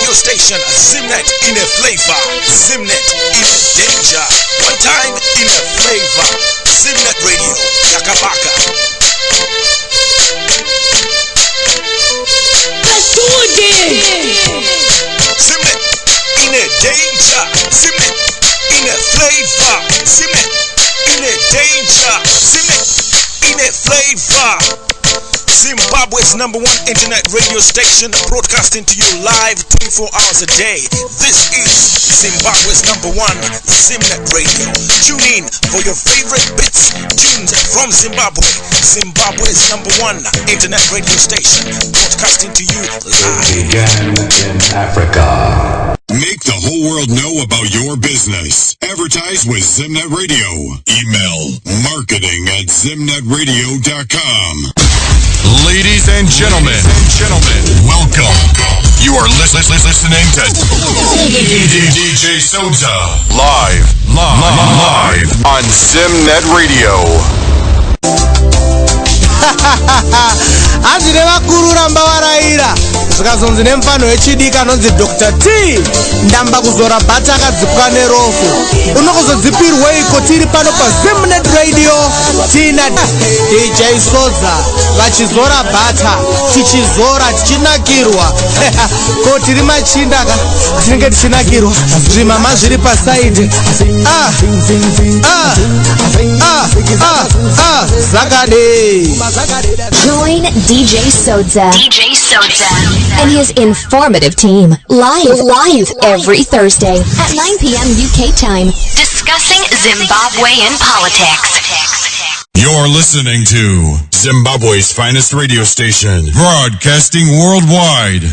radio station, Zimnet in a flavor, Zimnet in a danger. One time in a flavor, Zimnet Radio, Yakabaka. Let's do it again. Zimnet in a danger, Zimnet in a flavor, Zimnet in a danger, Zimnet in a flavor. Zimbabwe's #1 internet radio station, broadcasting to you live 24 hours a day. This is Zimbabwe's #1 Zimnet Radio. Tune in for your favorite bits, tunes from Zimbabwe. Zimbabwe's #1 internet radio station, broadcasting to you live. It began in Africa. Make the whole world know about your business. Advertise with Zimnet Radio. Email marketing@zimnetradio.com. Ladies and gentlemen, welcome. you are listening to DJ Sodza live on Zimnet Radio. Azvireva kurura mbavaraira zvikazonzi nemfano wechidiki anonzi Dr. T ndamba kuzora bhata akadzipuka nerofu unokuzodzipirweiko tiri pano paZimnet Radio tina DJ Sodza vachizora bhata tichizora tichinakirwa ko tiri machinda tinenge tichinakirwa zvimama zviri pasaidi zakade. Join DJ Sodza and his informative team live every Thursday at 9 p.m. UK time, discussing Zimbabwean politics. You're listening to Zimbabwe's finest radio station, broadcasting worldwide.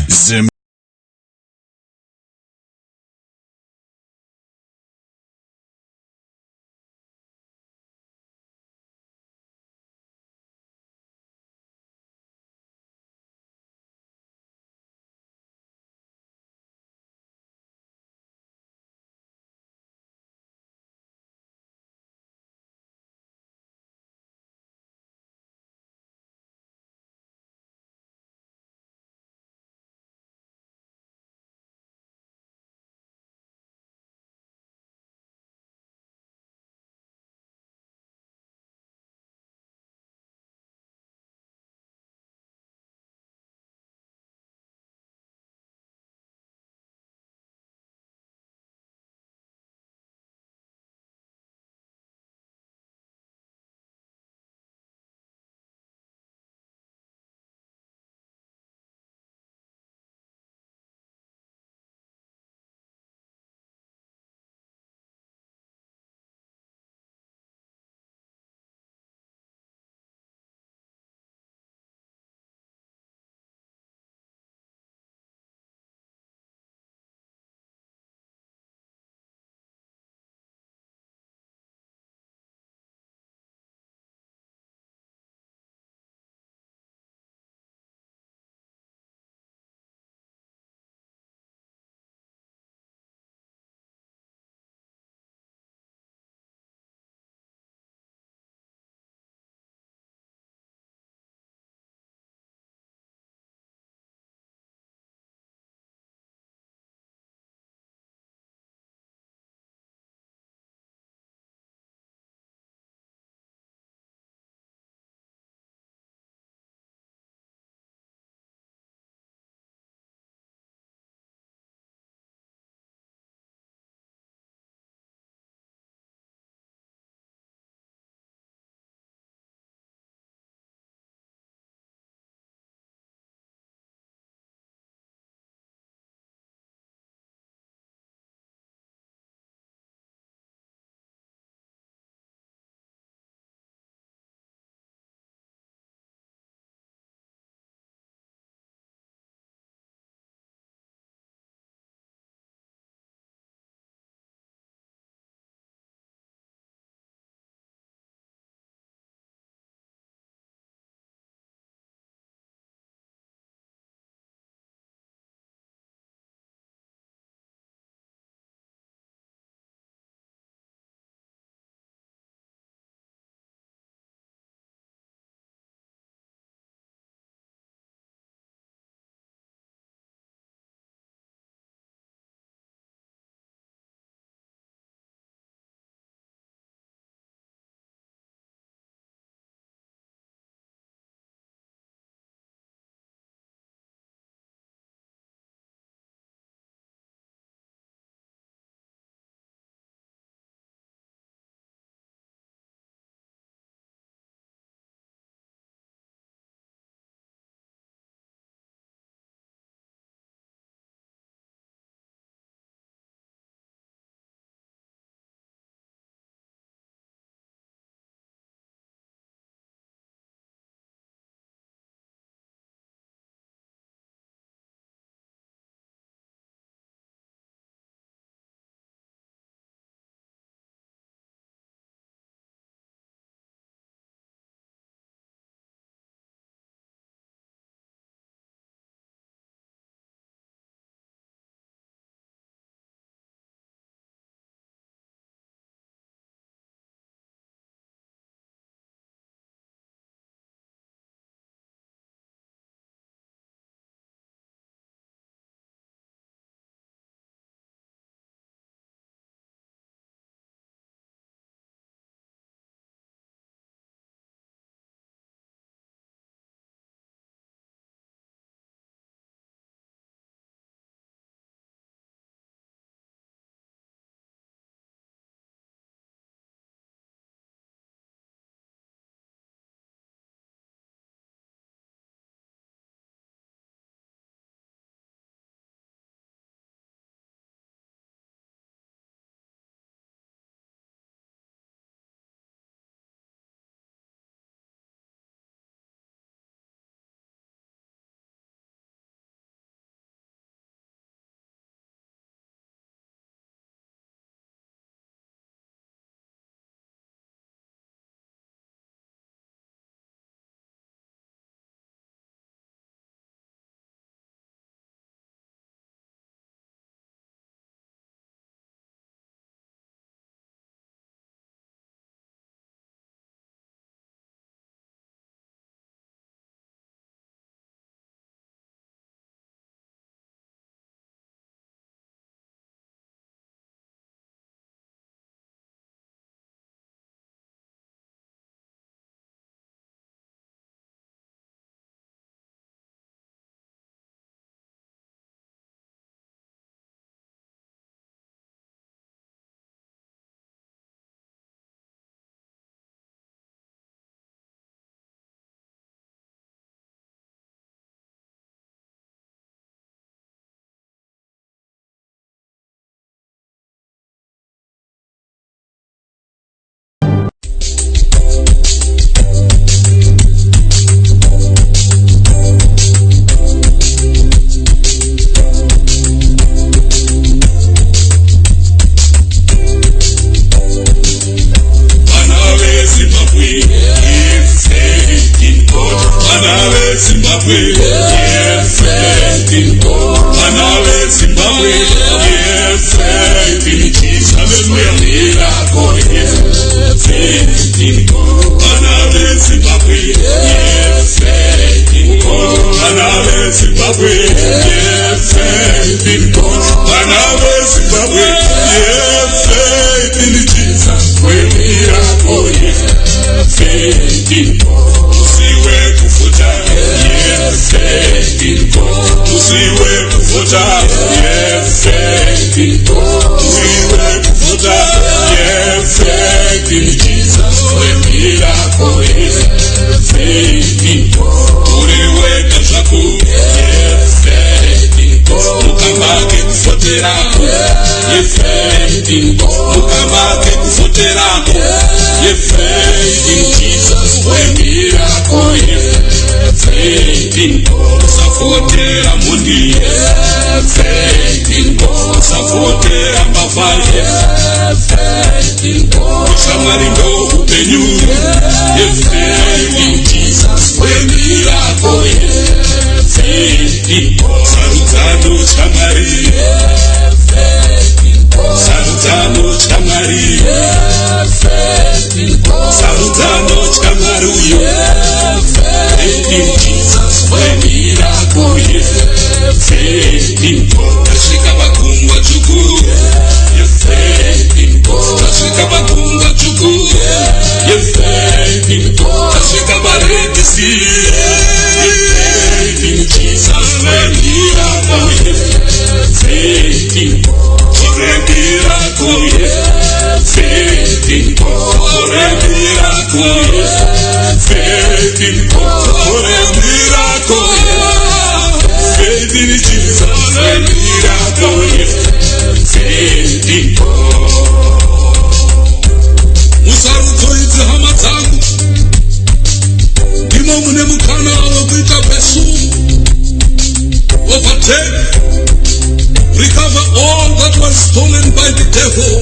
Recover all that was stolen by the devil.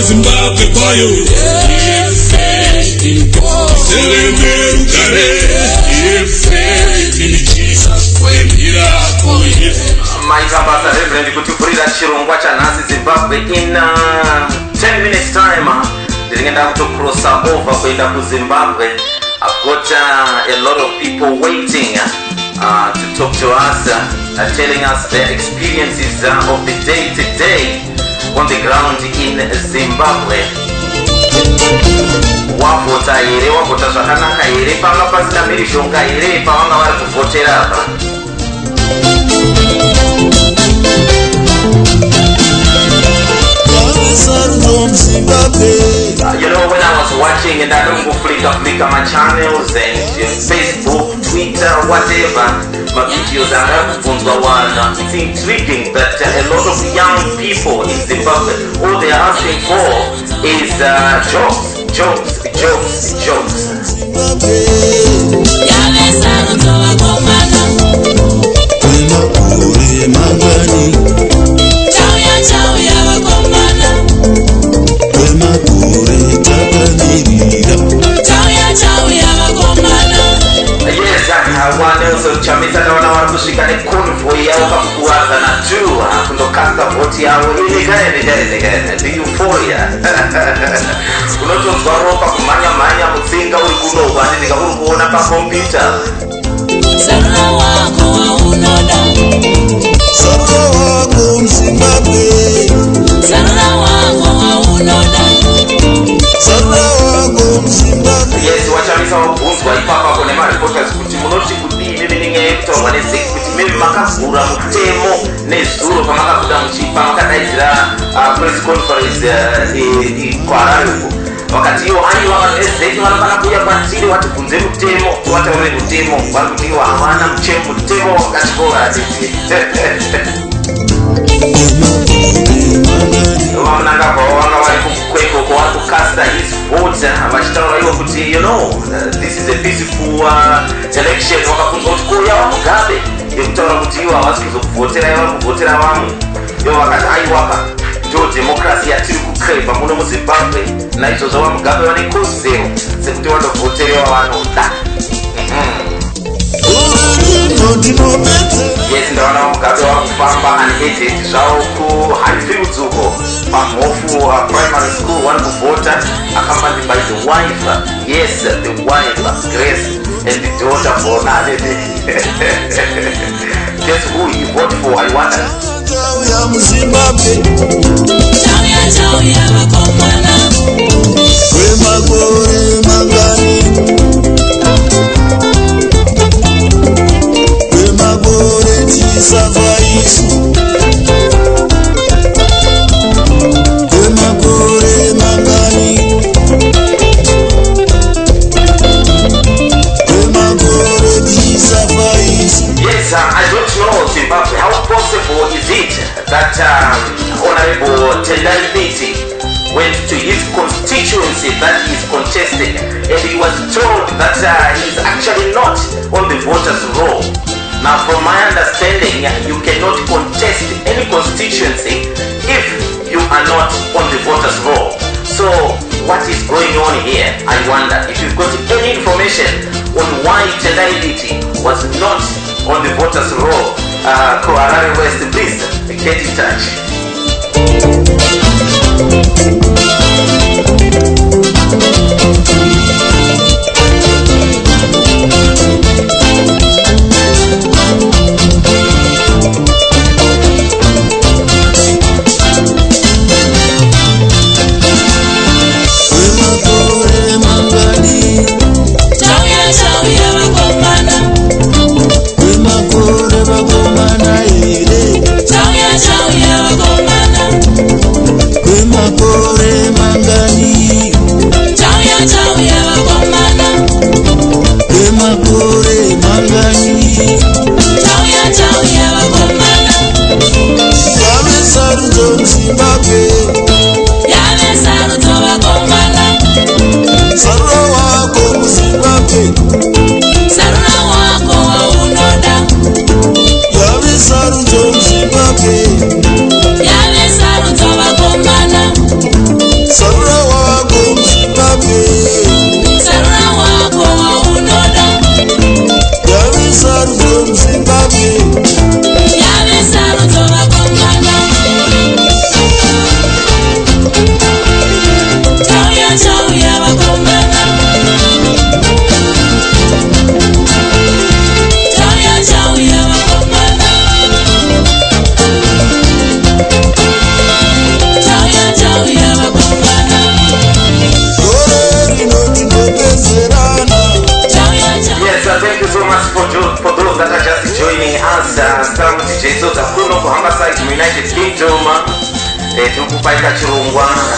Zimbabwe kwayo maikabasa Reverend kutipurira chirongwa chanhasi Zimbabwe in 10 minutes time. Ndingenda kutocrossa over kuenda kuZimbabwe. I've got a lot of people waiting to talk to us, telling us their experiences of the day today on the ground in Zimbabwe. Wavota here, wavota zvakanaka here, panga pasina mhirizhonga here, pavanga vari kuvhotera apa. You know, when I was watching and I don't go flick my channels and Facebook, Twitter, whatever, my videos it's intriguing that a lot of young people in Zimbabwe, all they are asking for is jobs. Chamisa naona watu kushika ni convoy yao kakuwaza na juu kundokasta voti yao ili gane the euphoria unotozwa ropa kumanya mutsinga uri kunogwa ndika uri kuona pa computer sarura wako unoda sarura wako Zimbabwe sarura wako unoda sarura wako Zimbabwe. Yes, wachamisa wabunzwa ipapa kone maripoters kuti munoti kutorwa nezekuti mimi makavhura mutemo nezuro pamakabuda muchipa makadaidzira press conference kwaRarare wakati iwo aiwa nezeki vanofana kuuya kwatiri watibvunze mutemo wataure mutemo vari kuti iwo havana mutemo wakachikora vanangavavanga vari kukwekoko vari kukasta his vote vachitaura iwo kuti you know this is a peaceful election. Wakabvunzwa kuti kuya wamugabe yekutaura kuti iwo havasi kuzokuvhotera ivo kuvhotera vamwe ivo vakati aiwaka ndo democracy yatiri kukreva muno muZimbabwe naizvozvo vamugabe vane kodzero sekuti vandovhoterewa vanoda. Yes, ndaona vamugabe vakufamba unedited zvavo kuHighfields uko pamhofu primary school vari kuvhota accompanied by the wife. Yes, the wife Grace. and the daughter for Nade. Guess who you vote for? I wonder. Yes, I don't know, Zimbabwe, how possible is it that Honorable Tendai Biti went to his constituency that is contested and he was told that he's actually not on the voters' roll. Now, from my understanding, you cannot contest any constituency if you are not on the voters' roll. So, what is going on here? I wonder if you've got any information on why Tendai Biti was not on the voters' roll. Koharare West, please get in touch.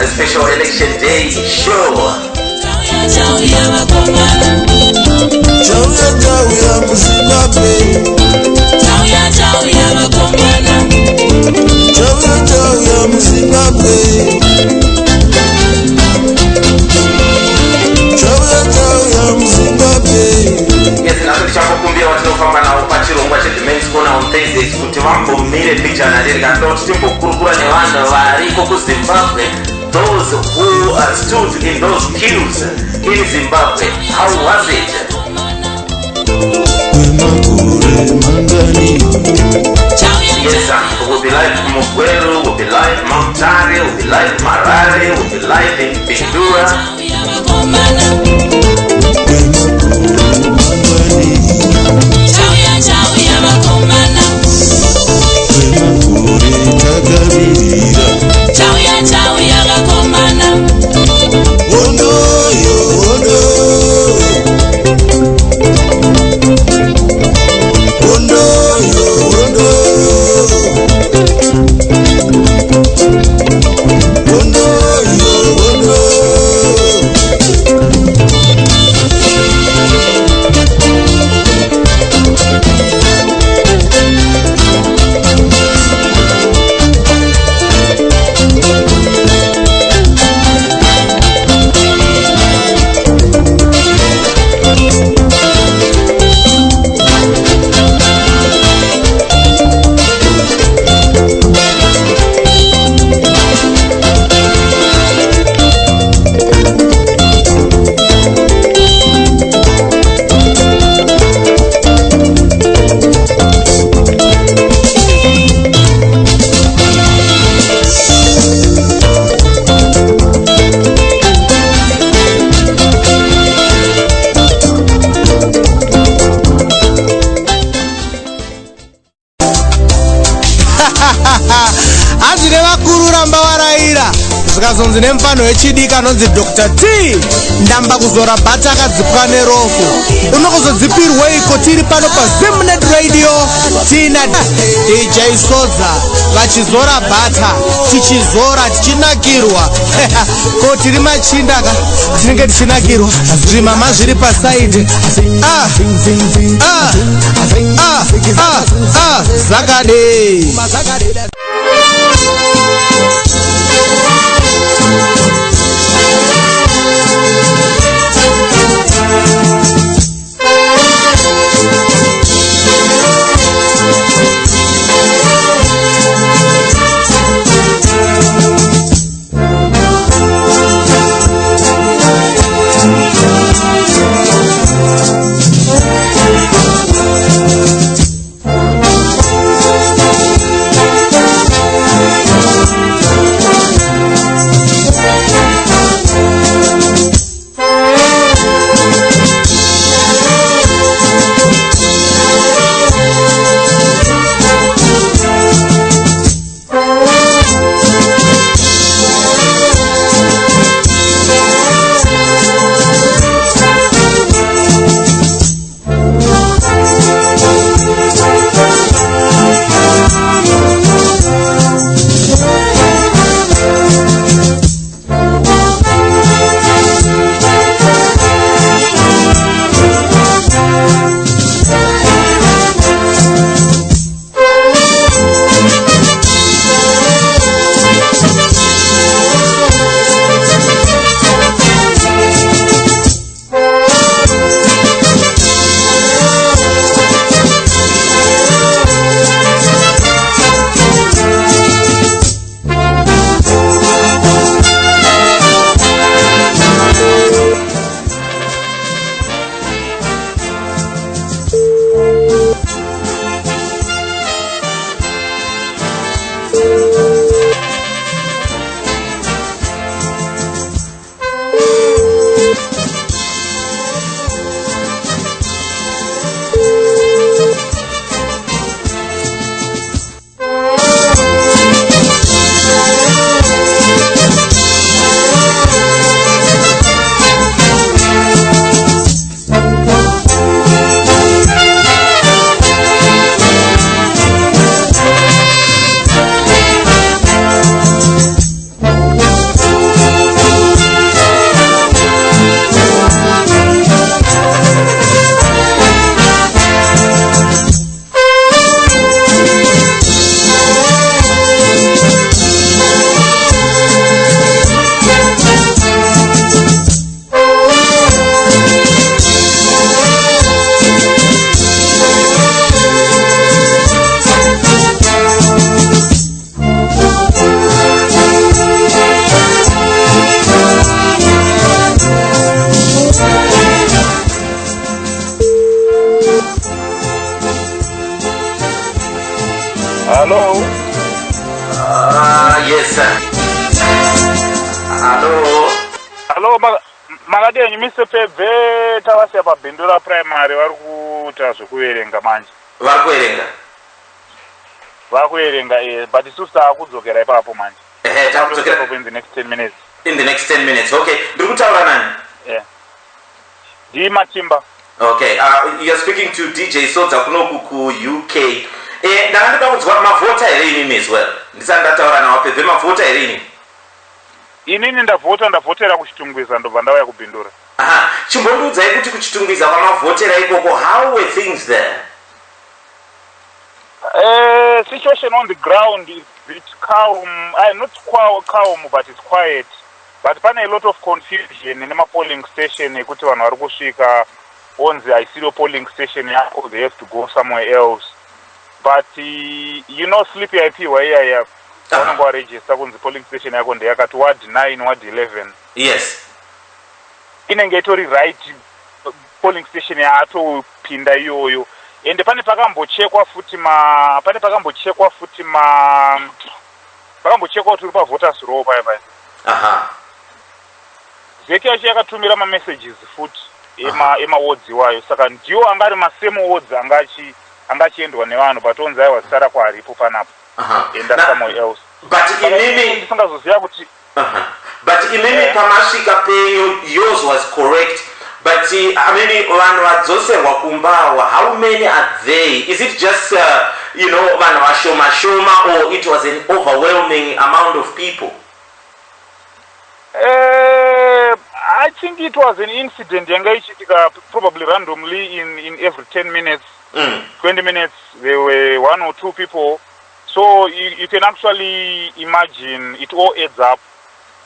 A special election day show. Yes, nakukumbia watinofamba nawo pachirongwa chedimenscona on Thursdays kuti vambomire picture rikandoti timbokurukura nevanhu variko kuZimbabwe, those who stood in those queues in Zimbabwe. How was it? Yes, we'll be live in Mugweru, we'll be live in Mount Tare, we'll be live in Marare, we'll be live in Bindura. uramba waraira zvikazonzi nemufano wechidika anonzi Dr. T ndamba kuzora bhata akadzipwa nerofu unokuzodzipirweiko tiri pano paZimnet Radio tina DJ Sodza vachizora bhata tichizora tichinakirwa ko tiri machinda tinenge tichinakirwa zvimama zviri pasaidi zakade Hello? Yes, sir. Hello, Magadenyi Mr. Peve tawasiya pabhindura primary vari kuita zvokuverenga manje. Vari kuverenga, but isusu takudzokera ipapo manje. Takudzokera in the next 10 minutes. In the next 10 minutes. Okay. Ndiri kutaura nani? Yeah. Ndi Matimba. Okay. You are speaking to DJ Sodza kunoku ku UK. Ndakanda kudzwa mavhota here inini as well. Ndisati ndataura nawo Peve mavhota here inini. Inini ndavhotera kuchitungwiza ndobva ndauya kubhindura. Aha. Chimbondiudzai kuti kuchitungwiza kwamavhotera ikoko, how were things there? Situation on the ground is a bit calm. Not calm, but it's quiet. But pane a lot of confusion in the polling station. Ekuti vanhu vari kusvika onzi haisiro polling station yako, they have to go somewhere else. But Sleepy IP waiya vanenge varegister kunzi polling station yako ndeyakati ward 9 ward 11. Yes. Inenge itori right polling station yaatopinda iyoyo. Ende pane pakambochekwa turi pavoters row paya. Aha. Zeki yacho yakatumira messages futi emawards wayo, saka ndiwo angari masame wards angachiendwa nevanhu, but onzi aiwa sara kwaripo panapo enda somewhere else. but imimi pamasvika penyu yours was correct, but imimi vanhu vadzoserwa kumbawa, how many are they? Is it just vanhu vashoma shoma, or it was an overwhelming amount of people? I think it was an incident probably randomly in every 10 minutes, 20 minutes, there were 1 or 2 people. So you can actually imagine it all adds up.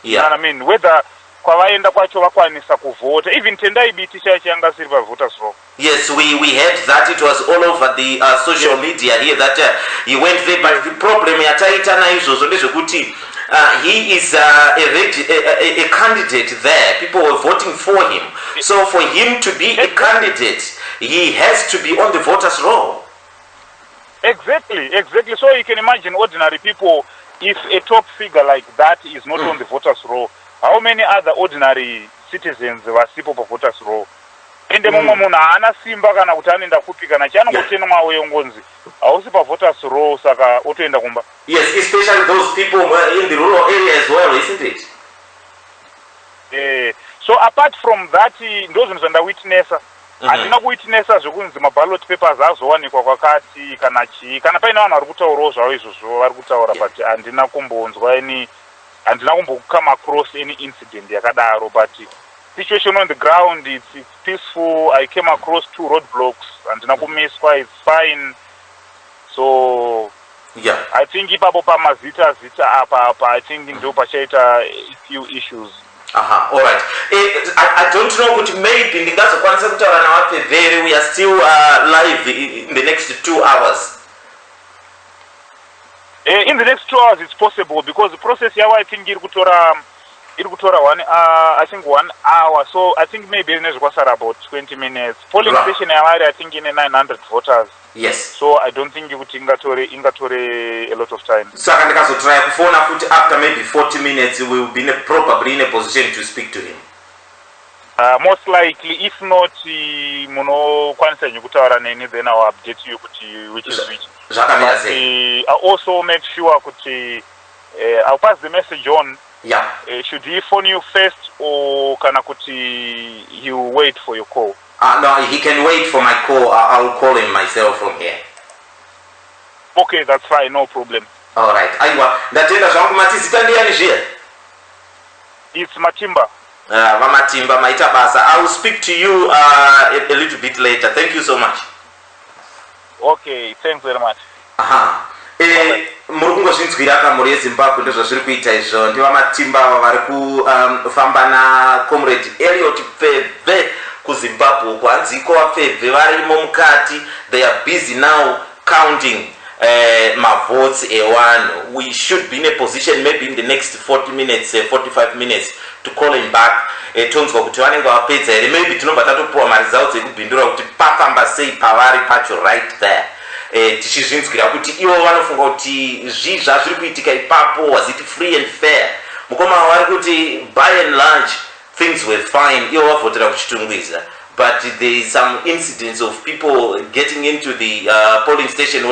Yeah. You know what I mean? Whether kwavaenda kwacho vakwanisa kuvhota, even tendai biti changa siri voters roll. Yes, we heard that it was all over the social media here that he went there, but the problem yataita naizvozvo ndezvekuti he is a candidate there. People were voting for him. So for him to be a candidate, he has to be on the voters roll. Exactly. So you can imagine ordinary people, if a top figure like that is not on the voters roll, how many other ordinary citizens vasipo pa voters roll? Ende mumwe munhu haana simba kana kuti anoenda kupi kana chanongotenwa weyongonzi hausi pa voters roll, saka otoenda kumba. Yes, especially those people in the rural area as well, isn't it? So apart from that, ndo zvinhu zvandawitnessa. Handina kuwitnessa zvekunzi maballot papers azowanikwa kwakati kana chii, kana paine vanhu vari kutaurawo zvavo izvozvo vari kutaura, but handina kumbonzwa handina come across any incident yakadaro, but situation on the ground, it's peaceful. I came across 2 roadblocks, handina kumiswa, it's fine. So yeah, I think ipapo pamazita apa I think ndo pachaita a few issues. All right. I don't know, but maybe ndingazokwanisa kutaura navapeveri. We are still live in the next 2 hours. In the next 2 hours it's possible, because the process yavo I think iri kutora 1 hour, so I think maybe inezvikwasara about 20 minutes. Polling station yavari I think ine 900 voters. Yes. So I don't think kuti ingatore a lot of time. Saka ndikazotry kufona kuti after maybe 40 minutes we will be probably in a position to speak to him. Most likely, if not, munokwanisa kutaura neni, then I'll update you kuti which is which. I'll also make sure kuti I'll pass the message on. Yeah. Should he phone you first, or kana kuti you wait for your call? No, he can wait for my call. I'll call him myself from here. Okay, that's fine, no problem. All right. Aiwa, ndatenda zvangu matizita ndiani zviya? It's Matimba. Vamatimba maita basa. I will speak to you a little bit later. Thank you so much. Okay, thanks very much. Muri kungozvinzwira kamuri yeZimbabwe ndozvazviri kuita izvo. Ndivamatimba vari kufamba naComrade Elliot Pfeve kuZimbabwe kwanziko vapfebve varimo mukati. They are busy now counting my votes ewanhu. We should be in a position maybe in the next 40 minutes, 45 minutes to call him back. Tonzwa kuti vanenge vapedza here. Maybe tinobva tatopuwa mari dzavo dzekubhindura kuti pafamba sei pavari pacho right there. Tichizvinzwira kuti ivo vanofunga kuti zvizva zviri kuitika ipapo, was it free and fair? Mukoma vari kuti by and large things were fine. Ivo vavhotera kuchitungwiza. But there is some incidents of people getting into the polling station.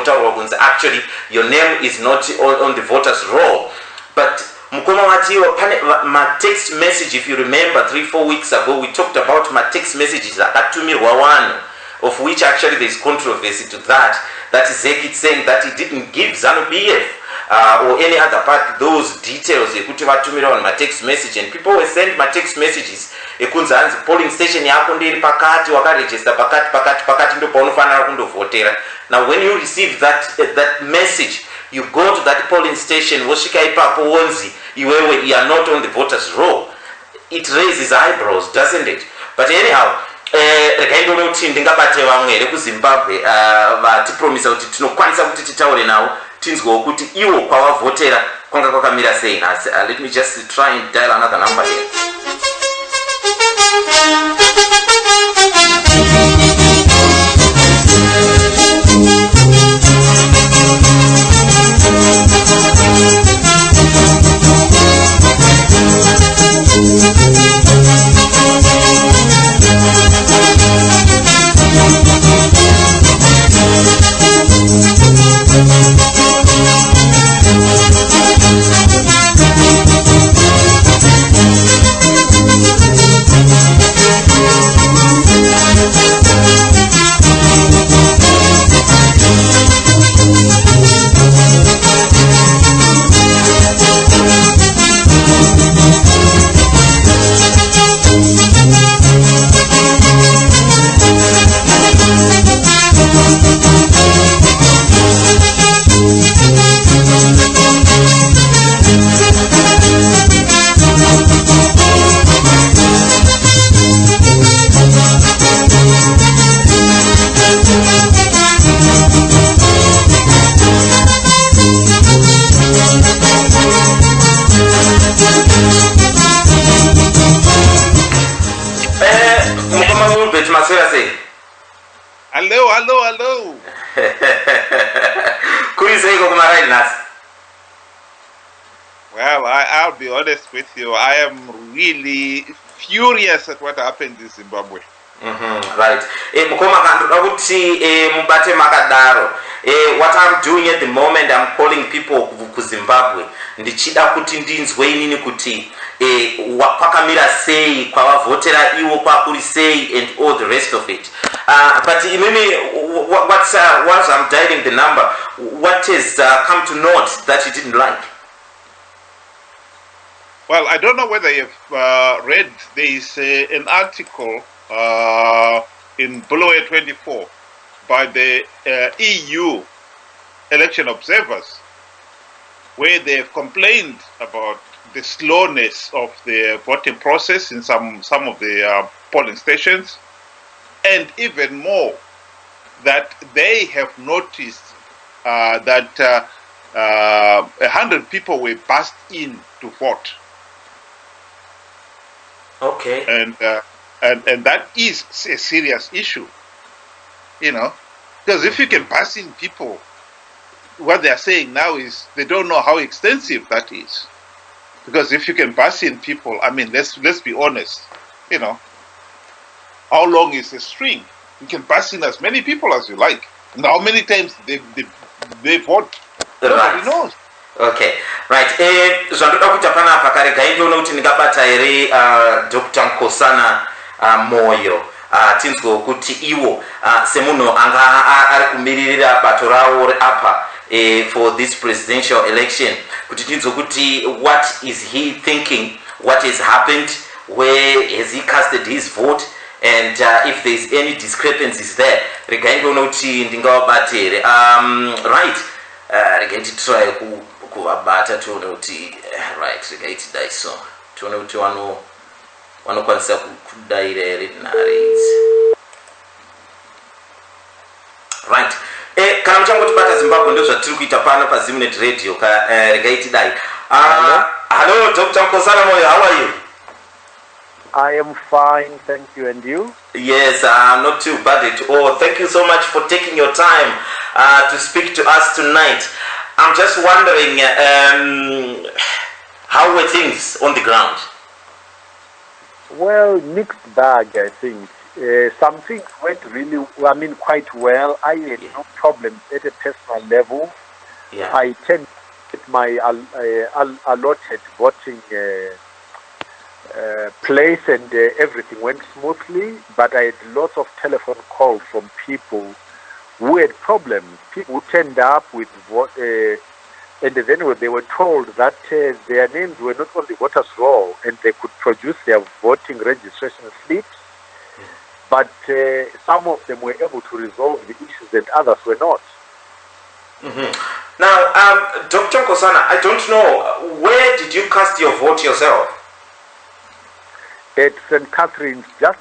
Actually, your name is not on the voters' roll. But mukoma matiwa my text message, if you remember 3-4 weeks ago, we talked about my text messages akatumirwa wanu, of which actually there is controversy to that. That is Zekit saying that he didn't give ZANU-PF or any other part those details ekuti vatumira on my text message, and people were sending my text messages ekunzi hanzi polling station yako ndiri pakati, wakaregister pakati ndo paunofanira kundovhotera. Now when you receive that message, you go to that polling station, wosvika ipapo wonzi iwewe you are not on the voters roll. It raises eyebrows, doesn't it? But anyhow, rekaindole kuti ndingabate vamwe here kuZimbabwe vatipromisa kuti tinokwanisa kuti titaure navo tinzwewo kuti ivo kwavavhotera kwanga kwakamira sei nhasi. Let me just try and dial another number here. sei? Hello. Kuriseiko kumaraini nhasi? Well, I'll be honest with you. I am really furious at what happened in Zimbabwe. Right. Mukoma kandoda kuti mubate makadaro. What I'm doing at the moment, I'm calling people ku Zimbabwe. Ndichida kuti ndinzwe inini kuti kwakamira sei, kwavavhotera iwo kwakuri sei, and all the rest of it. But inini, once I'm dialing the number, what has come to note that you didn't like? Well, I don't know whether you've read, there is an article in Bulwer 24 by the EU election observers, where they've complained about the slowness of the voting process in some of the polling stations, and even more, that they have noticed that 100 people were bussed in to vote. Okay. And that is a serious issue, because if you can pass in people, what they are saying now is they don't know how extensive that is. Because if you can pass in people, I mean, let's be honest, how long is a string? You can pass in as many people as you like. And how many times they vote? Nobody knows. Okay, right. Zvandoda kuita panapa karega ndiona kuti ndingabata here Dr. Nkosana Moyo tinzwe kuti iwo semunhu anga ari kumiririra bato rawo apa for this presidential election, kuti tinzwe kuti what is he thinking, what has happened, where has he casted his vote, and if there is any discrepancies there. Rega ndiona kuti ndingawabata here. Right. Rega nditry kuvabata tione kuti right, rega itidai so tione kuti vanokwanisa kudaira here nhare idzi. Right. Kana muchangotibata Zimbabwe ndo zvatiri kuita pano paZimnet Radio. Rega itidai. Hello, Dr. Nkosana Moyo, how are you? I am fine, thank you. And you? Yes, not too bad at all. Thank you so much for taking your time to speak to us tonight. I'm just wondering, how were things on the ground? Well, mixed bag, I think. Some things went really, quite well. I had no problems at a personal level. Yeah. I tend to get my allotted voting place, and everything went smoothly. But I had lots of telephone calls from people who had problems. People who turned up with vote, and then they were told that their names were not on the voters' roll, and they could produce their voting registration slips. But some of them were able to resolve the issues, and others were not. Now, Dr. Nkosana, I don't know, where did you cast your vote yourself? At St. Catherine's, just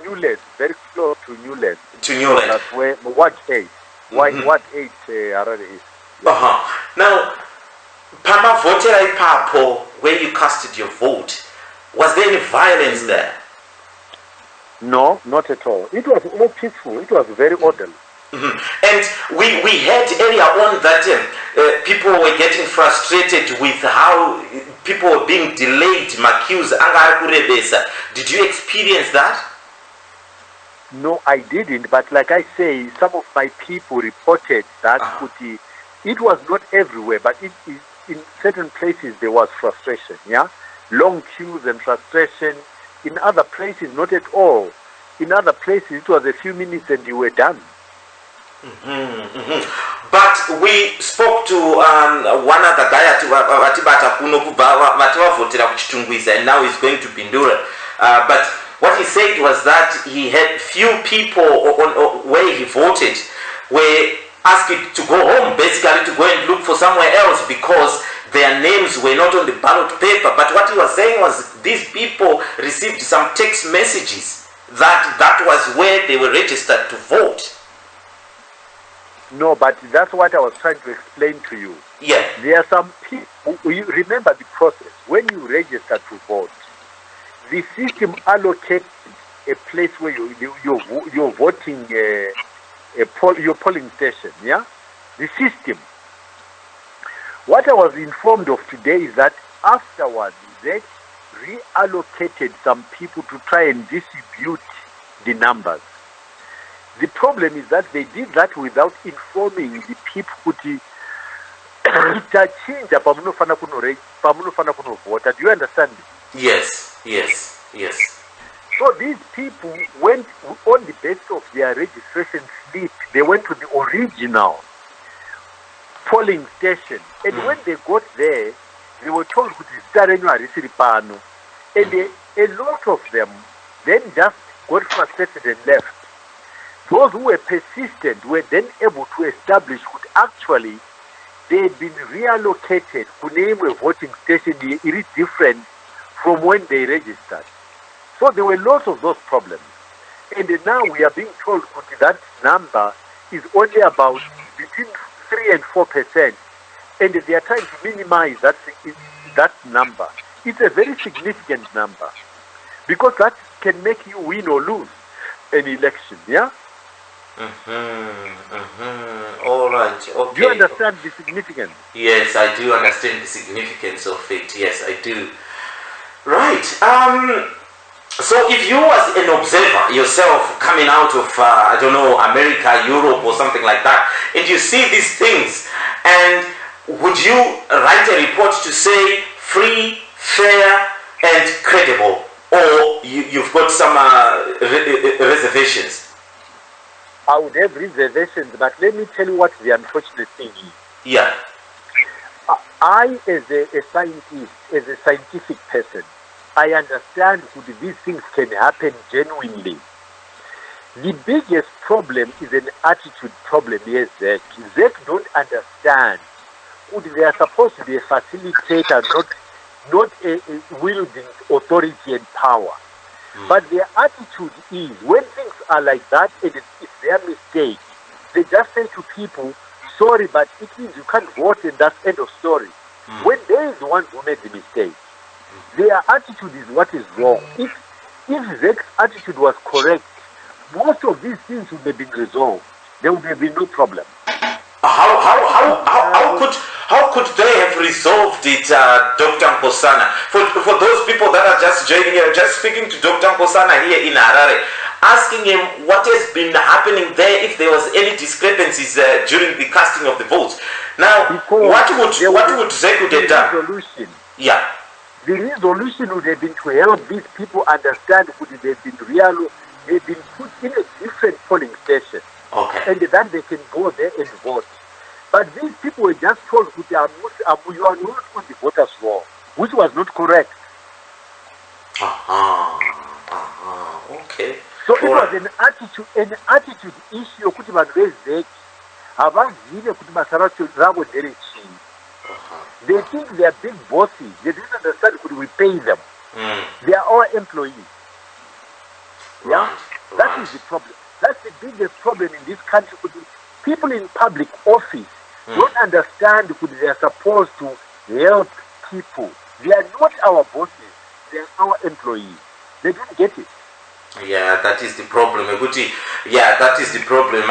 Newlands, very close to Newlands. To Newlands. That's where Ward 8. Ward 8 already is. Now, Pama votera ipapo, where you casted your vote, was there any violence there? No, not at all. It was all peaceful. It was very orderly. And we heard earlier on that people were getting frustrated with how people were being delayed. Did you experience that? No, I didn't. But like I say, some of my people reported that it was not everywhere, but in certain places there was frustration. Yeah, long queues and frustration. In other places, not at all. In other places, it was a few minutes and you were done. But we spoke to one other guy and now he's going to Pindura. But what he said was that he had few people where he voted were asked to go home, basically to go and look for somewhere else because their names were not on the ballot paper. But what he was saying was these people received some text messages that was where they were registered to vote. No, but that's what I was trying to explain to you. Yeah. There are some people, you remember the process. When you register to vote, the system allocates a place where you're voting your polling station, yeah? The system. What I was informed of today is that afterwards they reallocated some people to try and distribute the numbers. The problem is that they did that without informing the people kuti tachinja pamunofana kunovota. Do you understand? Yes. So these people went on the basis of their registration slip. They went to the original polling station, and when they got there, they were told pano, and a lot of them then just got frustrated and left. Those who were persistent were then able to establish that actually they had been reallocated to name a voting station is different from when they registered. So there were lots of those problems. And now we are being told that number is only about between 3 and 4%. And they are trying to minimize that number. It's a very significant number because that can make you win or lose an election, yeah? All right, okay. Do you understand the significance? Yes, I do understand the significance of it. Yes, I do. Right. So if you as an observer yourself coming out of, I don't know, America, Europe or something like that, and you see these things, and would you write a report to say free, fair, and credible, or you've got some reservations? I would have reservations, but let me tell you what the unfortunate thing is. Yeah. I, as a scientist, as a scientific person, I understand that these things can happen genuinely. The biggest problem is an attitude problem. Yes, Zach don't understand that they are supposed to be a facilitator, not a wielding authority and power. But their attitude is, when things are like that and it's their mistake, they just say to people, sorry, but it means you can't vote and that's end of story. When they are the ones who made the mistake, their attitude is what is wrong. If Zek's attitude was correct, most of these things would have been resolved. There would have been no problem. How could they have resolved it, Dr. Nkosana? For those people that are just joining here, just speaking to Dr. Nkosana here in Harare, asking him what has been happening there, if there was any discrepancies during the casting of the votes. What would Zeku have done? Yeah. The resolution would have been to help these people understand that they've been put in a different polling station. Okay. And that they can go there and vote. But these people were just told that you are not on the voters' roll, which was not correct. Okay. So it was an attitude issue kuti vanhu vezeki havazive kuti basa ravo nderechii. They think they are big bosses. They didn't understand that we pay them. They are our employees. Yeah? That is the problem. That's the biggest problem in this country. People in public office don't understand that they are supposed to help people. They are not our bosses. They are our employees. They don't get it. Yeah, that is the problem. Yeah, that is the problem.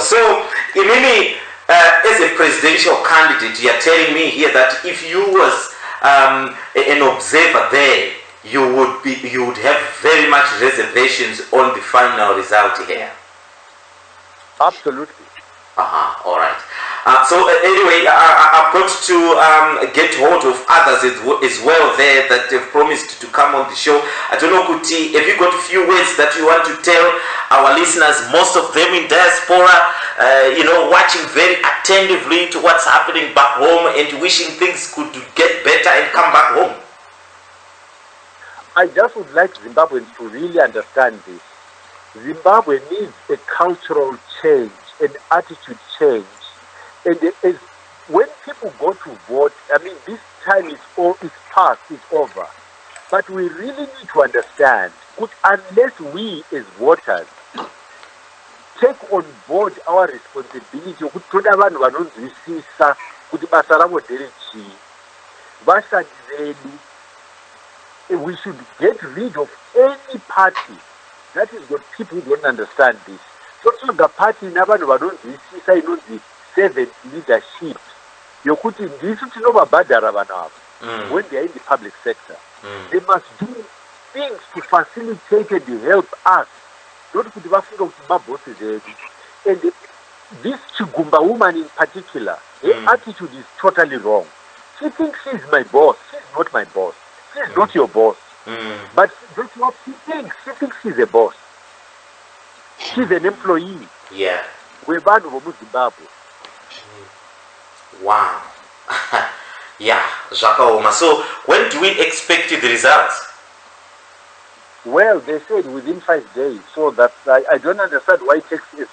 So, Imini, as a presidential candidate, you are telling me here that if you was an observer there, you would have very much reservations on the final result here. Absolutely. All right. So anyway, I've got to get hold of others as well there that have promised to come on the show. I don't know, Kuti, have you got a few words that you want to tell our listeners, most of them in diaspora, watching very attentively to what's happening back home and wishing things could get better and come back home? I just would like Zimbabweans to really understand this. Zimbabwe needs a cultural change, an attitude change. And when people go to vote, this time is past, it's over. But we really need to understand that unless we as voters take on board our responsibility, kutoda vanhu vanonzwisisa kuti basa ravo nderechii, vashandi vedu, we should get rid of any party that has got people who don't understand this. So the party nabantu vanonzwisisa inonzi servant leadership yokuti ndisu tinovabhadhara vanhu ava when they are in the public sector. They must do things to facilitate and help us, not kuti vafunga kuti mabosses edu. And this Chigumba woman in particular, her attitude is totally wrong. She thinks she's my boss. She's not my boss. She's not your boss. But that's what she thinks. She thinks she's a boss. She's an employee. Yeah. We're banned from Zimbabwe. Wow. Yeah, Jakaoma. So when do we expect the results? Well, they said within 5 days. So that I don't understand why it takes as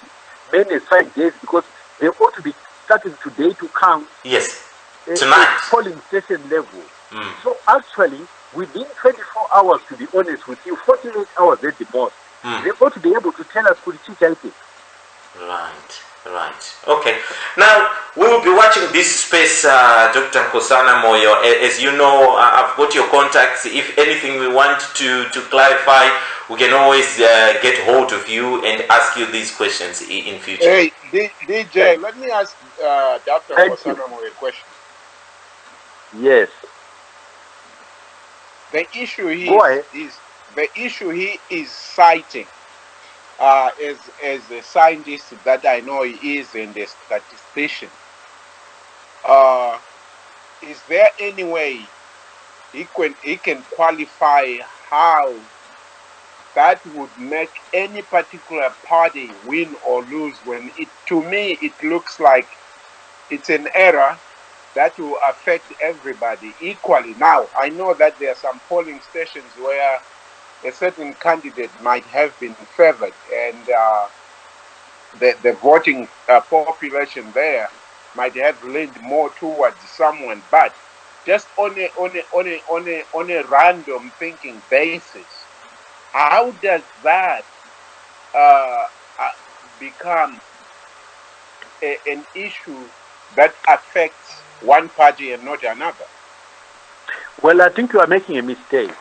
many as 5 days, because they ought to be starting today to count. Yes. Tonight. Polling station level. So actually, within 24 hours, to be honest with you, 48 hours at the most, they ought to be able to tell us who the teacher is. Right. Okay. Now, we will be watching this space, Dr. Nkosana Moyo. As you know, I've got your contacts. If anything we want to clarify, we can always get hold of you and ask you these questions in future. Hey, DJ, let me ask Dr. Nkosana Moyo a question. Yes. The issue he is citing, as a scientist that I know he is, and a statistician, is there any way he can qualify how that would make any particular party win or lose, when to me it looks like it's an error that will affect everybody equally? Now, I know that there are some polling stations where a certain candidate might have been favored, and the voting population there might have leaned more towards someone, but just on a random thinking basis, how does that become an issue that affects one party and not another? Well, I think you are making a mistake.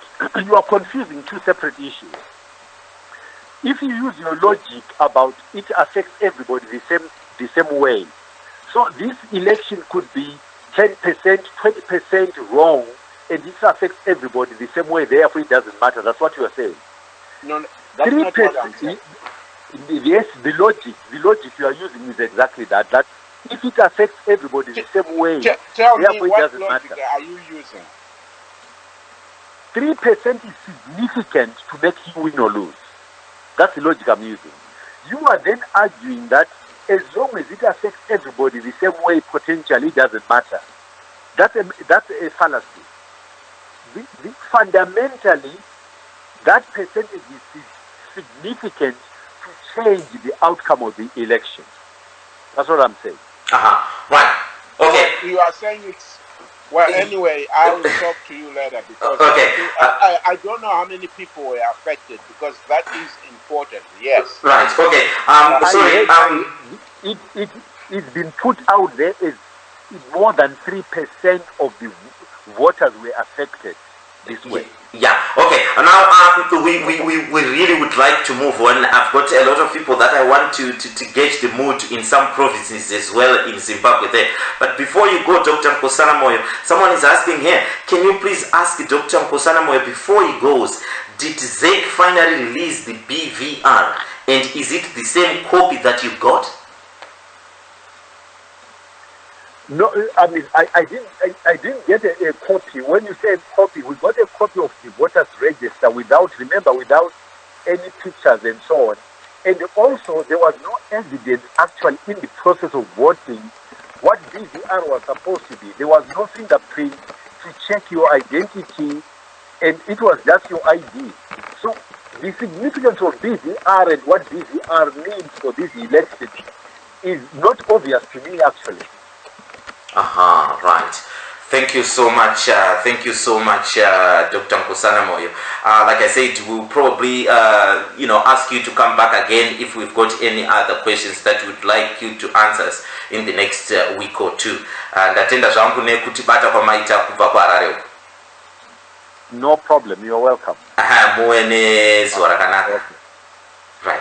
You are confusing two separate issues. If you use your logic about it affects everybody the same way, so this election could be 10%, 20% wrong, and this affects everybody the same way, therefore it doesn't matter. That's what you are saying. No, that's not what I'm saying. Yes, the logic you are using is exactly that. That if it affects everybody the same way, tell me therefore it what doesn't logic matter. are you using? 3% is significant to make you win or lose. That's the logic I'm using. You are then arguing that as long as it affects everybody the same way, potentially it doesn't matter. That's a fallacy. Fundamentally, that percentage is significant to change the outcome of the election. That's what I'm saying. Right. Okay. You are saying it's... Well, anyway, I will talk to you later, because I don't know how many people were affected, because that is important. Yes. Right. Okay. Sorry. It's been put out there as more than 3% of the voters were affected this way. Yeah. Okay. Now, we really would like to move on. I've got a lot of people that I want to gauge the mood in some provinces as well in Zimbabwe there. But before you go, Dr. Nkosana Moyo, someone is asking here, can you please ask Dr. Nkosana Moyo before he goes, did ZEC finally release the BVR? And is it the same copy that you got? No, I mean, I didn't get a copy. When you say copy, we got a copy of the voters register without any pictures and so on. And also, there was no evidence actually in the process of voting what BVR was supposed to be. There was no fingerprint to check your identity, and it was just your ID. So the significance of BVR and what BVR means for this election is not obvious to me actually. Right. Thank you so much. Dr. Nkosana Moyo. Like I said, we'll probably, ask you to come back again if we've got any other questions that we'd like you to answer us in the next week or two. Ndatenda zvangu nekutibata pamaita kubva kuHarare. No problem, you're welcome. Right.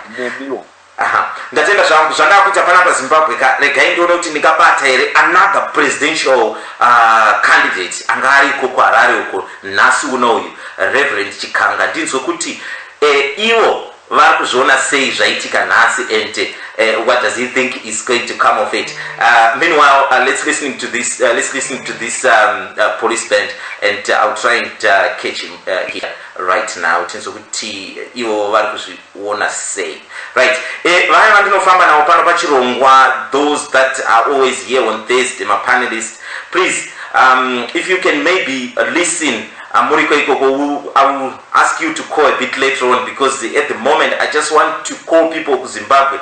Ndatenda zvangu zvandakuita panapa Zimbabwe regai ndione kuti ndingabata here another presidential candidate anga ariko kuHarare uko nhasi unoyu Reverend Chikanga. Ndinzwe kuti iwo vari kuzviona sei zvaitika nhasi and what does he think is going to come of it. Meanwhile, let's listen to this police band, and I'll try and catch him here right now. Tinzwe kuti iwo vari kuzviona sei. Right. Vaya vandinofamba navo pano pachirongwa, those that are always here on Thursday, my panelists, please, if you can maybe listen. I will ask you to call a bit later on, because at the moment I just want to call people to Zimbabwe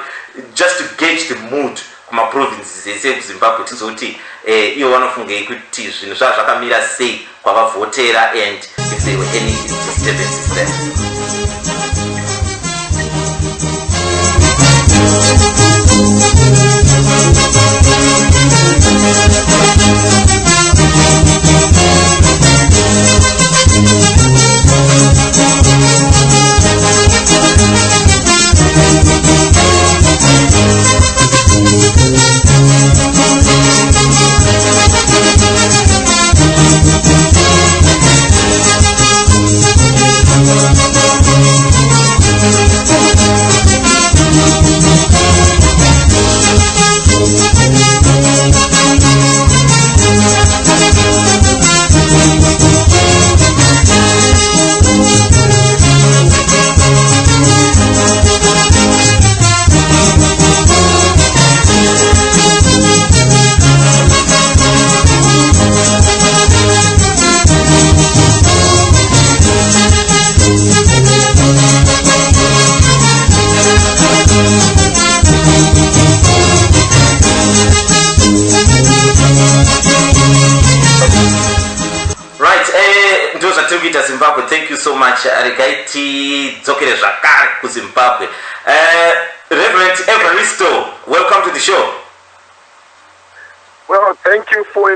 just to gauge the mood kuma provinces eZimbabwe. Tinzoti iwo vanofunga kuti zvinhu zvazvakamira sei kwavavhotera, and if there were any disturbances there. Zimbabwe, thank you so much. Regaiti dzokere zvakare kuZimbabwe. Reverend Evaristo, welcome to the show. Well, thank you for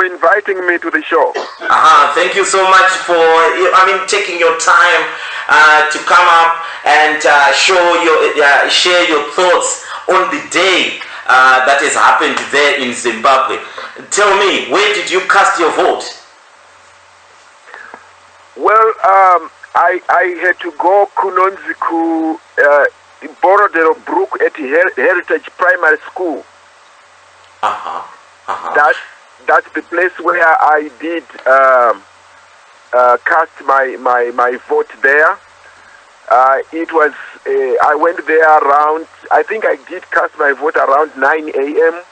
inviting me to the show. Thank you so much for taking your time to come up and share your thoughts on the day that has happened there in Zimbabwe. Tell me, where did you cast your vote? Well, I had to go Kunonziku, Borodero Brook at Heritage Primary School. That's the place where I did cast my vote there. It was I went there around, I think I did cast my vote around 9 a.m.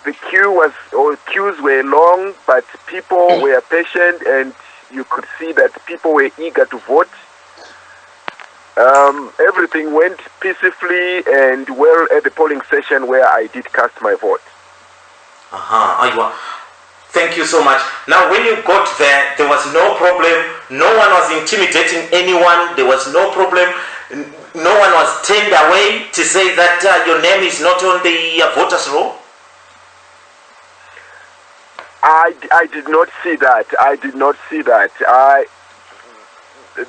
The queues were long, but people were patient, and you could see that people were eager to vote. Everything went peacefully and well at the polling station where I did cast my vote. Thank you so much. Now, when you got there, there was no problem. No one was intimidating anyone. There was no problem. No one was turned away to say that your name is not on the voters' roll. I did not see that.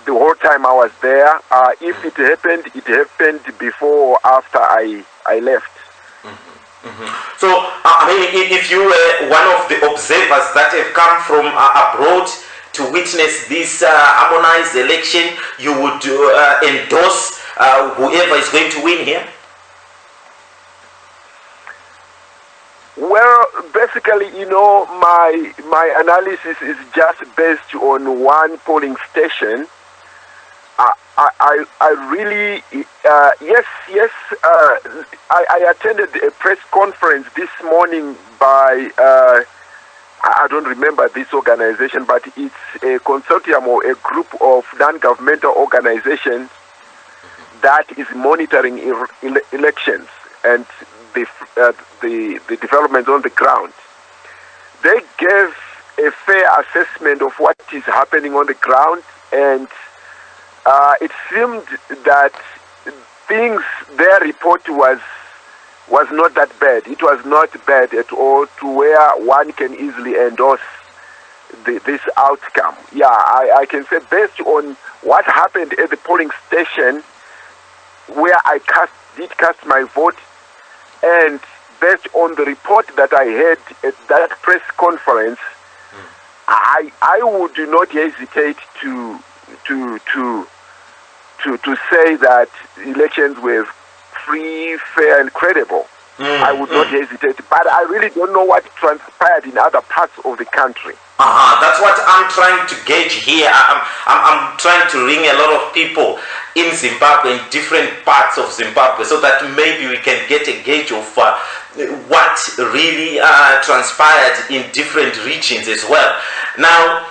The whole time I was there, if it happened before or after I left. So, if you were one of the observers that have come from abroad to witness this harmonized election, you would endorse whoever is going to win here? Well, basically, my analysis is just based on one polling station. I really, I attended a press conference this morning by, I don't remember this organization, but it's a consortium or a group of non-governmental organizations that is monitoring elections and the developments on the ground. They gave a fair assessment of what is happening on the ground, and it seemed that their report was not that bad. It was not bad at all, to where one can easily endorse this outcome. Yeah, I can say based on what happened at the polling station where I did cast my vote, and based on the report that I had at that press conference, I would not hesitate to say that elections were free, fair, and credible. I would not hesitate, but I really don't know what transpired in other parts of the country. That's what I'm trying to gauge here. I'm trying to ring a lot of people in Zimbabwe, in different parts of Zimbabwe, so that maybe we can get a gauge of what really transpired in different regions as well. Now,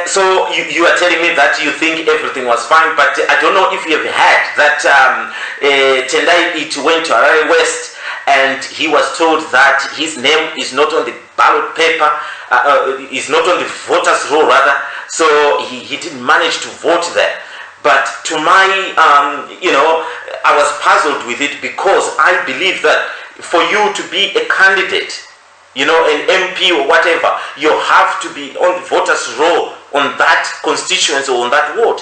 so you are telling me that you think everything was fine, but I don't know if you have heard that Tendai it went to Harare West, and he was told that his name is not on the ballot paper, is not on the voters' roll rather, so he didn't manage to vote there. But to my, I was puzzled with it, because I believe that for you to be a candidate, an MP or whatever, you have to be on the voters' roll on that constituency or on that ward.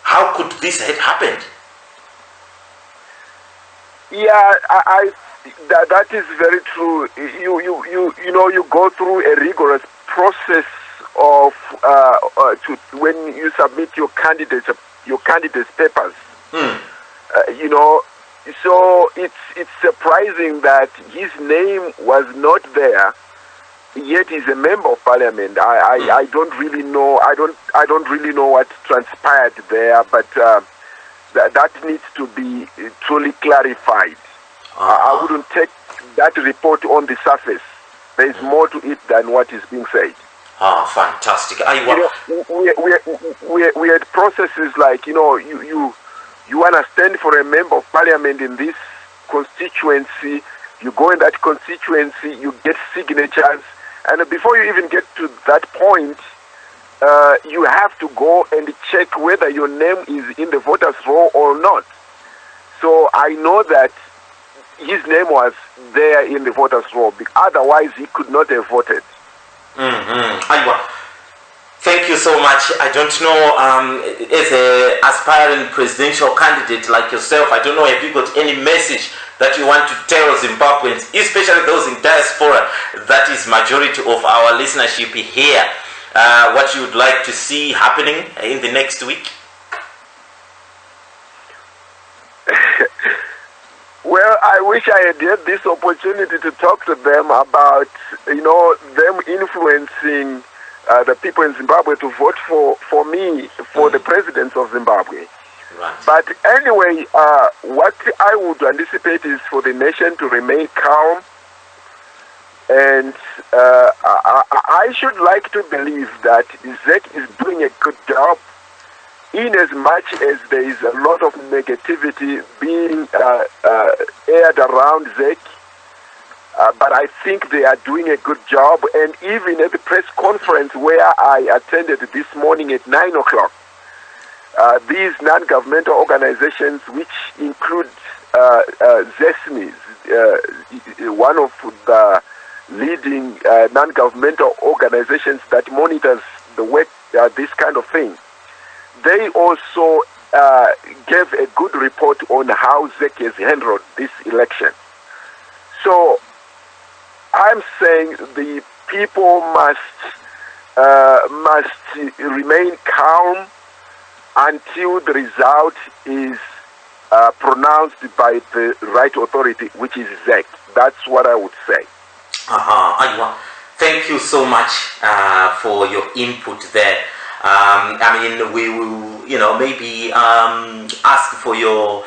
How could this have happened? Yeah, that is very true. You go through a rigorous process of when you submit your candidate's papers. So it's surprising that his name was not there, yet he's a member of parliament. I don't really know. I don't really know what transpired there, but that needs to be truly clarified. I wouldn't take that report on the surface. There is more to it than what is being said. Fantastic. We had processes like, you want to stand for a member of parliament in this constituency, you go in that constituency, you get signatures, and before you even get to that point, you have to go and check whether your name is in the voters' roll or not. So I know that his name was there in the voters' roll, otherwise he could not have voted. Thank you so much. I don't know, as an aspiring presidential candidate like yourself, I don't know, have you got any message that you want to tell Zimbabweans, especially those in diaspora, that is majority of our listenership here, what you would like to see happening in the next week? Well, I wish I had had this opportunity to talk to them about, them influencing the people in Zimbabwe to vote for me, for the president of Zimbabwe. Right. But anyway, what I would anticipate is for the nation to remain calm, and I should like to believe that ZEC is doing a good job, in as much as there is a lot of negativity being aired around ZEC. But I think they are doing a good job, and even at the press conference where I attended this morning at 9 o'clock, these non-governmental organizations, which include ZESMIS, one of the leading non-governmental organizations that monitors the work, this kind of thing, they also gave a good report on how ZEC has handled this election. So I'm saying the people must remain calm until the result is pronounced by the right authority, which is ZEC. That's what I would say. Thank you so much for your input there. We will, maybe ask for your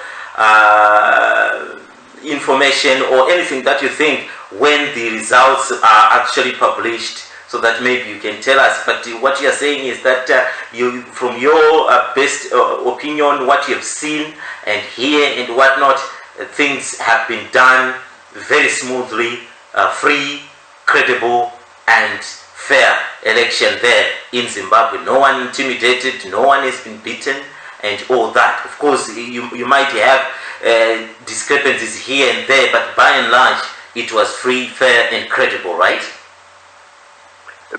information or anything that you think when the results are actually published, so that maybe you can tell us. But what you are saying is that you, from your best opinion, what you have seen and hear and whatnot, things have been done very smoothly, free, credible, and fair election there in Zimbabwe. No one intimidated, no one has been beaten, and all that. Of course, you might have discrepancies here and there, but by and large, it was free, fair, and credible, right?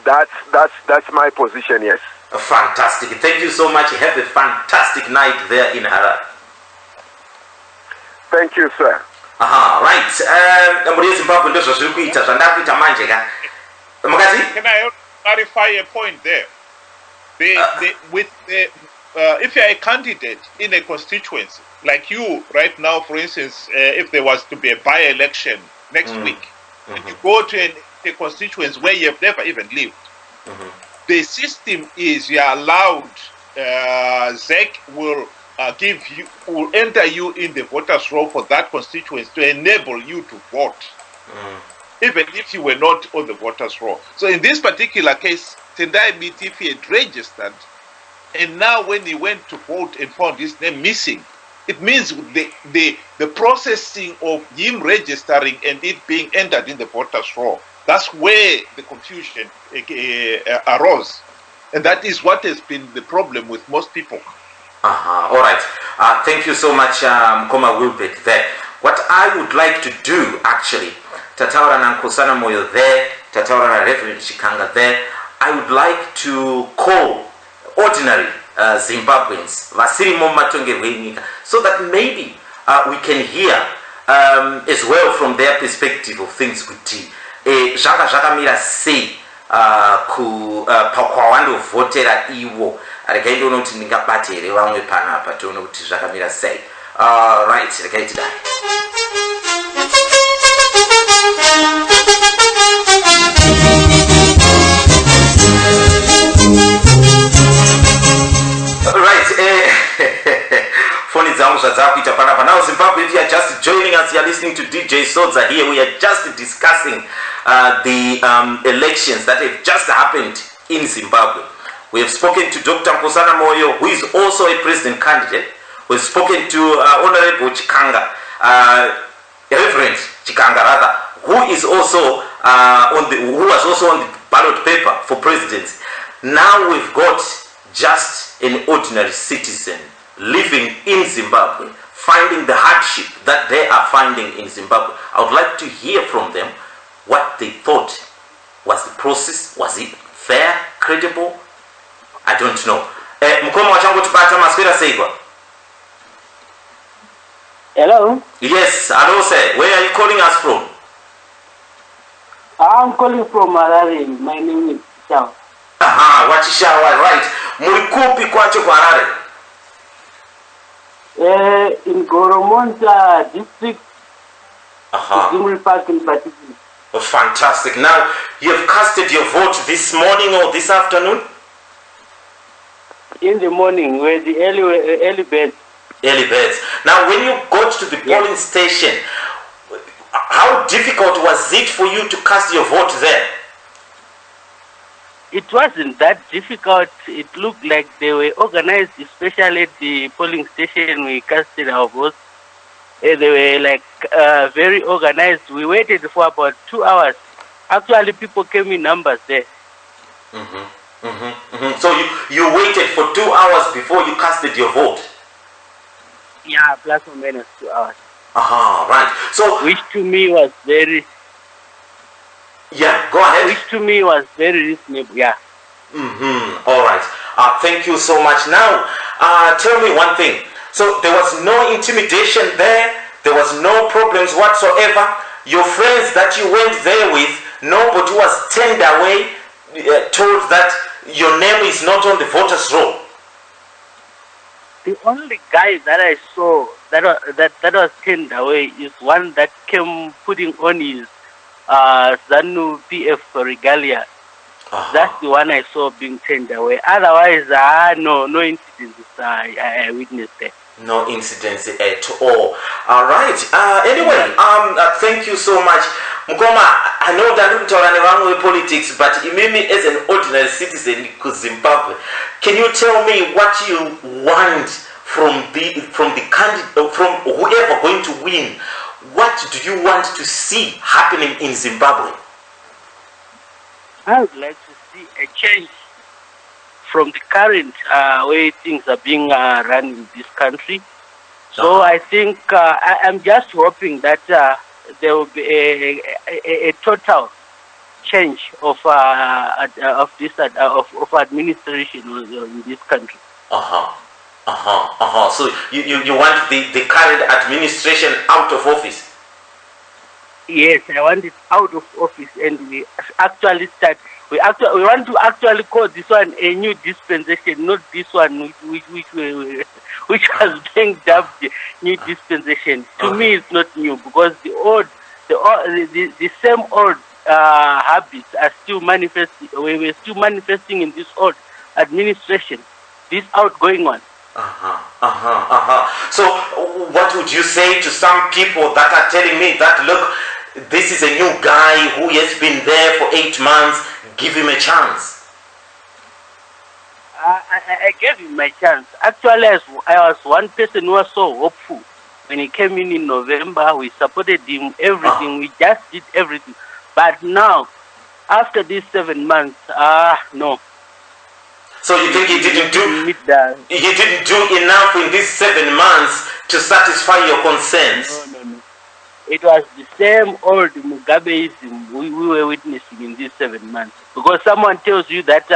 That's my position. Yes. Fantastic. Thank you so much. Have a fantastic night there in Harare. Thank you, sir. Right. Zimbabwe ndio zviri kuita zvandakuita manje ka. Mukati? Can I clarify a point there? If you are a candidate in a constituency, like you right now, for instance, if there was to be a by-election next week, and you go to a constituency where you have never even lived, the system is you are allowed, ZEC will will enter you in the voters' roll for that constituency to enable you to vote, even if you were not on the voters' roll. So in this particular case, Tendai Mitifi had registered, and now when he went to vote and found his name missing, it means the processing of him registering and it being entered in the voters' roll, that's where the confusion arose. And that is what has been the problem with most people. All right. Thank you so much, Mkoma Wilbeck there. What I would like to do, actually, Tataura na Nkosana Moyo there, Tataura na Reverend Chikanga there, I would like to call ordinary Zimbabweans, so that maybe we can hear as well from their perspective of things kuti zvakamira sei pakwavandovhotera ivo rekaindoona kuti ndingabate here vamwe panapa tione kuti zvakamira sei. Right, rekaiti dai. Right, phone dzangu zvadzakuita panapa. Now Zimbabwe, if you are just joining us, you are listening to DJ Sodza here. We are just discussing the elections that have just happened in Zimbabwe. We have spoken to Dr. Nkosana Moyo, who is also a president candidate. We have spoken to Honorable Chikanga, Reverend Chikanga rather, who is also who was also on the ballot paper for president. Now we've got just an ordinary citizen living in Zimbabwe, finding the hardship that they are finding in Zimbabwe. I would like to hear from them what they thought. Was the process, was it fair, credible? I don't know. Mkoma wachangotipata maswera seigwa. Hello? Yes, hello sir. Where are you calling us from? I'm calling from Harare. My name is Chao. Wachishawa, right. Mulikupi kwacho kwa Harare? In Goromonta district. Zimri Park in particular. Oh, fantastic. Now, you have casted your vote this morning or this afternoon? In the morning, where the early birds. Early birds. Now, when you got to the polling station, how difficult was it for you to cast your vote there? It wasn't that difficult. It looked like they were organized, especially at the polling station we casted our votes. They were like very organized. We waited for about 2 hours. Actually, people came in numbers there. So you waited for 2 hours before you casted your vote? Yeah, plus or minus 2 hours. Right. So which to me was very... Yeah, go ahead. Which to me was very reasonable, yeah. All right. Thank you so much. Now, tell me one thing. So there was no intimidation there. There was no problems whatsoever. Your friends that you went there with, nobody was turned away, told that your name is not on the voters' roll. The only guy that I saw that was turned away is one that came putting on his Zanu PF regalia. That's the one I saw being turned away. Otherwise, no incidents I witnessed there. No incidents at all. All right. Anyway, thank you so much. Mkoma, I know that you talk with politics, but Imimi as an ordinary citizen in Zimbabwe, can you tell me what you want from the candidate, from whoever going to win? What do you want to see happening in Zimbabwe? I would like to see a change from the current way things are being run in this country. So I think I'm just hoping that there will be a total change of this of administration in this country. So you want the current administration out of office? Yes, I want it out of office, and we actually start. We want to actually call this one a new dispensation, not this one which was being dubbed new dispensation. To me, it's not new because the same old habits are still manifesting. We're still manifesting in this old administration, this outgoing one. So, what would you say to some people that are telling me that, look, this is a new guy who has been there for 8 months, give him a chance? I gave him my chance. Actually, I was one person who was so hopeful. When he came in November, we supported him, everything. We just did everything. But now, after these 7 months, no. So you think he didn't do enough in these 7 months to satisfy your concerns? No. It was the same old Mugabeism we were witnessing in these 7 months. Because someone tells you that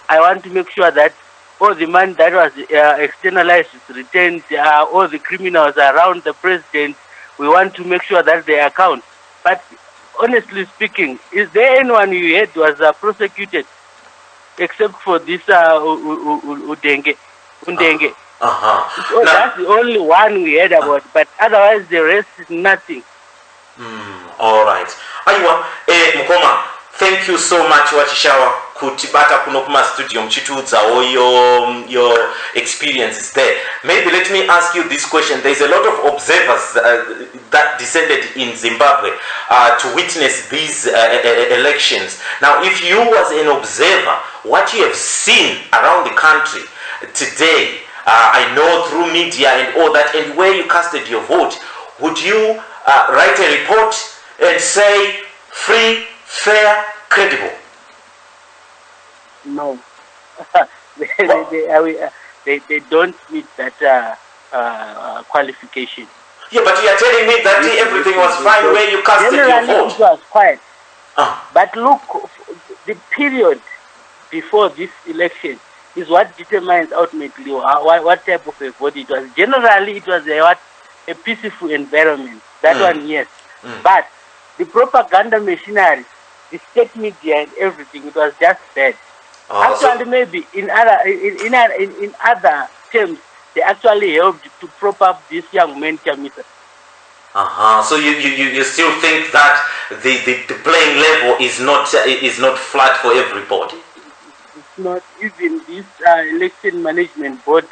I want to make sure that all the money that was externalized is returned, all the criminals around the president, we want to make sure that they account. But honestly speaking, is there anyone you heard was prosecuted except for this Undenge? That's the only one we heard about, but otherwise the rest is nothing. All right. Aiwa, Mukoma, thank you so much Wachishawa kutibata kuno kuma studio mchitudza your experiences there. Maybe let me ask you this question. There's a lot of observers that descended in Zimbabwe to witness these elections. Now, if you was an observer, what you have seen around the country today, I know through media and all that, and where you casted your vote, would you write a report and say free, fair, credible? No. they don't meet that qualification. Yeah, but you are telling me that everything was fine where you casted your vote. It was fine. But look, the period before this election is what determines ultimately what type of a vote it was. Generally, it was a peaceful environment. That one, yes. But the propaganda machinery, the state media and everything, it was just bad. Actually, maybe in other terms, they actually helped to prop up this young man, Chamisa. So you still think that the playing level is not flat for everybody? It's not. Even this election management board,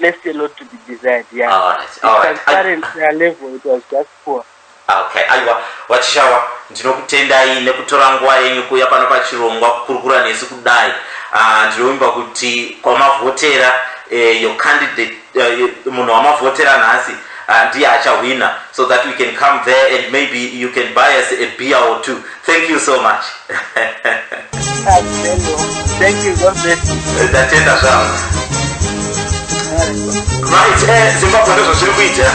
left a lot to be desired. Yeah. All right. Current level, it was just poor. Okay, aiwa Wachishawa ndinokutendai nekutora nguva yenyu kuuya pano pachirongwa kukurukura nesu kudai. Ndinoimba kuti kwamavhotera your candidate munhu wamavhotera nhasi ndiye achawina, so that we can come there and maybe you can buy us a beer or two. Thank you so much. Thank you, God bless you. Ndatenda zvangu. Right, Zimbabwe ndozvo zviri kuita.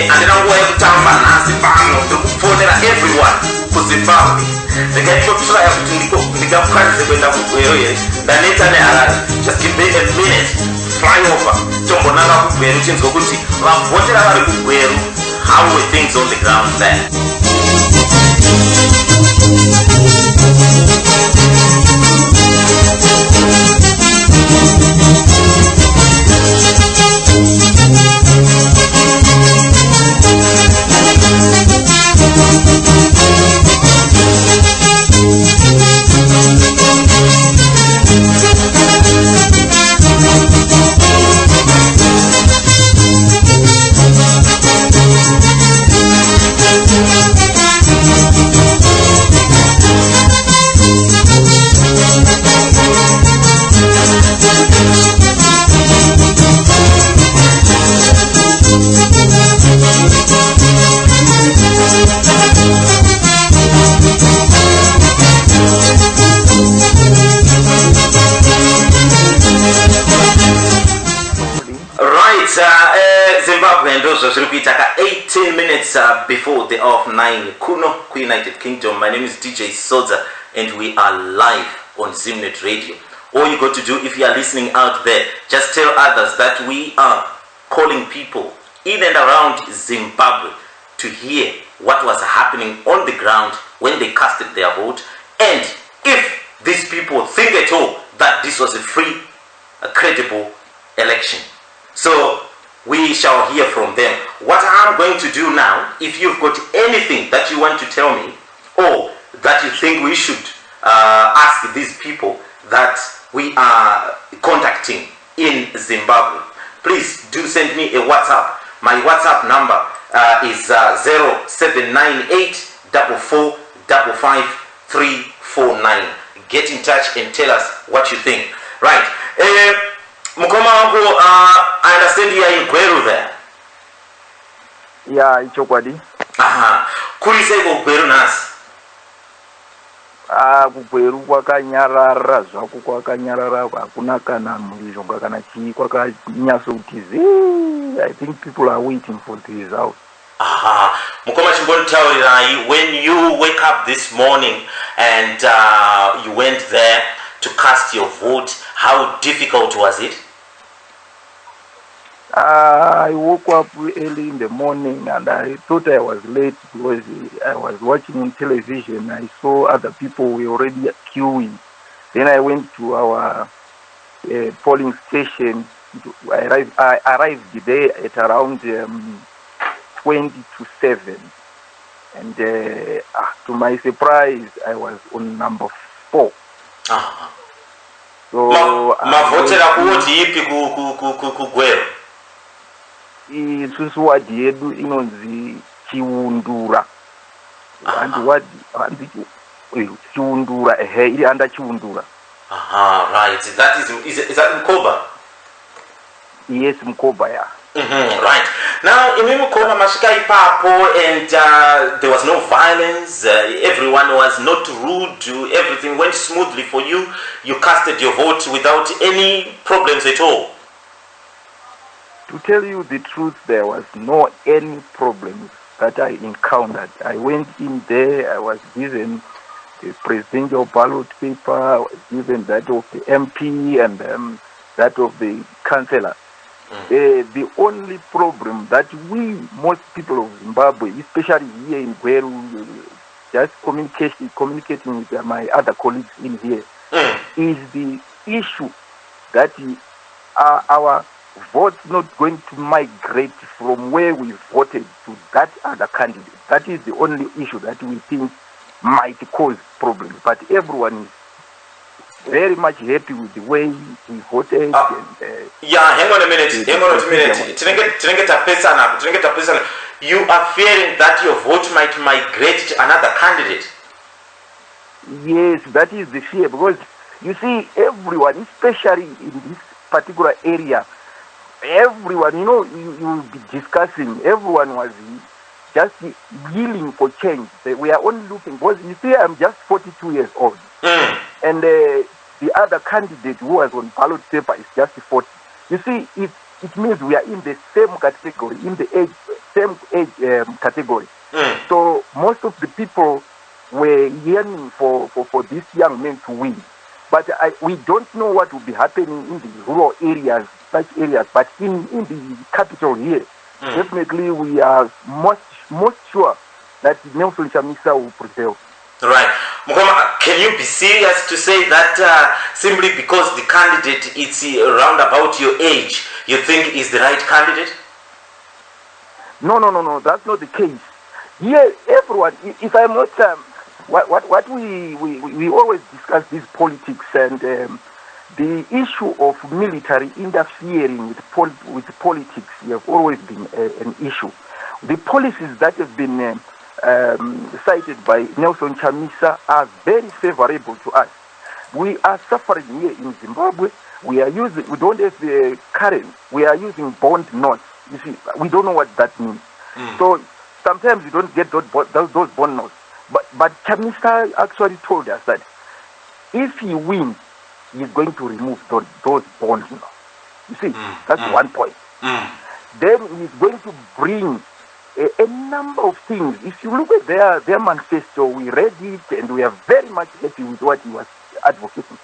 Handina nguva yekutamba nhasi pano, ndikufonera everyone kuZimbabwe. Ndingaitotraya kuti ndingakwanise kuenda kuGweru here. Ndaneta neHarare. Just give me a minute. Fly over. Tombonanga kuGweru chinzwa kuti vavhotera vari kuGweru. How were things on the ground there? Zimbabwe ndozo zviri kuita 18 minutes before the hour of 9 kuno United Kingdom. My name is DJ Sodza and we are live on Zimnet Radio. All you got to do if you are listening out there, just tell others that we are calling people in and around Zimbabwe to hear what was happening on the ground when they casted their vote, and if these people think at all that this was a free, a credible election. So we shall hear from them. What I'm going to do now, if you've got anything that you want to tell me or that you think we should ask these people that we are contacting in Zimbabwe, please do send me a WhatsApp. My WhatsApp number is 079844555349. Get in touch and tell us what you think. Right. Mukoma wangu, I understand you are in Gweru there. Yeah, ichokwadi. Aha. Kuri seko Gweru nasi? Kugweru kwakanyarara, zvaku kwakanyarara, hakuna kana muzhonga kana chii, kwakanyaso kuti I think people are waiting for the result. Aha. Mukoma chimbonitaurirai, when you wake up this morning and you went there to cast your vote, how difficult was it? I woke up early in the morning and I thought I was late because I was watching on television. I saw other people were already queuing. Then I went to our polling station. I arrived there at around 20 to 7. And to my surprise, I was on number 4. So mavotera kuwoti ipi kugwera? Isusu wadi yedu inonzi Chiundura. And what Chiundura, iri under Chiundura. Aha, right. That is that Mkoba? Yes, Mkoba, yeah. Right. Now, in Mkoba mashika ipapo, and there was no violence. Everyone was not rude. Everything went smoothly for you. You casted your vote without any problems at all. To tell you the truth, there was no any problems that I encountered. I went in there, I was given the presidential ballot paper, I was given that of the MP and that of the councillor. The only problem that most people of Zimbabwe, especially here in Gweru, just communicating with my other colleagues in here, is the issue that our votes not going to migrate from where we voted to that other candidate. That is the only issue that we think might cause problems. But everyone is very much happy with the way we voted. Yeah, hang on a minute. You are fearing that your vote might migrate to another candidate? Yes, that is the fear, because you see, everyone, especially in this particular area, everyone, you will be discussing, everyone was just yelling for change. We are only looking, because you see, I'm just 42 years old. And the other candidate who was on ballot paper is just 40. You see, it means we are in the same category, in the same age category. So most of the people were yearning for this young man to win. But we don't know what will be happening in the rural areas, such areas. But in the capital here, definitely we are most sure that Nelson Chamisa will prevail. Right. Mukoma, can you be serious to say that simply because the candidate is around about your age, you think is the right candidate? No, that's not the case. Here, everyone, if I'm not, what we always discuss this politics and the issue of military interfering with politics have always been an issue. The policies that have been cited by Nelson Chamisa are very favorable to us. We are suffering here in Zimbabwe. We don't have the currency. We are using bond notes. You see, we don't know what that means. So sometimes we don't get those bond notes. But Chamisa actually told us that if he wins, he's going to remove those bonds. You see, that's one point. then he's going to bring a number of things. If you look at their manifesto, we read it and we are very much happy with what he was advocating.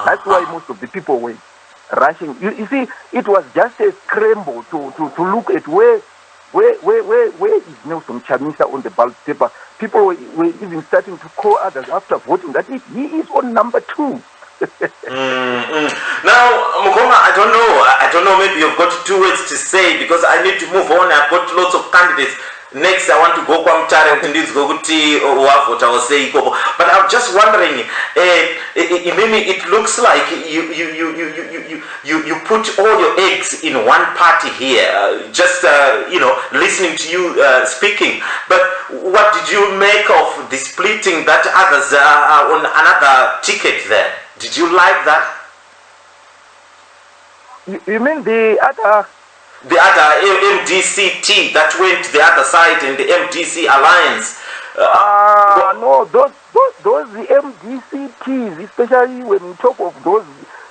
That's why most of the people were rushing. You see, it was just a scramble to look at where is Nelson Chamisa on the ballot paper. People were even starting to call others after voting that he is on number 2. Now, Mukoma, I don't know, maybe you've got 2 words to say because I need to move on. I've got lots of candidates. Next, I want to go kwa mchare go kuti what I was saying. But I'm just wondering, it looks like you put all your eggs in one party here. Just listening to you speaking. But what did you make of the splitting that others are on another ticket there? Did you like that? You mean the other MDCT that went to the other side in the MDC alliance? No, those the MDCTs, especially when you talk of those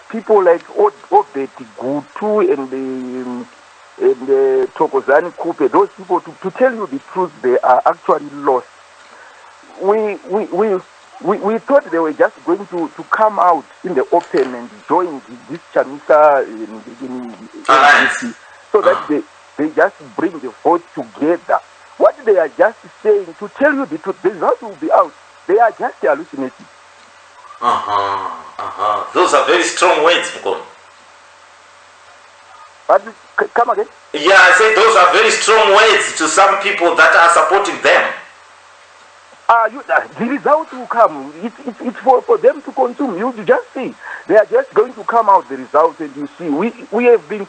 people like Obeti Gutu and the Thokozani Kupe, those people, to tell you the truth, they are actually lost. We thought they were just going to come out in the open and join this Chamisa alliance, so that they just bring the vote together. What they are just saying, to tell you the truth, the result will be out. They are just hallucinating. Those are very strong words, Mukon. But come again? Yeah, I say those are very strong words to some people that are supporting them. The result will come. It's for them to consume. You just see. They are just going to come out the result, and you see. We have been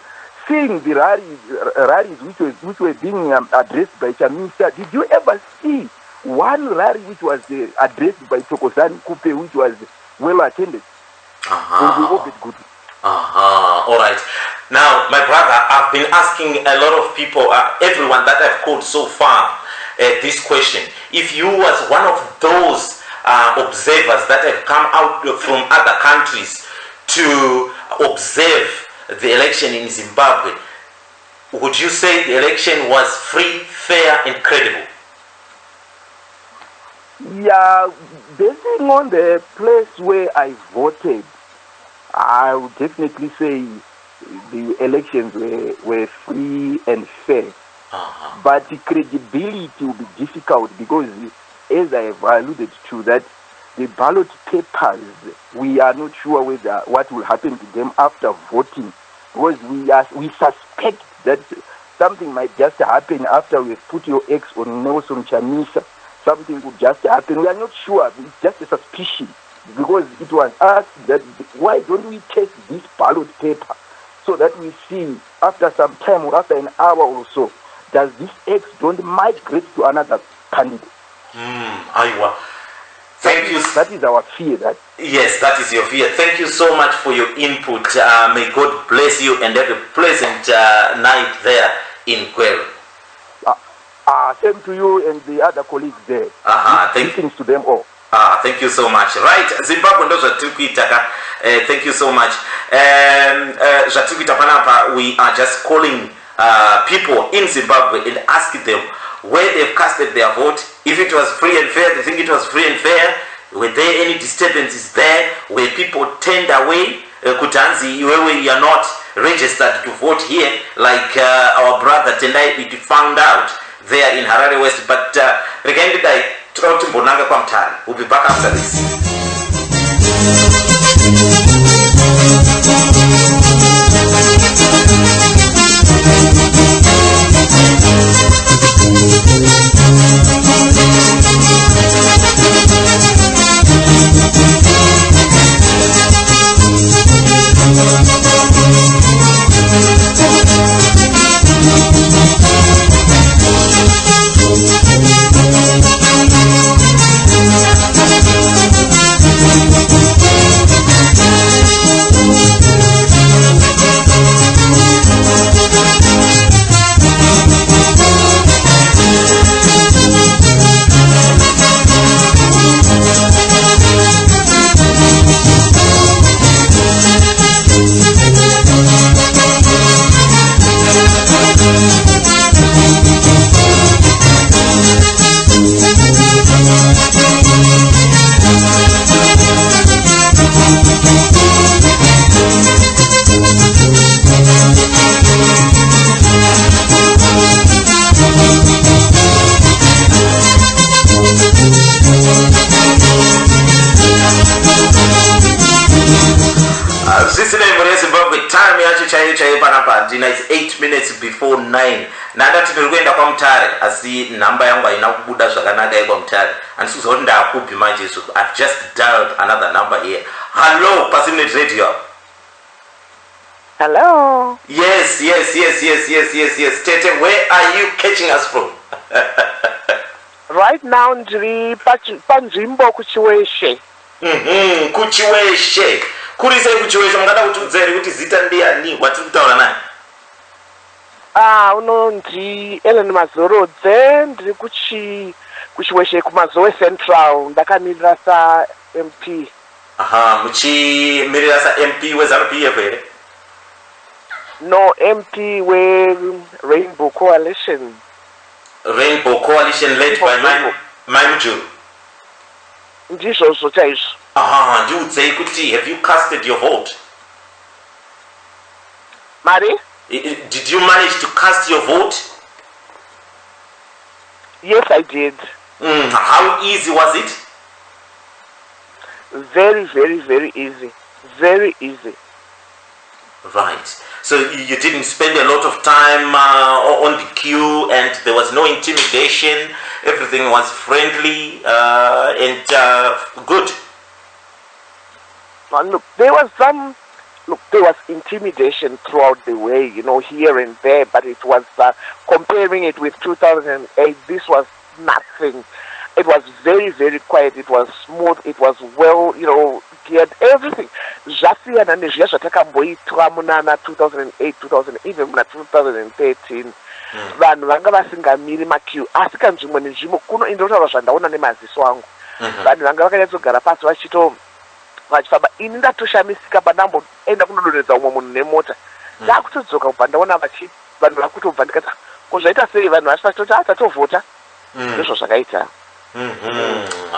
seeing the rallies which were being addressed by Chamisa. Did you ever see one rally which was addressed by Thokozani Kupe, which was well attended? All right. Now, my brother, I've been asking a lot of people, everyone that I've called so far, this question. If you was one of those observers that have come out from other countries to observe the election in Zimbabwe, would you say the election was free, fair, and credible? Yeah, basing on the place where I voted, I would definitely say the elections were free and fair. But the credibility will be difficult because, as I have alluded to, that the ballot papers, we are not sure whether what will happen to them after voting, because we suspect that something might just happen after we put your X on Nelson Chamisa. Something could just happen. We are not sure. It's just a suspicion, because it was asked that why don't we test this ballot paper so that we see after some time or after an hour or so, does this X don't migrate to another candidate? Thank you. That is our fear. Yes, that is your fear. Thank you so much for your input. May God bless you and have a pleasant night there in Kwelo. Same to you and the other colleagues there. Greetings to them all. Thank you so much. Right, Zimbabwe ndo zvatirikuita. Thank you so much. Zvatirikuita panapa, we are just calling people in Zimbabwe and asking them where they've casted their vote. If it was free and fair, they think it was free and fair. Were there any disturbances there? Were people turned away? Kutanzi, you are not registered to vote here, like our brother Tendai found out there in Harare West. But again, we'll be back after this. chaiyo panapa ndina is 8 minutes before 9 nandati ndiri kuenda kwaMutare asi nhamba yangu haina kubuda zvakanaka yekwamutare handisi kuti ndakubhi manje so I've just dialed another number here. Hello Pasimnet Radio. Hello. Yes. Tete, where are you catching us from? Right now ndiri panzvimbo kuchiweshe. Kuchiweshe. Kurisei kuchiweshe mungada kuti udzere kuti zita ndiani watiri kutaura naye? Unonzi Ellen Mazorodze ndiri kuchiweshe kumazowe Central ndakamirira sa MP. Muchimirira sa MP weZANU-PF here? No, MP we Rainbow Coalition. Rainbow Coalition led by Maimju. Ndizvo chaizvo. Ndiudzei kuti have you casted your vote? Mari? Did you manage to cast your vote? Yes, I did. How easy was it? Very, very, very easy. Very easy. Right. So you didn't spend a lot of time on the queue and there was no intimidation. Everything was friendly and good. Look, there was intimidation throughout the way, here and there, but it was, comparing it with 2008, this was nothing. It was very, very quiet, it was smooth, it was well, geared, everything. Zvasiyana nezviya zvatakamboitwa muna 2008, 2000, even muna 2013. Vanhu vanga vasingamiri maqueue, asi kanzvimbo nenzvimbo kuno indotaura zvandaona nemaziso angu. Vanhu vanga vakanyatsogara pasi vachifamba. Ini ndatoshamisika pandamboenda kunodonhedza umwe munhu nemota. Ndakutodzoka kubva ndaona vanhu vakutobva ndikati zvaita sei vanhu vachipatoti tatovhota. Ndizvo zvakaita.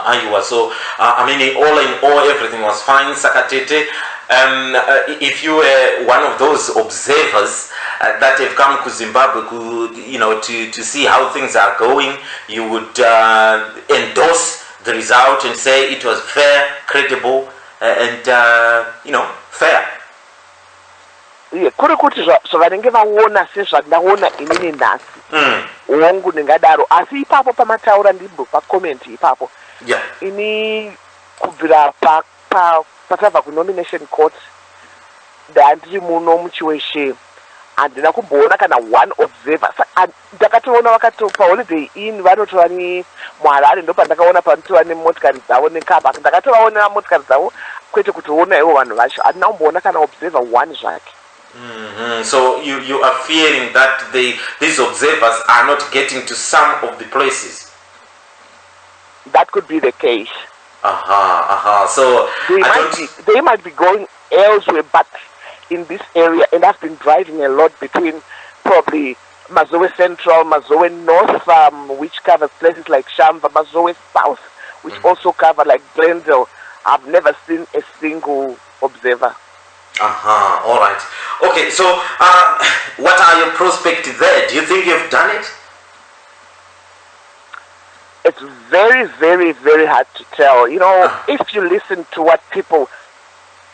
Aiwa, so I mean, all in all, everything was fine. Sakatete, if you were one of those observers that have come to Zimbabwe, to see how things are going, you would endorse the result and say it was fair, credible, and fair. Kuri kuti zvavanenge vaona sezvandaona inini nhasi wangu ndingadaro, asi ipapo pamataura ndibvo pacomment ipapo ini kubvira patabva kunomination court ndandiri muno muchiweshe handina kumboona kana one observer. Ndakatoona vakati paholiday inn vanotora muHarare ndopandakaona panotora nemotikari dzavo nekaba, ndakatovaonera motikari dzavo kwete kutoona ivo vanhu vacho. Handina kumboona kana observer one zvake. So you are fearing that these observers are not getting to some of the places? That could be the case. So they might be going elsewhere, but in this area, and I've been driving a lot between probably Mazowe Central, Mazowe North, which covers places like Shamba, Mazowe South, which also cover like Glendale. I've never seen a single observer. All right. Okay, so what are your prospects there? Do you think you've done it? It's very, very, very hard to tell. If you listen to what people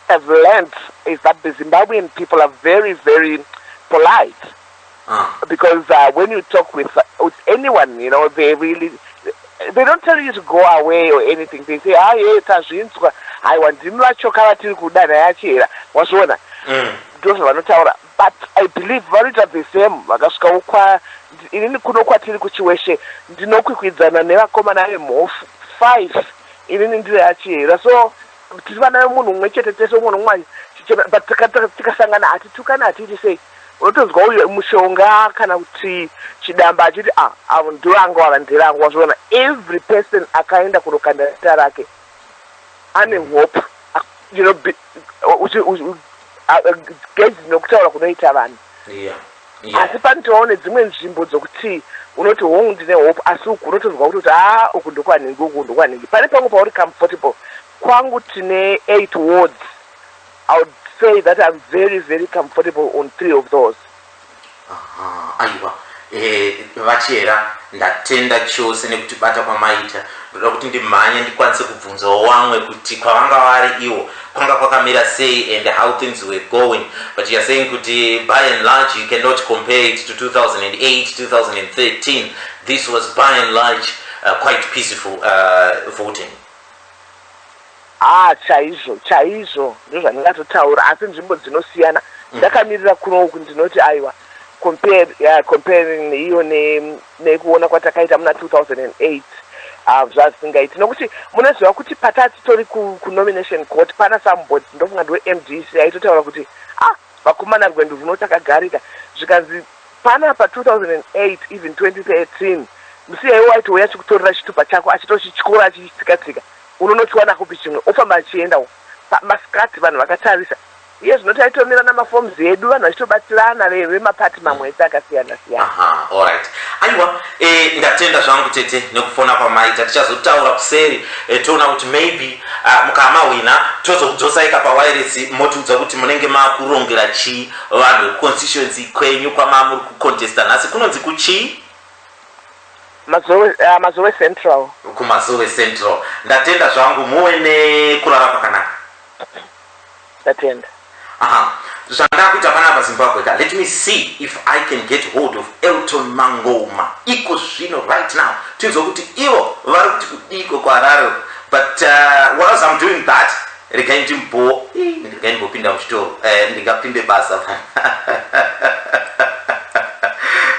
have learned, is that the Zimbabwean people are very, very polite. Because when you talk with anyone, they don't tell you to go away or anything. They say, I want to wazviona ndozvo vanotaura, but I believe varita the same. Vakasvika inini kuno kwatiri kuchiweshe ndinokwikwidzana nevakomana vemhofu 5 inini ndiri achihera, so tiri vana vemunhu mumwe chete tese munhu mumwe, but tikasangana hatitukana hatiti sei. Unotozwa uyu mushonga kana kuti chidamba achiti avo ndivanga wava nderangu. Wazviona every person akaenda kunokanda zita rake ane hope, gezi nokutaura kunoita vanhu. Asi panotovawo dzimwe nzvimbo dzokuti unoti hongu ndine hope, asi uku unotozwa kuti uku ndokwanhingi, uku ndokwanhingi. Pane pamwe pauri comfortable. Kwangu tine 8 wards. I would say that I'm very, very comfortable on 3 of those. Aiwa, vachera ndatenda chose nekutibata kwamaita. Ndoda kuti ndimhanye ndikwanise kubvunzawo wamwe kuti kwavanga vari iwo kwanga kwakamira sei and how things were going. But you're saying kuti by and large you cannot compare it to 2008, 2013. This was by and large quite peaceful voting. Chaizvo ndizvo zvandingatotaura, asi nzvimbo dzinosiyana. Ndakamirira kunoku ndinoti aiwa comparing iyo nekuona kwatakaita muna 2008 zvazingaiti, nokuti munoziva kuti patati tori kunomination court pana somebody ndofunga ndoMDC aitotaura kuti vakomana rwendo rwuno takagarika, zvikanzi pana pa 2008 even 2013 musiyaiwo waitouya chikutorera chitupa chako achitochityora achichitsika-tsika, unonochiwana kupi chimwe ofamba achiendawo masikati vanhu vakatarisa. Iye zvinotaitomirana namafoms edu vanhu vachitobatirana vemapati mamwe ese akasiyana-siyana. Alright. Aiwa, ndatenda zvangu tete nekufona kwamaita, tichazotaura kuseri toona kuti maybe mukamawina tozokudzosaika pawireless motiudza kuti munenge makurongera chii vanhu constituency kwenyu kwamamuri kucontesta nhasi kunonzi kuchii? Mazowe Central. Kumazowe Central. Ndatenda zvangu muwe nekurara kwakanaka. Ndatenda. Zvandakuita pana paZimbabwe ka, let me see if I can get hold of Elton Mangoma iko zvino right now tizo kuti iwo vari kuti kudiko kwararo. But whilst I'm doing that, ndingaindopinda muchitoro ndingapinde basa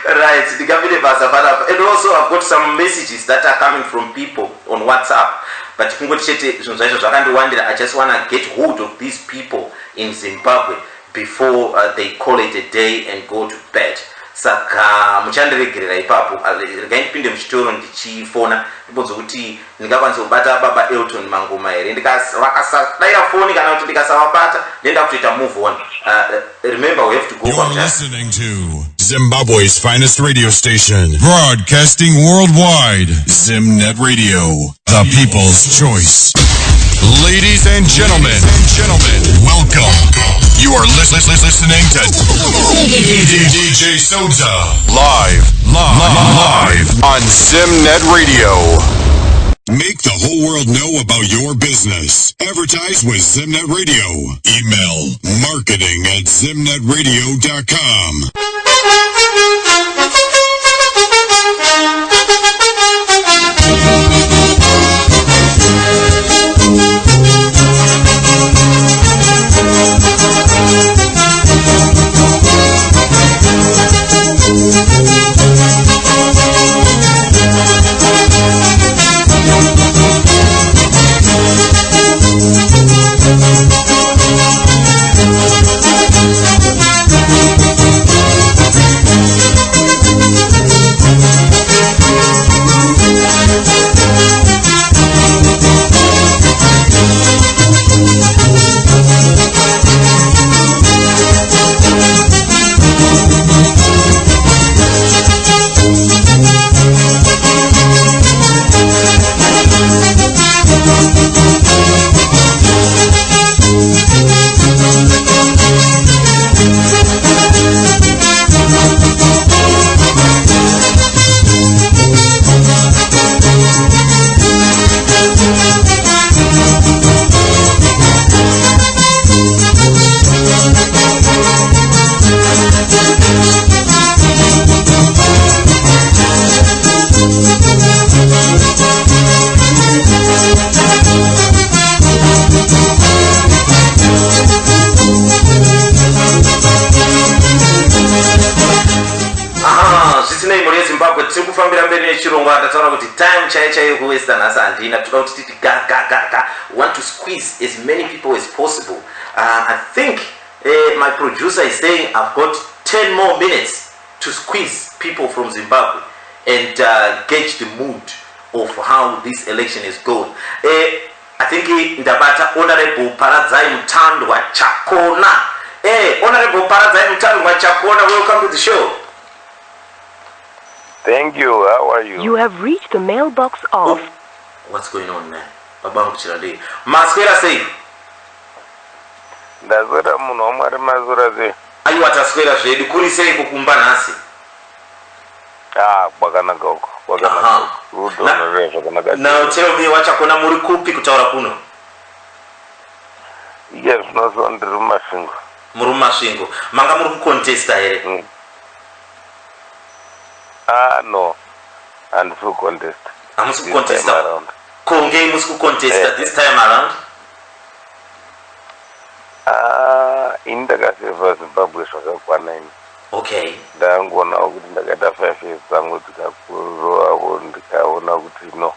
right, ndingapinde basa panapa. And also I've got some messages that are coming from people on WhatsApp, but kungoti chete zvinhu zvaizvo zvakandiwandira. I just want to get hold of these people in Zimbabwe before they call it a day and go to bed. Saka muchandiregerera ipapo, ndingapinde muchitoro ndichifona ndibvunze kuti ndingakwanisa kubata baba Elton Mangoma here. Vakasadaira foni kana kuti ndikasavabata ndenda kutoita move on. Remember, we have to go. You're listening to Zimbabwe's finest radio station, broadcasting worldwide. Zimnet Radio, the people's choice. Ladies and gentlemen, welcome. You are listening to DJ Sodza live on Zimnet Radio. Make the whole world know about your business. Advertise with Zimnet Radio. Email marketing@zimnetradio.com. Tikufambira mberi nechirongwa ndataura kuti time chaiyo kuwestern asi handina. Toda kuti titi ga want to squeeze as many people as possible. I think my producer is saying I've got 10 more minutes to squeeze people from Zimbabwe and gauge the mood of how this election is going. I think ndabata Honorable Paradzai Mutandwa Chakona. Honorable Paradzai Mutandwa Chakona, welcome to the show. Thank you. How are you? You have reached the mailbox of... What's going on, man? Babangu Chirade. Masquera say. Ndazora muno omwari mazora ze. Ayi watasquera zvedu kuri sei kukumba nasi. Kwakanaka uko. Now tell me wachakona muri kupi kutaura kuno? Yes, no, on the Rumashingo. Murumashingo. Manga muri contesta here. No. And full contest. Amusu contest around. Konge musu contest this time around. In the Gasiva Zimbabwe Shaka. Okay. Ndangona ukuthi ndakata 5 years zangu tikakuroa ndikaona kuti no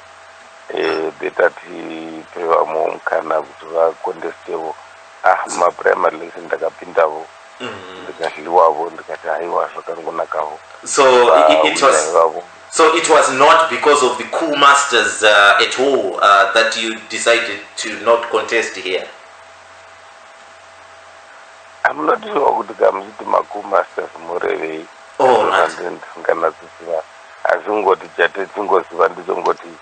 betati pewa mukana kuti vakondestewo maprimary election ndakapindavo ndikahliwavo ndikati haiwa zvakangonakawo. So it was not because of the coup masters at all that you decided to not contest here? I'm not sure kuti kamuziti maku masters murevei. Nganaziva azingoti chate tingoziva ndichongoti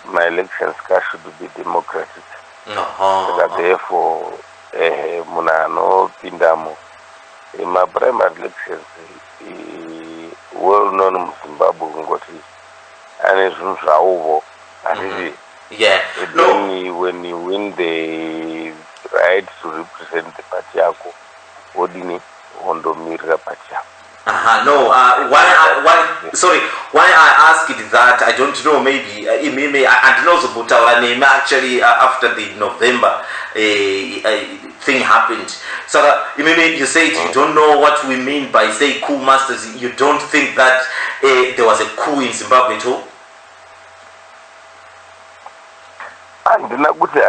my elections should be democratic. Therefore munhu anopindamo maprimary elections well known muzimbabwe kungoti ane zvinhu zvavovo handiti. When you win the right to represent the party yako odini hondomirira pacha. Why I asked that, I don't know, maybe I know Zobutaura name actually after the November thing happened. So you said you don't know what we mean by say coup masters. You don't think that there was a coup in Zimbabwe at all? Andina kuti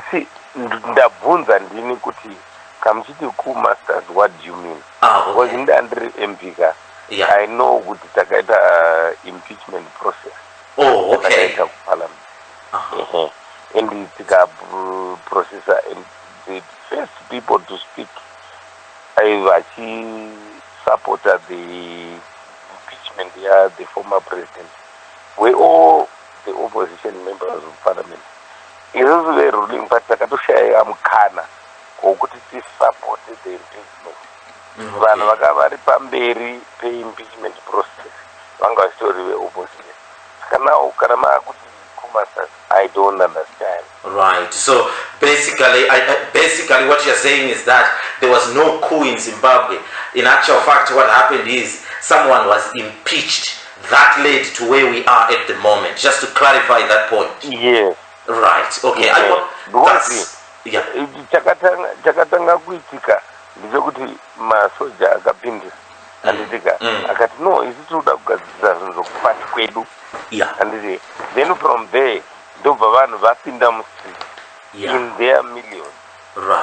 see ndabvunza ndini kuti kamuchiti coup masters, what do you mean? Because in the under MPK, I know kuti takaita impeachment process. Okay. Takaita parliament. And tika processor and the first people to speak I supported the impeachment here, the former president. We all the opposition members of parliament. It was the ruling party takatoshaya mukana wokuti tisupported the impeachment. Vanhu vakavari pamberi peimpeachment process vanga vachitori veopposition. Kana maakuti kumasas, I don't understand. Right. So basically what you're saying is that there was no coup in Zimbabwe. In actual fact, what happened is someone was impeached. That led to where we are at the moment. Just to clarify that point. Yes. Right. Okay. Yes. Chakatanga kuitika ndizvokuti masoja akapindira handitika akati no isi tinoda kugadzirisa zvinhu zvokupati kwedu handiti. Then from there ndobva vanhu vapinda mustreet in their millions.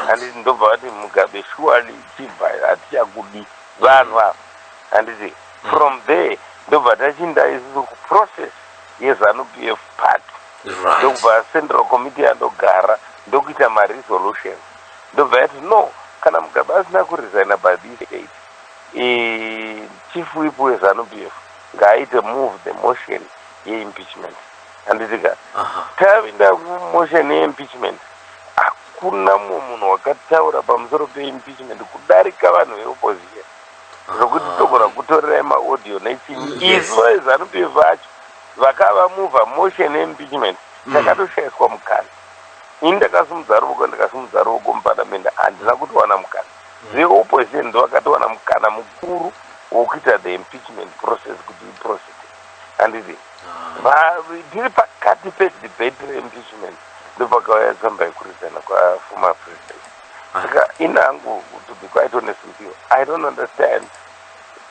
Handiti ndobva vati Mugabe surely chibva hatichakudi vanhu ava handiti. From there ndobva tachinda isusu kuprocess yeZANU-PF party. Ndobva central committee andogara ndokuita maresolutions. Ndobva yati no kana Mugabe asina kuresigna by this date chief whip weZANU-PF ngaaite move the motion yeimpeachment. Handitika tavinda motion yeimpeachment hakuna mumwe munhu wakataura pamusoro peimpeachment kudarika vanhu veopposition zvokuti togona kutorera maaudio nechini. Isu veZANU-PF vacho vakava move motion yeimpeachment takatoshayiswa mukana. Ini ndakasimudza ruoko muparliament handina kutowana mukana. Veopposition ndovakatowana mukana mukuru wokuita the impeachment process kuti iprocess. Handiti tiri pakati pedebate reimpeachment ndopakauya tsamba yekuresigna kwaformer president. Saka inhangu to be quite honest with you, I don't understand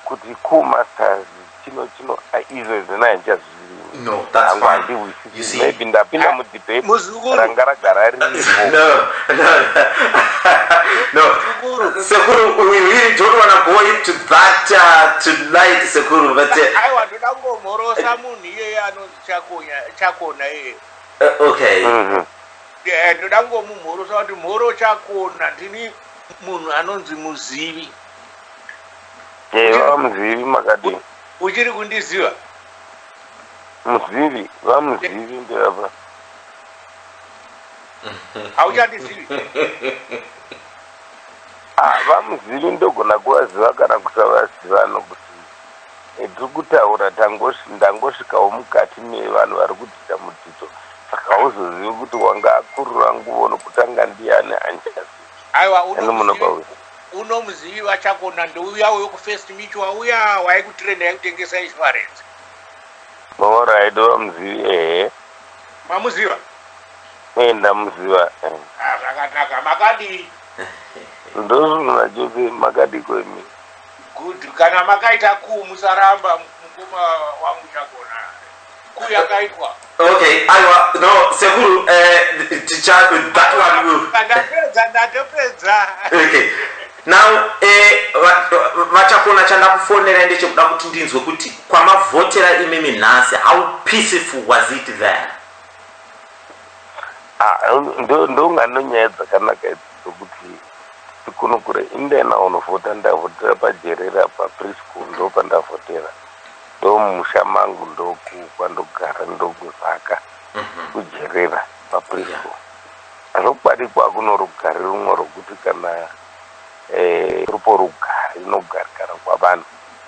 kuti coup masters chino izvo zina handichazvii. No, that's fine. You see, maybe ndapinda mudebate ranga ragara riripo. No. Sekuru, we really don't want to go into that tonight, Sekuru, but I want to go more samun ye anonzi chakona ye. Okay. Ndodango mumhoro sati mhoro chakona ndini munhu anonzi muzivi. Muzivi makadini. Uchiri kundiziva? Muzivi, vamuzivi ndeyapa. Hauchandizivi? Vamuzivi ndogona kuvaziva kana kusavaziva nokuti tiri kutaura ndangosvikawo mukati mevanhu vari kudzidza mudzidzo saka uzozive kuti wanga akurura nguvo nokutanga ndiani anchasi aiwa unomuzivi vachakona ndouya wekufirst mutual uya waikutrenda yaikutengesa insurance alright wamuzivi ehe mamuziva ndamuziva zvakanaka makadii ndozvinona chose makadi kwemi good kana makaita kuu musaramba mukoma wangu chakona kuu yakaitwa okay aiwa no sekuru that one will ndatopedza okay now vachakona chandakufonera ndechekuda kuti ndinzwe kuti kwamavhotera imimi nhasi how peaceful was it there ndongano nyaya dzakanaka dzokuti tikunukure indena unovhota ndavhotera pajerera paprischool ndo pandavhotera ndo musha mangu ndoku kwandogara ndokuzaka kujerera paprischool azvokwadi kwakuno rugare rumwe rokuti kana rupo rugare inogarikana kwavanhu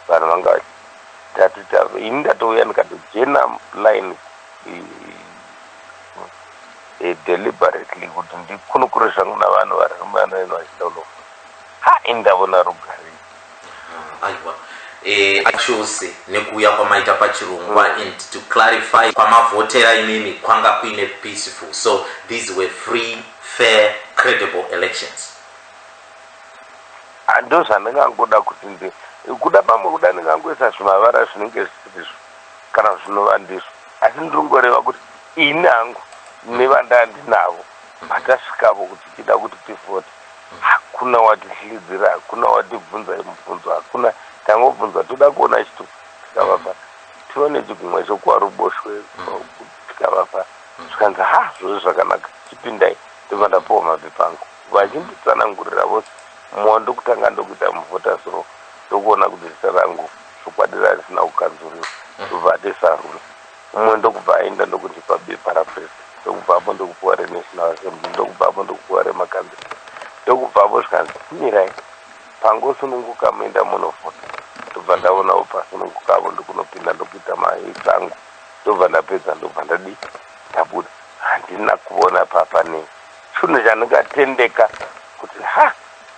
vanhu vanga vachitatuta ini ndatouya ndikatojena line deliberately kuti ndikunukure zvangu navanhu vari manaino vachidaulo indavona rugare aiwa chose nekuuya kwamaita pachirongwa and to clarify kwamavhotera imimi kwanga kuine peaceful, so these were free, fair, credible elections. ndo zvandingangoda kuti kuda pamwe kuda ndingangoisa zvimavara zvinenge zvisizvo kana zvinova ndizvo asi ndingoreva kuti ini hangu nevandandinavo patasvikapo kuti tida kuti tivhote hakuna watihlidzira, hakuna watibvunza mubvunzo, hakuna tangobvunza toda kuona chitu tikavapa tione chigumwe chokuva ruboshwe tikavapa zvikanzi zvozvo zvakanaka chipindai ndobva ndapiwa mapepa angu vachinditsanangurira vose mumwe ndokutanga ndokuita muvhota zuro ndokuona kuti zita rangu zvokwadi risina kukanzuriwa ndobva atesarura mumwe ndokubva aenda ndokundipa bepa rapresi ndokubvapo ndokupiwa renational assembly ndokubvapo ndokupiwa remakanzeri ndokubvapo zvikanzi mirai pangosununguka muenda munovhota ndobva ndaonawo pasunungukapo ndokunopinda ndokuita maisa angu ndobva ndapedza ndobva ndadi ndabuda handina kuona papane chinhu chandingatendeka kuti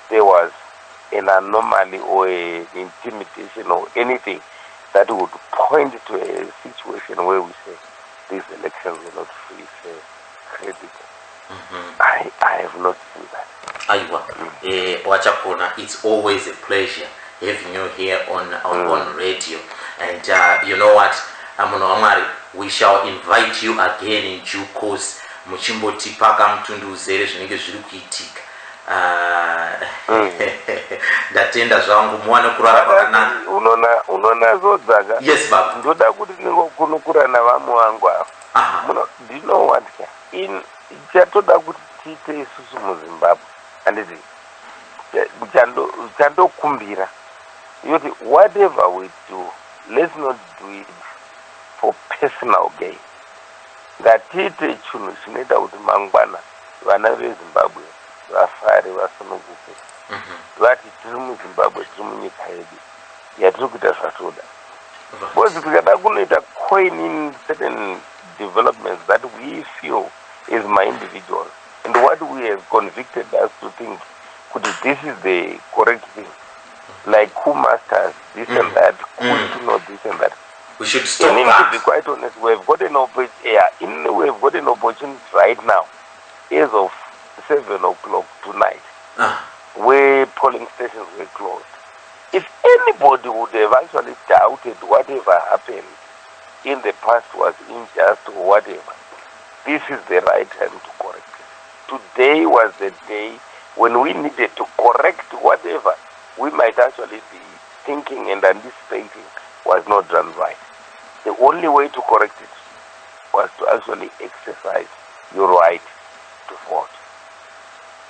there was an anomaly or an intimidation or anything that would point to a situation where we say these elections were not free, fair, credible. I have not seen that. Aiwa, Wachakona, it's always a pleasure having you here on radio. And you know what, Amuno, we shall invite you again in due course. Muchimboti paka mtundu uzere zvinenge zviri kuitika. Ndatenda zvangu mwana kurara pakanaka. Unoona Sodza. Yes baba. Ndoda kuti ndingokunukura navamwe vangu ava. Do you know what? Chatoda kuti tiite isusu muZimbabwe. Handiti chandokumbira yoti whatever we do, let's not do it for personal gain. Ngatiite chinhu chinoita kuti mangwana vana veZimbabwe vafare vasununguke vati tiri muZimbabwe, tiri munyika yedu yatiri kuita zvatoda. Because tikada kunoita coin in certain developments that we feel as my individuals and what we have convicted us to think this is the correct thing, like who masters this and that, who to know this and that. We should stop that. To be quite honest, we have got an opportunity right now, as of 7 o'clock tonight, where polling stations were closed. If anybody would have actually doubted whatever happened in the past was unjust or whatever, this is the right time to correct it. Today was the day when we needed to correct whatever we might actually be thinking and anticipating was not done right. The only way to correct it was to actually exercise your right to vote.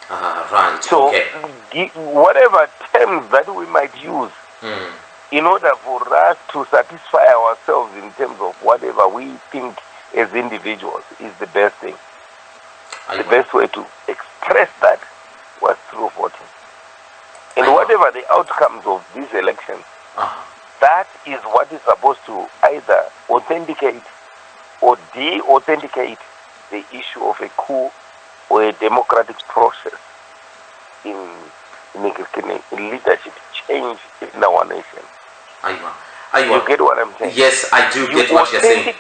Right. So, okay. Whatever terms that we might use in order for us to satisfy ourselves in terms of whatever we think as individuals is the best thing. The best way to express that was through voting. And whatever the outcomes of these elections, that is what is supposed to either authenticate or de-authenticate the issue of a coup or a democratic process in leadership change in our nation. You get what I'm saying? Yes, I do get what you're saying.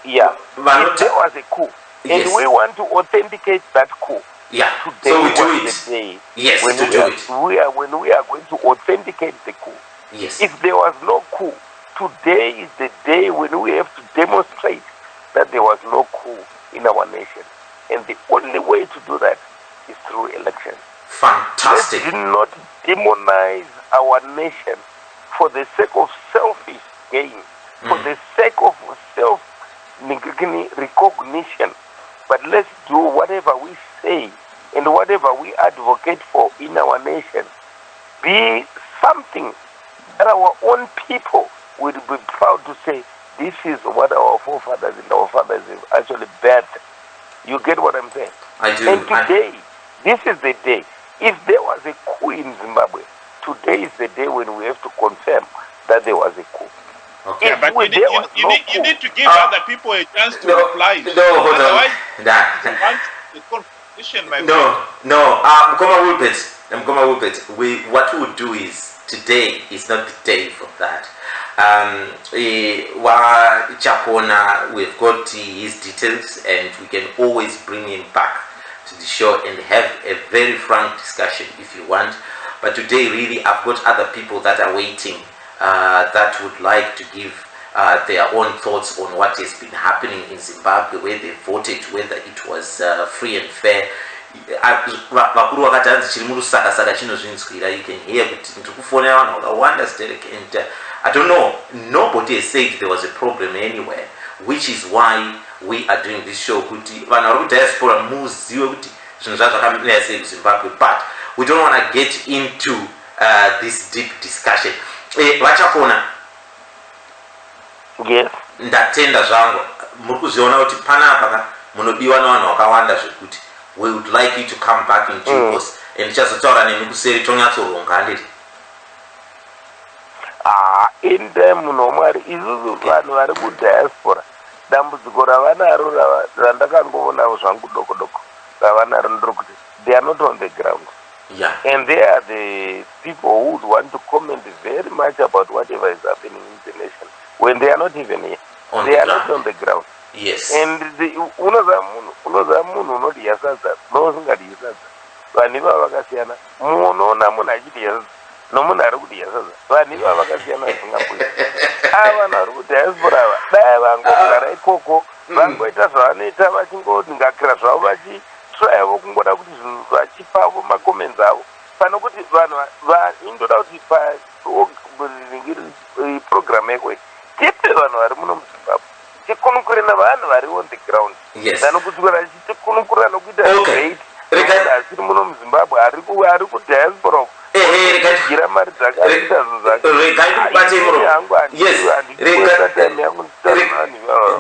Yeah. If there was a coup, and we want to authenticate that coup. Yeah. Today so we do was the day yes, when to do it. When we are going to authenticate the coup. Yes. If there was no coup, today is the day when we have to demonstrate that there was no coup in our nation. And the only way to do that is through elections. Fantastic. Let's not demonize our nation for the sake of selfish gain, for the sake of self-recognition. But let's do whatever we say and whatever we advocate for in our nation be something that our own people will be proud to say, this is what our forefathers and our fathers have actually birthed. You get what I'm saying? I do. And today, this is the day. If there was a coup in Zimbabwe, today is the day when we have to confirm that there was a coup. Okay, but you need to give other people a chance to reply. No, hold on. What we would do is, today is not the day for that. Chapona, we've got his details and we can always bring him back to the show and have a very frank discussion if you want. But today, really, I've got other people that are waiting that would like to give their own thoughts on what has been happening in Zimbabwe, where they voted, whether it was free and fair. You can hear and I don't know, nobody has said there was a problem anywhere, which is why we are doing this show. But we don't want to get into this deep discussion. Yes. Ndatenda zvangu muri kuziona kuti panapa munodiwa navanhu vakawanda zvekuti we would like you to come back in due course and tichazotaura nemi kuseri tonyatsoronga handiti inde munhu wamwari isusu vanhu vari kudiaspora dambudziko ravanaro randakangoona zvangu doko doko ravanaro ndrokuti they are not on the ground. Yeah. And they are the people who would want to comment very much about whatever is happening in the nation when they are not even here. They are not on the ground. Yes. And unoza munhu unodiya sadza nousingadiyi sadza vanhu ivava vakasiyana munoona munhu achidiya sadza nomunhu ari kudiya sadza vanhu ivava vakasiyana zvisingabwiri ava vanhu vari kudiaspora ava dai vangogara ikoko vangoita zvavanoita vachingoningakira zvavo vachitrayavo kungoda kuti zvinhu vachipavo makoments avo pano kuti vanhu indoda kuti program yekwe tipe vanhu vari muno muzimbabwe tikunukure navanhu vari on the ground vanokutsura tikunukura nokuita great asiri muno muzimbabwe ari kudiaspora gira mari dzakaita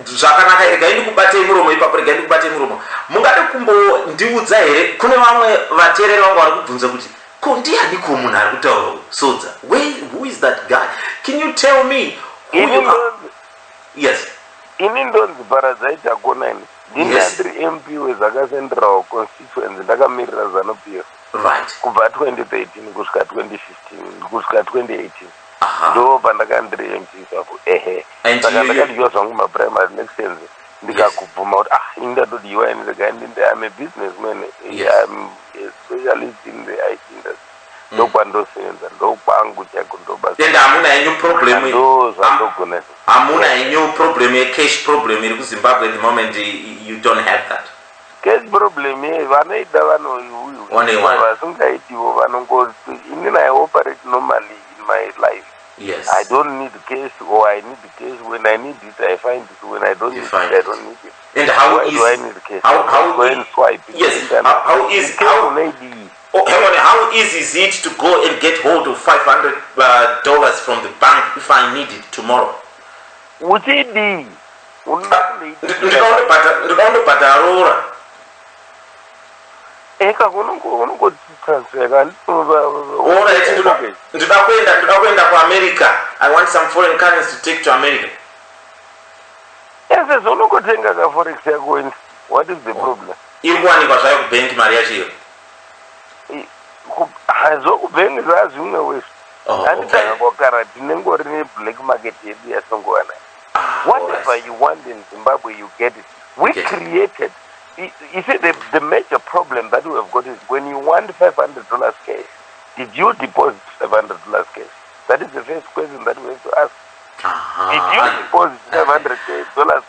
zvakanaka. Regai ndikubatei muromo ipapo, regai ndikubatei muromo. Mungade kumbondiudza here, kune vamwe vateereri vangu vari kubvunza kuti ko ndianiko munhu ari kutaura Sodza? Who is that guy? Can you tell me who you are? Yes. Ini ndonzi Paradzaita Konani. Ndiri MP wezakasenderawo constituency ndakamirira ZANU-PF. Right. Kubva 2013 kusvika 2015 kusvika 2018. Ndo pandakandiri MP ipapo. Saka ndakadiwa zvangu maprimary elections ndikakubvuma kuti indatodiwa ini regai I'm a businessman. I'm a specialist in the IT industry. Ndokwandosenza ndokwangu chako ndobasa. And hamuna henyu problem. Ndozvandogona. Hamuna henyu problem, a cash problem iri kuZimbabwe at the moment. You don't have that. Cash problem vanoita vanhu vasingaitiwo vanongoti inini I operate normally in my life. Yes. I don't need cash, or I need cash. When I need it, I find it. When I don't need it, I don't need it. And how do I need cash? How go and swipe? Yes. How easy is it to go and get hold of $500 from the bank if I need it tomorrow? Uchidi. Ndikaundobhadharora. Eka unongotransfera ndida kuenda kuAmerica. I want some foreign currency to take to America. Yes, as long as you have forex going, what is the problem? You want to go bank Maria? Has all been as you know. And I go guarantee black market area. Whatever you want in Zimbabwe, you get it. We created. You see, the major problem that we have got is when you want $500 cash, did you deposit $500 cash? That is the first question that we have to ask. Did you deposit $500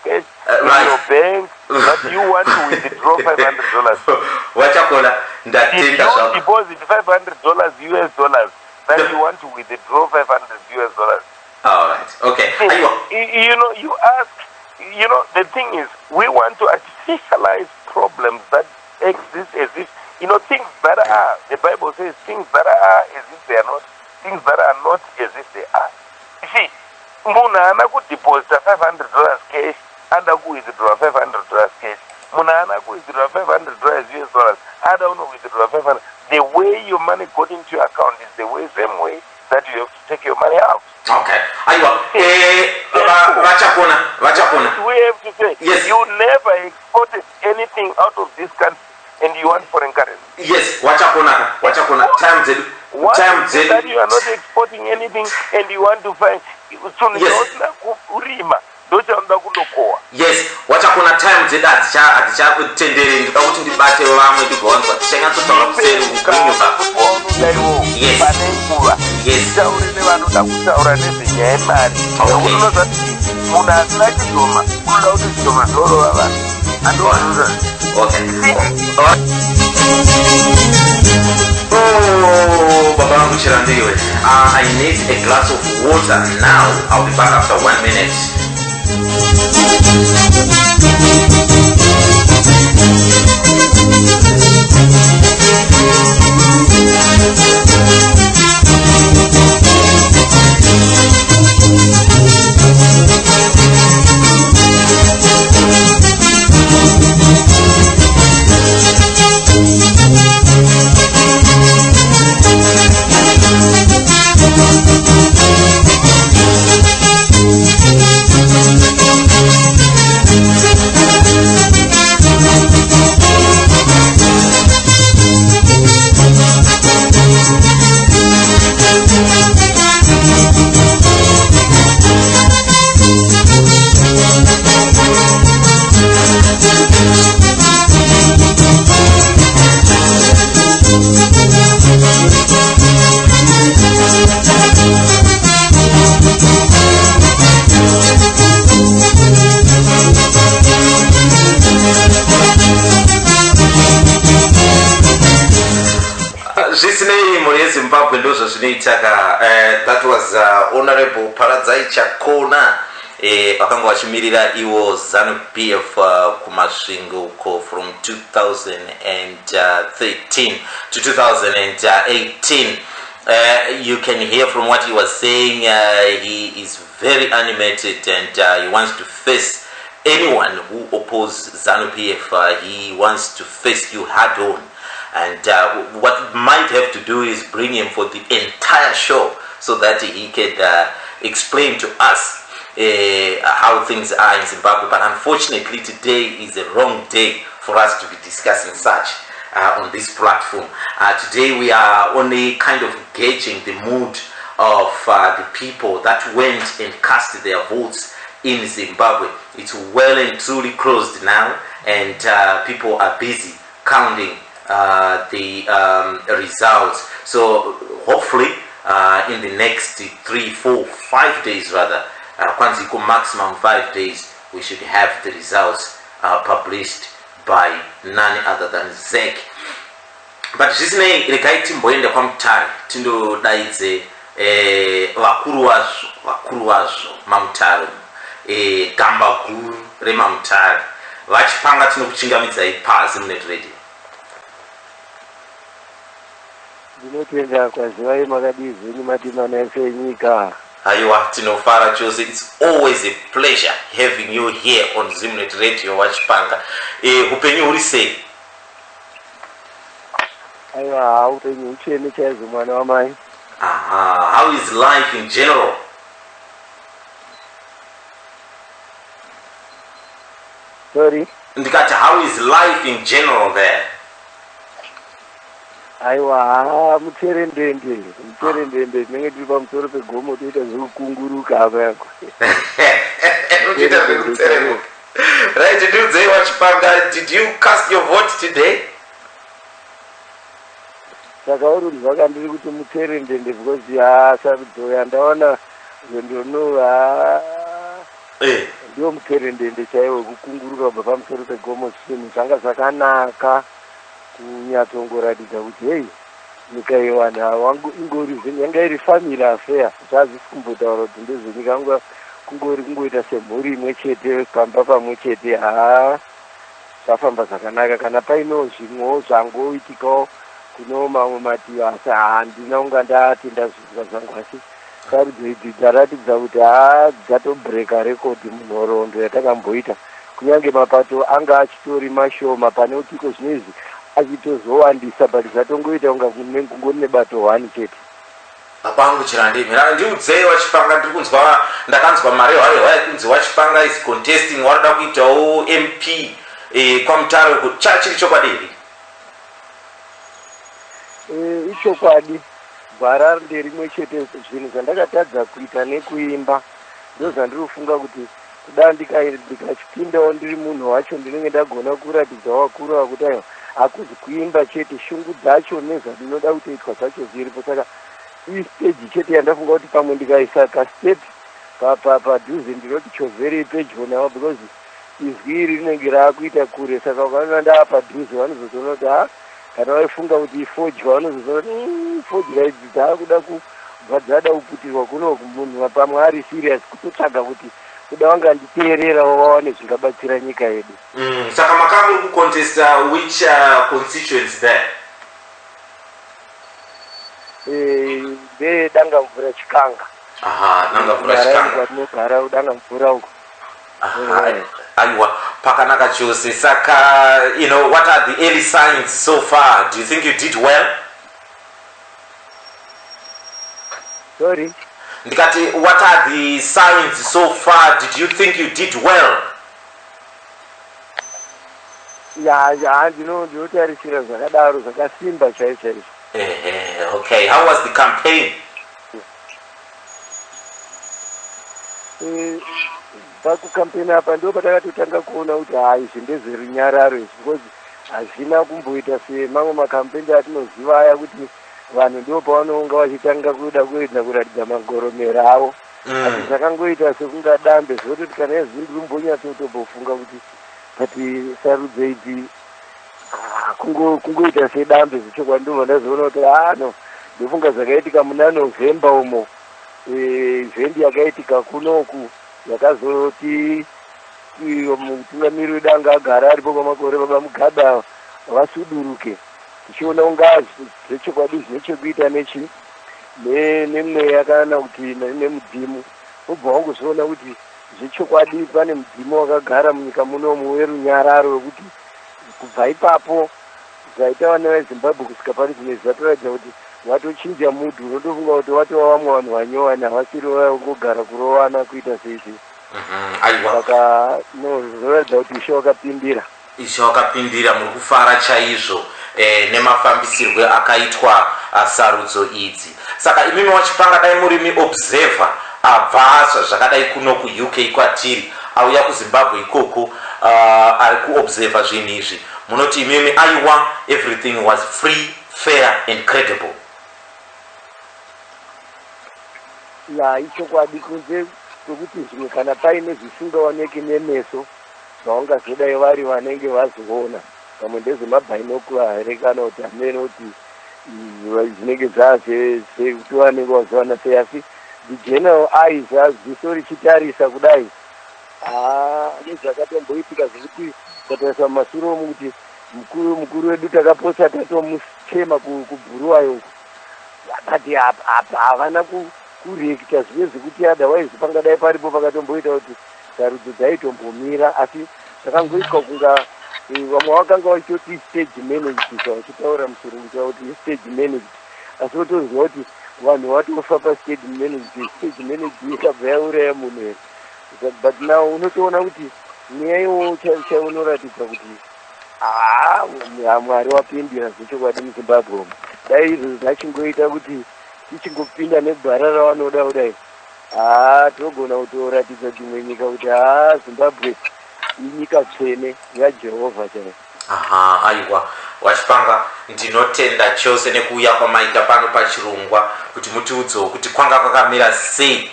cash in your bank that you want to withdraw $500? Did you deposit $500 US dollars that you want to withdraw $500 US dollars? All right. Okay. You know, you ask. You know, the thing is, we want to artificialize problems that exist as if, you know, things that are, the Bible says things that are as if they are not, things that are not as if they are. You see, Muna could deposit $500 cash and I could withdraw $500 cash. Muna could withdraw $500 US dollars. I don't know withdraw $500. The way your money got into your account is the way, same way that you have to take your money out. Okay. Vachapona. We have to say, yes. You never exported anything out of this country and you want foreign currency. Yes, Vachapona. Time that you are not exporting anything and you want to find. Yes, Vachapona time that tendering without the battle lamb with the guns, but Shanghai to bring you back. Yes. Oh, Baba Muchirandiwe, I need a glass of water now. I'll be back after 1 minute. That was Honorable Paradzai Chakona akanga wachimirira iwo ZANU-PF kumasvingo from 2013 to 2018. You can hear from what he was saying, he is very animated and he wants to face anyone who opposes ZANU-PF. He wants to face you head on. And what might have to do is bring him for the entire show so that he can explain to us how things are in Zimbabwe. But unfortunately, today is a wrong day for us to be discussing such on this platform. Today we are only kind of gauging the mood of the people that went and cast their votes in Zimbabwe. It's well and truly closed now, and people are busy counting the results. So hopefully in the next 3, 4, 5 days rather, maximum 5 days, we should have the results published by none other than Zek. But zvisinei regai timboenda kwamutare tindodaidze vakuru vazvo mamutare, gamba guru remamutare vachipanga tinokuchingamidzai paZimnet Radio. Ndinotenda kwazivai makadii zvenyu matimana ese enyika. Aiwa, tinofara chose. It's always a pleasure having you here on Zimnet Radio wachipanga. Upenyu huri sei? Aiwa, upenyu uchene chaizvo mwana wamai. How is life in general? Sorry? How is life in general there? Aiwa, mutserendende tinenge tiri pamusoro pegomo toita zvekukunguruka apa yako. Right, Dudzei Wachipanga, did you cast your vote today? Saka uri zvaka ndiri kuti mutserendende because sarudzo yandaona zvendonova ndiwo mutserendende chaiwo kukunguruka kubva pamusoro pegomo zvinhu zvanga zvakanaka kunyatsongoratidza kuti hei nyika yevanhu vangu ingori yanga iri family affair zvazvisi kumbotaura kuti ndezvenyika kungori kungoita semhuri imwe chete pamba pamwe chete zvafamba zvakanaka kana paino zvimwewo zvangoitikawo kuno mamwe mativi asi handina kunga ndatenda zvinhu zvangu asi sarudzo idzi dzaratidza kuti dzatobreka rekodhi munhoroondo yatakamboita kunyange mapato anga achitori mashoma pane utiko zvinezvi achitozowandisa but zvatongoita kunga kungori nebato 1 chete apangu chirandemira ndiudzei Wachipanga ndiri kunzwa ndakanzwa mari hwayo kunzi Wachipanga is contesting warida kuitawo MP kwamutare kuti chiri chokwadi ichokwadi gwara nderimwe chete zvinhu zvandakatadza kuita nekuimba ndo zvandinofunga kuti kuda ndikachipindawo ndiri munhu wacho ndinenge ndagona kuratidza wakuru wakuti aiwa hakuzi kuimba chete shungu dzacho nezvandinoda kutoitwa zvacho zviripo saka istage chete yandafunga kuti pamwe ndikaisa kastep padhuze ndinoti chovheri pedyo navo because izwi iri rinenge raakuita kure saka ukaona ndaa padhuze vanozotoona kuti kana waifunga kuti ifodya vanozotoona kuti fodya idzi dzaakuda kubva dzada kuputirwa kunoku munhu pamwe ari serious kutotsvaga kuti kuda wanga nditeerera wawane zvingabatsira nyika yedu. Saka makanga kucontest which constituents there? Danga mvura Chikanga. Danga mvura Chikanga. Kwatinogara danga mvura uko. Aiwa, pakanaka chose. Saka, you know, what are the early signs so far? Do you think you did well? Sorry? What are the signs so far? Did you think you did well? Yeah, you know, zvinotarisira zvakadaro zvakasimba chaizvo. Okay, how was the campaign? Pakukampeni apa ndo patakatotanga kuona kuti izvi ndezverunyararo because hazvina kumboita semamwe makampeni atinoziva aya kuti vanhu ndo pavanonga vachitanga kuda kuedza kuratidza magoromero avo asi zvakangoita sekunga dambe zvototi kana izvi ndiri kumbonyatsotombofunga kuti kati sarudzo idzi kungoita sedambe zvichokwa ndobva ndazoona kuti no ndofunga zvakaitika muna November umo vhendi yakaitika kunoku yakazoti mutungamiri wedu anga agara aripo kwamakore baba Mugabe vasuduruke tichiona unga zvechokwadi zvine chekuita nemweya kana kuti nemudzimu ubva wangozoona kuti zvechokwadi pane mudzimu wakagara munyika munomu werunyararo wekuti kubva ipapo zvaita vana veZimbabwe kusvika pane zvimwe zvatoratidza kuti watochinja mudhu unotofunga kuti watova vamwe vanhu vanyowana havasiri vangogara kurowana kuita seizvi saka zvoratidza kuti ishe wakapindira muri kufara chaizvo nemafambisirwe akaitwa sarudzo idzi. Saka imimi Wachipanga dai muri miobserver abva zvakadai kuno kuUK kwatiri auya kuZimbabwe ikoko ari kuobserver zvinhu izvi munoti imimi aiwa everything was free, fair and credible? Ichokwadi kunze kwekuti zvimwe kana paine zvisingaoneki nemeso zvaungazodai vari vanenge vazoona pamwe ndezvemabhainokurari kana kuti amene kuti zvinenge zvazvekuti vanenge vazoona sei asi the general eyes ziso richitarisa kudai nezvakatomboitika zvekuti tatarisa mumasuro omu kuti mukuru wedu takaposa tatomuchema kubhuruwayo uko akati havana kurekita zvive zvekuti otherwise pangadai paripo pakatomboita kuti sarudzo dzaitombomira asi zvakangoitwa kunga vamwe vakanga vachitoti stage managed vachitaura muchirungu chavo kuti stage managed asi votoziva kuti vanhu vatofa pastage managed ikabva yauraya munhu here but now unotoona kuti Nyeyo chaunoratidza kuti Mwari wapindira zvechokwadi muZimbabwe. Dai izvo zvachingoita kuti tichingopinda negwara ravanoda kudai. Togona kutoratidza dzimwe nyika kuti Zimbabwe inyika tsvene yaJehovha chaiyo. Aha, aiwa. Wachipanga ndinotenda chose nekuuya kwamaita pano pachirongwa kuti mutiudzewo kuti kwanga kwakamira sei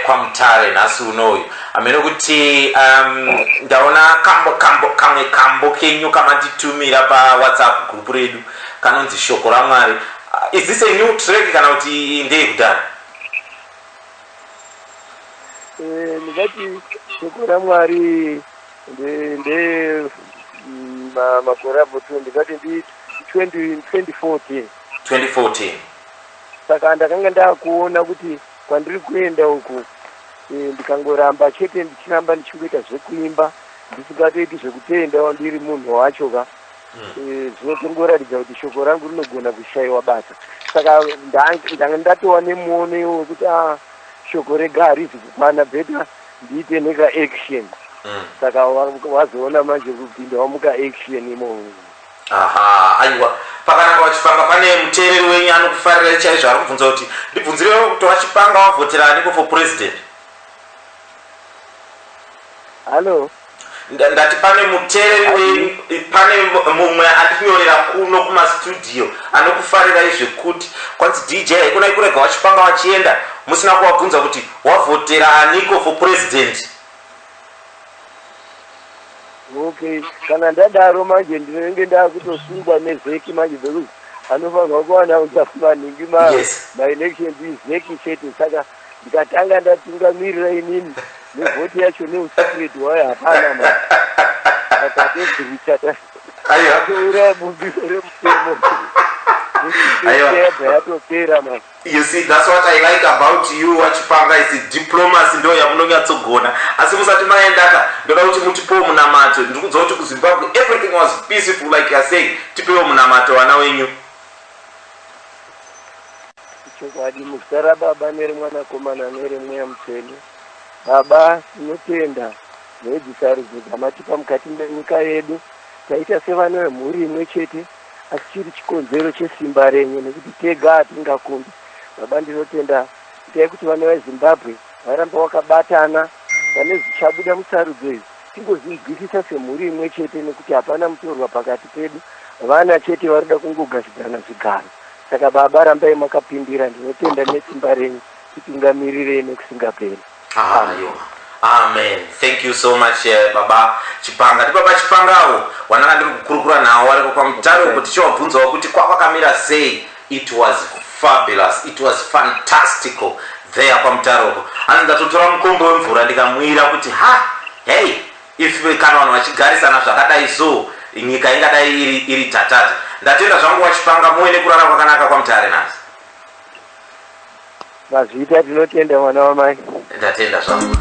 kwaMutare nhasi unoyu. Amene kuti ndaona kambo kenyu kamanditumira paWhatsApp group redu kanonzi shoko raMwari. Is this a new track kana kuti ndeyekudhara? Ndingati shoko raMwari nde makore abotoni ndikati ndi 2014. Saka ndakanga ndakuona kuti kwandiri kuenda uku ndikangoramba chete ndichiramba ndichikuita zvekuimba ndisingatoiti zvekutendawo ndiri munhu wacho zvinotongoratidza kuti shoko rangu rinogona kushayiwa basa. Saka ndanga ndatova nemuono wekuti shoko rega harizi kukwana bheta ndiite neka-action. Saka wazoona manje kupinda wamuka-action imomo. Aha, aiwa. Pakanaka Wachipanga pane muteereri wenyu anokufarira chaizvo ari kubvunza kuti ndibvunzirewo kuti Wachipanga wavhotera aniko for president? Halo? Ndati pane muteereri wenyu, pane mumwe andinyorera kuno kumastudio anokufarira izvekuti kwanzi DJ haikona ikurega Wachipanga wachienda musina kuvabvunza kuti wavhotera aniko for president? Okay, kana ndadaro manje ndinenge ndakutosungwa nezeki manje bekuti anofanirwa kuannounce maningi maelection izeki chete. Saka ndikatanga ndatungamirira inini nevhoti yacho neusecret wayo hapana ma akatozirichata atouraya bumbiso remutemo yatopera ma. You see, that's what I like about you, Wachipanga, is diplomacy ndo yamunonyatsogona. Asi musati maendaka ndoda kuti mutipewo munamato. Ndikudza kuti kuZimbabwe everything was peaceful like you are saying. Tipewo munamato vana wenyu. Chokwadi muzita baba nerimwanakomana nerimweya mutsvene. Baba tinotenda nedzisarudzo dzamatipa mukati menyika yedu. Taita sevana vemhuri imwe chete asi chiri chikonzero chesimba renyu nekuti tega hatingakundi. Baba ndinotenda itai kuti vana veZimbabwe varamba vakabatana pane zvichabuda musarudzo idzi tingozvinzwisisa semhuri imwe chete nekuti hapana mutorwa pakati pedu, vana chete varida kungogadzana zvigaro. Saka baba rambai makapindira, ndinotenda nesimba renyu tipingamirirei nekusingaperi. Amen. Thank you so much Baba Chipanga. Ndi Baba Chipangawo wananga ndiri kukurukura nawo ariko kwamutare kuti chowabvunzawo kuti kwakakamira sei. It was fabulous. It was fantastical there kwamutare. Ani ndatotora mukombe wemvura ndikamwira kuti hey, if kana vanhu vachigarisana zvakadai so nyika ingadai iri tatata. Ndatenda zvangu Wachipanga muine kurara kwakanaka kwamutare nhasi. Mazvita tinotenda mwana wamai. Ndatenda zvangu.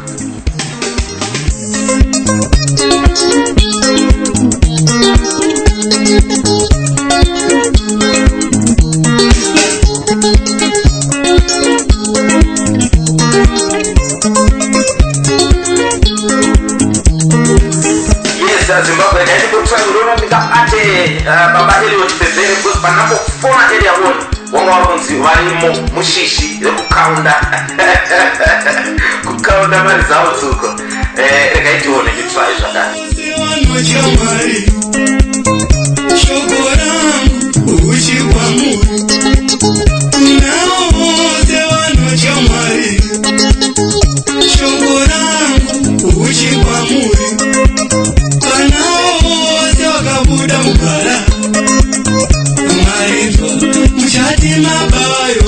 Zimbabwe ndaiti kutry unoona ndingabate baba Eliot Pezere because panambofona area one wanga wakunzi varimo mushishi rekukaunda kukaunda mari dzavo dzuko rega itione nditry zvakare shoko rangu uchikwamuri nawo vose vanochamwari shoko rangu uchikwamuri wakabuda mugara maizwa muchati mabayo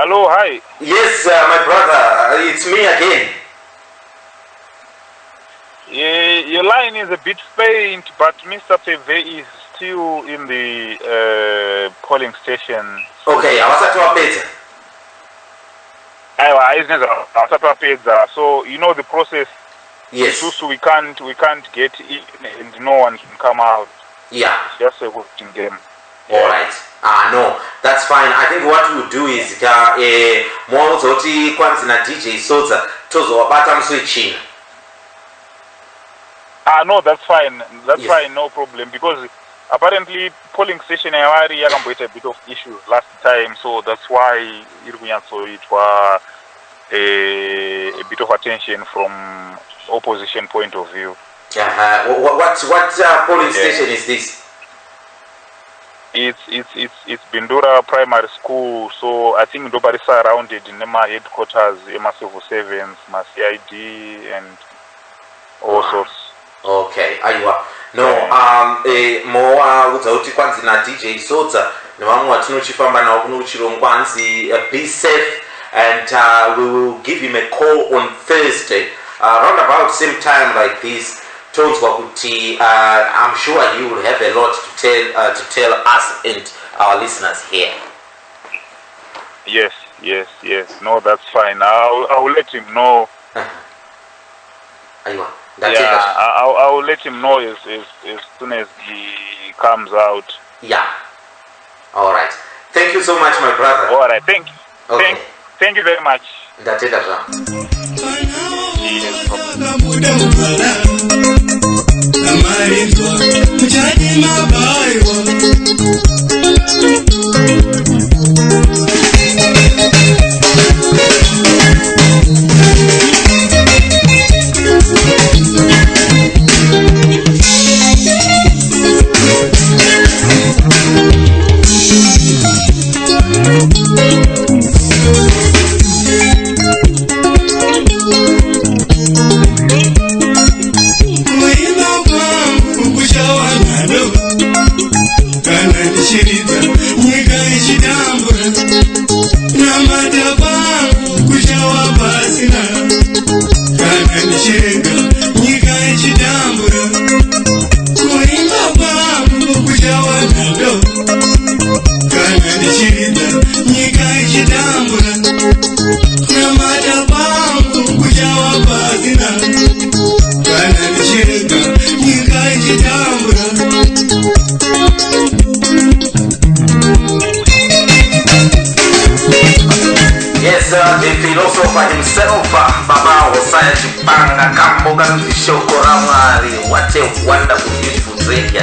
Hello, hi. Yes, my brother, it's me again. Your line is a bit faint, but Mr. Peve is still in the polling station. Okay, so you know the process. Yes. We can't get in and no one can come out. Yeah. It's just a voting game. All right. No, that's fine. I think what we'll do is Mozoti Kwanzina DJ Sodza Tozo Batam switching. No, that's fine. That's fine, no problem. Because apparently polling station had a bit of issues last time, so that's why it was a bit of attention from opposition point of view. What polling station is this? It's Bindura Primary School, so I think nobody surrounded in my headquarters, my civil servants, my CID, and all sorts. Okay, aiwa. No, more without Kwanzina DJ Sodza, no one wants no chifamba na kunuchiro Kwanzi, be safe, and we will give him a call on Thursday, around about same time like this. I'm sure you will have a lot to tell us and our listeners here. Yes. No, that's fine. I'll let him know. I'll let him know as soon as he comes out. Yeah. All right. Thank you so much, my brother. All right. Thank you. Okay. Thank you very much. The philosopher himself, Baba Osaya Chipanga, Kamboga Shokoramari. What a wonderful, beautiful drink,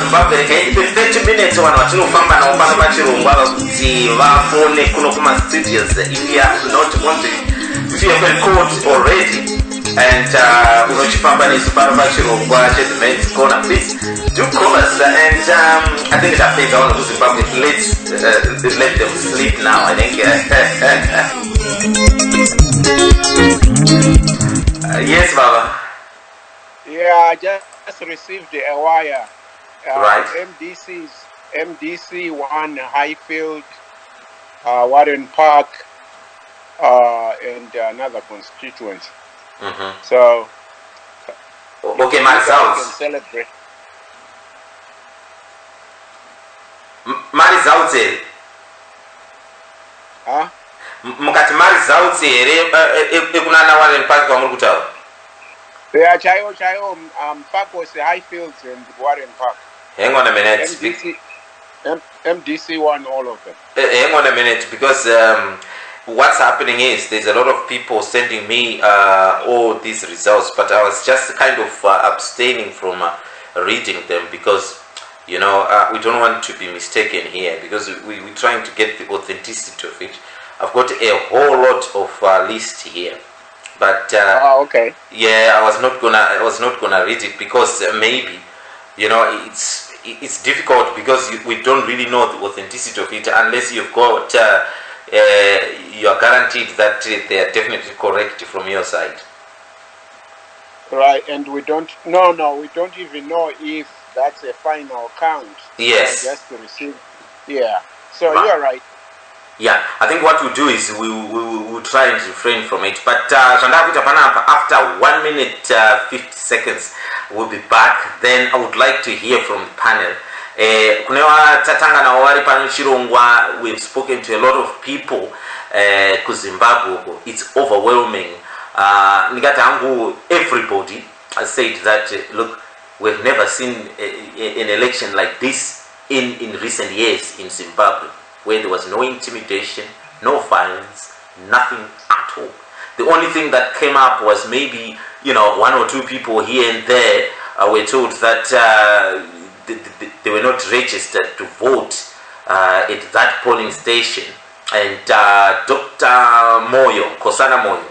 Zimbabwe 30 minutes vanhu vatinofamba navo pano pachirongwa kuti vafone kuno studios. If you are not on if you have been caught already and unochifamba nesu pano pachirongwa chedimens corner, please do call us and I think tapedza vanhu kuzimbabwe. Let's let them sleep now, I think. Yes, Baba. Yeah, I just received a wire. Right. MDC 1 Highfield, Warren Park, and another constituency. So, okay, my results. Celebrate. My results. Huh? Mukati my results here. Ekunana Warren Park wa murukutaura. Yeah, Chayo, Park was the Highfields and Warren Park. Hang on a minute. MDC won all of them. Hang on a minute, because what's happening is there's a lot of people sending me all these results, but I was just kind of abstaining from reading them because, you know, we don't want to be mistaken here, because we're trying to get the authenticity of it. I've got a whole lot of list here. But okay. Yeah, I was not gonna read it because maybe you know, it's difficult because we don't really know the authenticity of it unless you've got you are guaranteed that they are definitely correct from your side. Right, and we don't even know if that's a final count. Yes. Just to receive. Yeah. So you're right. Yeah, I think what we'll do is we'll try and refrain from it. But after 1 minute 50 seconds, we'll be back. Then I would like to hear from the panel. We've spoken to a lot of people ku Zimbabwe. It's overwhelming. Everybody has said that look, we've never seen an election like this in recent years in Zimbabwe, where there was no intimidation, no violence, nothing at all. The only thing that came up was maybe, you know, 1 or 2 people here and there were told that they were not registered to vote at that polling station. And Dr. Moyo, Kosana Moyo,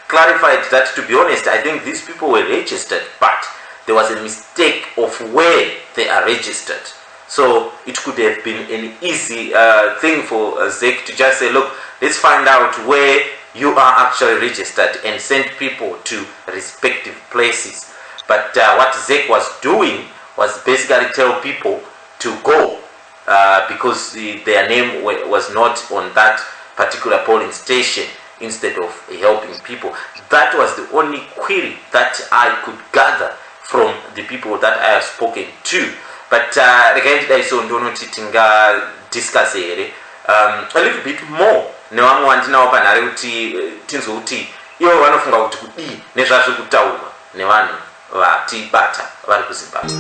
clarified that, to be honest, I think these people were registered, but there was a mistake of where they are registered. So it could have been an easy thing for ZEC to just say, look, let's find out where you are actually registered and send people to respective places. But what ZEC was doing was basically tell people to go because their name was not on that particular polling station, instead of helping people. That was the only query that I could gather from the people that I have spoken to. But discuss a little bit more. Nevamwe vandinawo panhare kuti tinzouti ivo vanofunga kuti kudii nezvazvo kutaurwa nevanhu vatibata vari kuZimbabwe.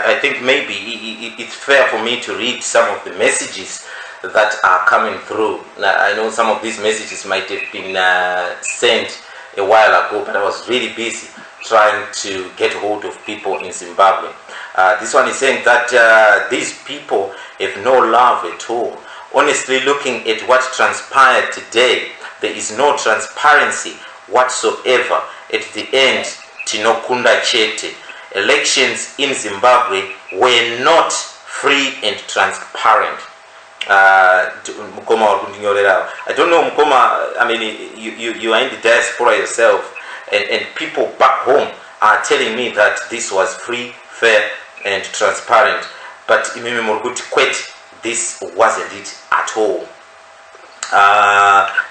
I think maybe it's fair for me to read some of the messages that are coming through. I know some of these messages might have been sent a while ago, but I was really busy trying to get hold of people in Zimbabwe. This one is saying that these people have no love at all. Honestly, looking at what transpired today, there is no transparency whatsoever. At the end, tinokunda chete. Elections in Zimbabwe were not free and transparent. Mukoma, I don't know, Mukoma, I mean, you are in the diaspora yourself, and people back home are telling me that this was free, fair, and transparent. But this wasn't it at all.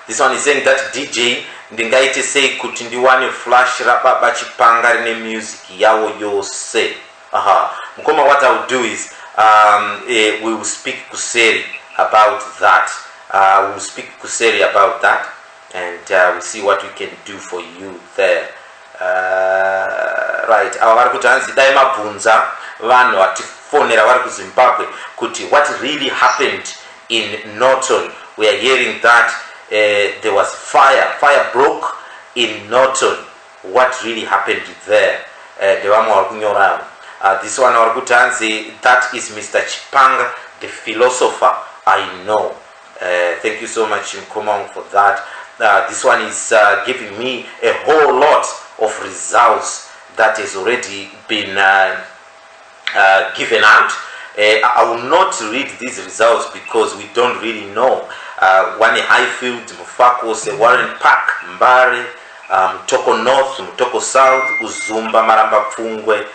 This one is saying that DJ ndingaite sei kuti ndiwane flash rababa chipanga rine music yawo yose. Mukoma, what I will do is we will speak kuseri about that. We will speak kuseri about that, and we'll see what we can do for you there. Right, vari kuti hanzi dai mabvunza vanhu vatifonera vari kuZimbabwe kuti what really happened in Norton. We are hearing that there was fire broke in Norton. What really happened there? This one, that is Mr. Chipanga, the philosopher I know. Thank you so much, Nkomong, for that. this one is giving me a whole lot of results that has already been given out. I will not read these results because we don't really know. One Highfield, Mufakos, Warren Park, Mbare, Mtoko North, Mtoko South, Uzumba, Maramba Pfungwe,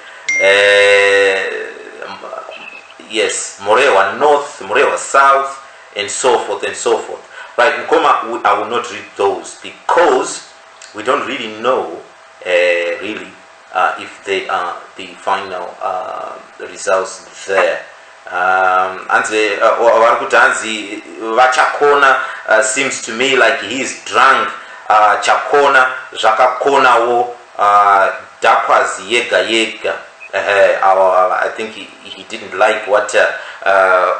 yes, Morewa North, Morewa South, and so forth and so forth. Right, Nkoma, I will not read those because we don't really know really if they are the final results there. Anze Warkutanzi Vachakona seems to me like he is drunk. Chakona Jakakona wo Dakwas Yega. I think he didn't like what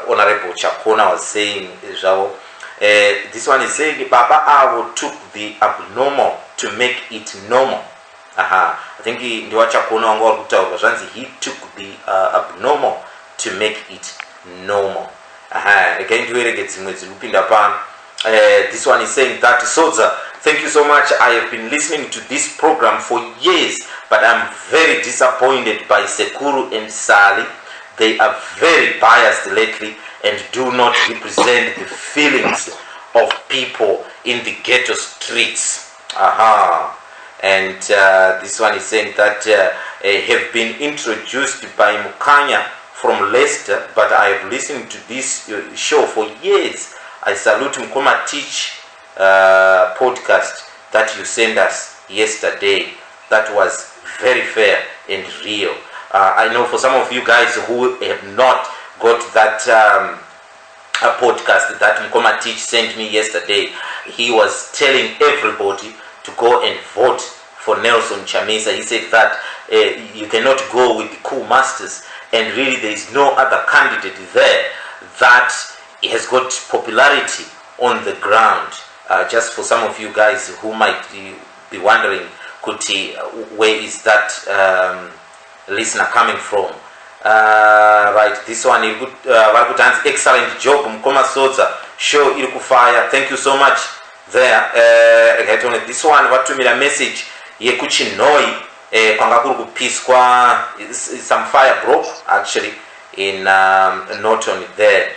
Honorable Chakona was saying. This one is saying Baba Awo took the abnormal to make it normal. I think he took the abnormal to make it normal. Again, this one is saying that Sodza, thank you so much. I have been listening to this program for years, but I'm very disappointed by Sekuru and Sali. They are very biased lately and do not represent the feelings of people in the ghetto streets. And this one is saying that have been introduced by Mukanya from Leicester, but I have listened to this show for years. I salute Mkoma Teach podcast that you sent us yesterday. That was very fair and real. I know for some of you guys who have not got that podcast that Mkoma Teach sent me yesterday, he was telling everybody to go and vote for Nelson Chamisa. He said that you cannot go with the cool masters, and really there is no other candidate there that has got popularity on the ground. Just for some of you guys who might be wondering, where is that listener coming from? Right, this one is good. Excellent job, Mkoma Sodza. Show Irukufaya. Thank you so much. There, this one, what to me a message. Yekuchi Noi, Kwangakuru Pisqua, some fire broke actually in Norton there.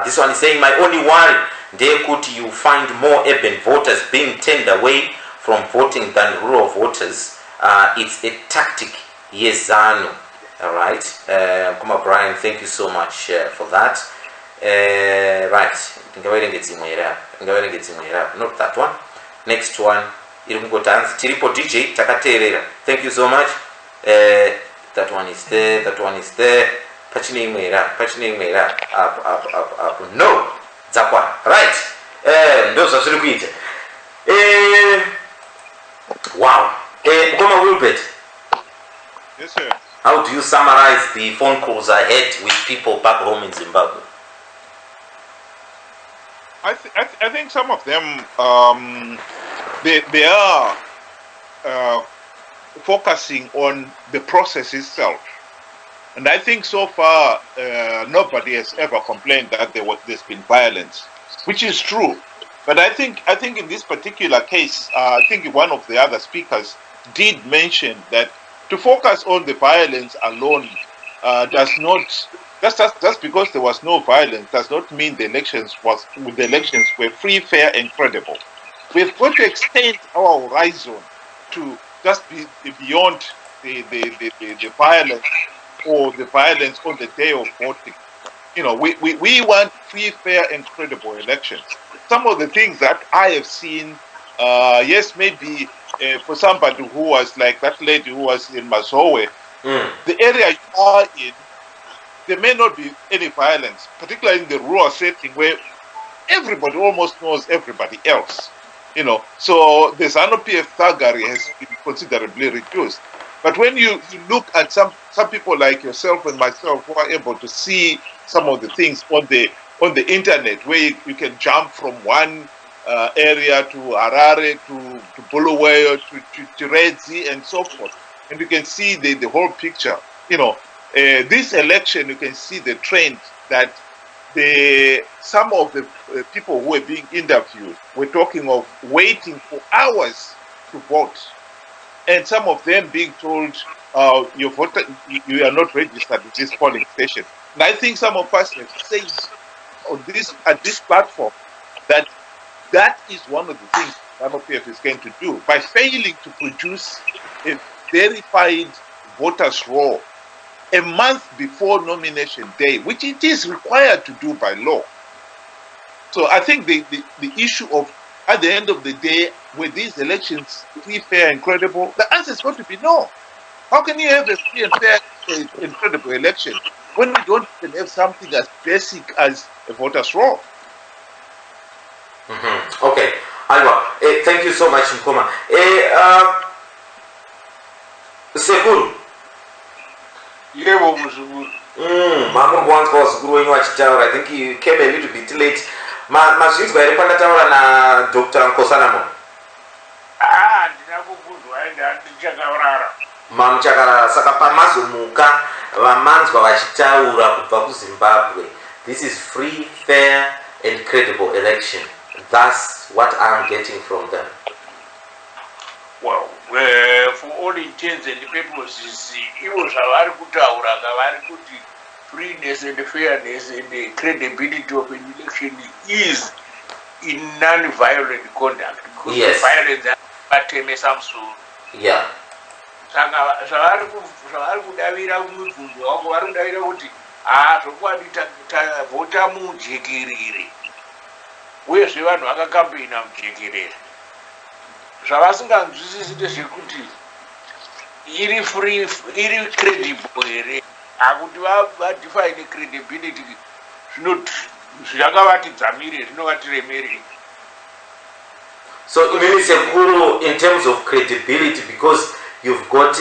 This one is saying, my only worry, there could you find more urban voters being turned away from voting than rural voters. It's a tactic. Yes, Zanu. All right. Kuma Brian, thank you so much for that. Right. Not that one. Next one. Tiripo DJ Takaterera. Thank you so much. That one is there. That one is there. Pachini Mera. Up. No. Zakwa. Right. Those are Sulukwite. Wow. Mkoma Wilbert. Yes, sir. How do you summarize the phone calls I had with people back home in Zimbabwe? I think some of them they are focusing on the process itself, and I think so far nobody has ever complained that there's been violence, which is true. But I think in this particular case, I think one of the other speakers did mention that to focus on the violence alone does not. Just because there was no violence does not mean the elections were free, fair, and credible. We've got to extend our horizon to just be beyond the violence or the violence on the day of voting. You know, we want free, fair, and credible elections. Some of the things that I have seen, yes, maybe for somebody who was like that lady who was in Mazowe, the area you are in, there may not be any violence, particularly in the rural setting where everybody almost knows everybody else. You know, so the ZANU-PF thuggery has been considerably reduced. But when you look at some people like yourself and myself who are able to see some of the things on the internet, where you can jump from one area to Harare to Bulawayo to Redzi and so forth, and you can see the whole picture. You know, this election, you can see the trend that some of the people who were being interviewed were talking of waiting for hours to vote, and some of them being told, you are not registered at this polling station. And I think some of us have said at this platform that is one of the things ZANU-PF is going to do by failing to produce a verified voters' roll a month before nomination day, which it is required to do by law. So I think the issue of, at the end of the day, were these elections free, fair, and credible? The answer is going to be no. How can you have a free and fair and credible election when we don't even have something as basic as a voters' roll? Okay, Alwa, thank you so much, Mkoma. Sekuru. Yebo mzukuru. Mama kwanza wazukuru wenyu wachitaura. I think you came a little bit late. Mazvinzwa ere pandataura na Dr. Nkosanamo? Ndinakubvunzwa ndichakaurara. Muchakarara, saka pamazomuka vamanzwa vachitaura kubva kuZimbabwe. This is free, fair and credible election. That's what I'm getting from them. Well, for all intents and purposes, it was a very good freeness and fairness and the credibility of an election is in non-violent conduct. Because yes. Violence is something. Yeah. Zvavari kudavira kumubvunzo wako vari kudavira kuti zvokwadi vhota mujekerere uyezve vanhu vakakambena mujekerere zvavasinganzwisisi ndezvekuti iri free iri credible here akuti vadefine credibility zvakavatidzamire zvinovatiremerei. So Sekuru, in terms of credibility, because you've got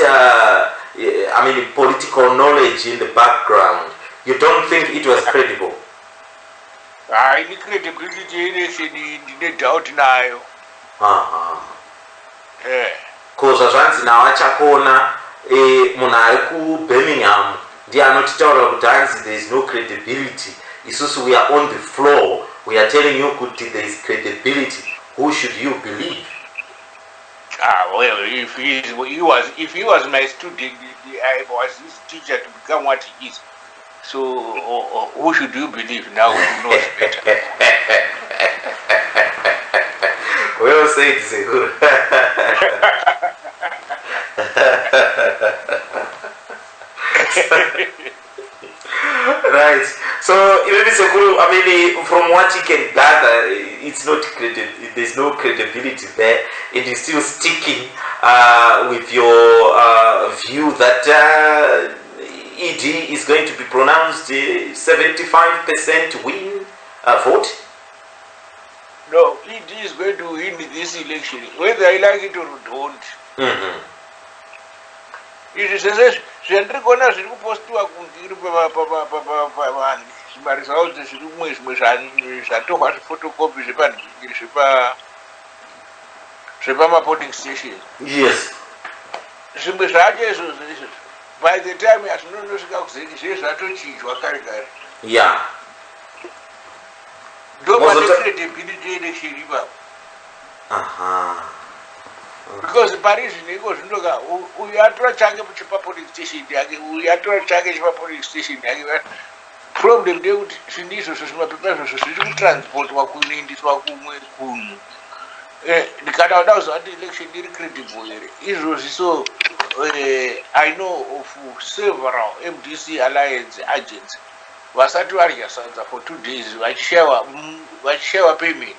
political knowledge in the background, you don't think it was credible? Ini credibility election ndine doubt nayo. Koza zvanzi navachakona munhu ari kuBirmingham ndiye anotitaura kuti hanzi there is no credibility. Isusu we are on the floor, we are telling you kuti there is credibility. Who should you believe? Well, if he was my student, I was his teacher to become what he is. So, who should you believe now who knows better? Well said, Sekuru. Right. So, Sekuru, from what you can gather, it's not credible. There's no credibility there. It is still sticking with your view that ED is going to be pronounced 75% win vote. No, ED is going to win this election, whether I like it or don't. It is zvandiriona zviri kupostiwa kungiri pavanhu zvimaresults zviri kumwe zvimwe zvatorwa zvifotokopi zvepamapolling station. Yes. Zvimwe zvacho izvozvo by the time hazvinonosvika kuzeni zvee zvatochinjwa kare kare. Yeah. Ndo pane credibility election ipapo. Because Paris niko zvinoka uyu atora chake chepapolice station yake uyu atora chake chepapolice station yake. Problem ndekuti zvinhu izvozvo zvimapepa izvozvo zviri kutransportwa kunoendeswa kumwe kunhu. Ndikada kuda kuziva kuti election iri credible here izvozvi. So I know of several MDC alliance agents vasati varya sadza for 2 days vachishayiwa payment.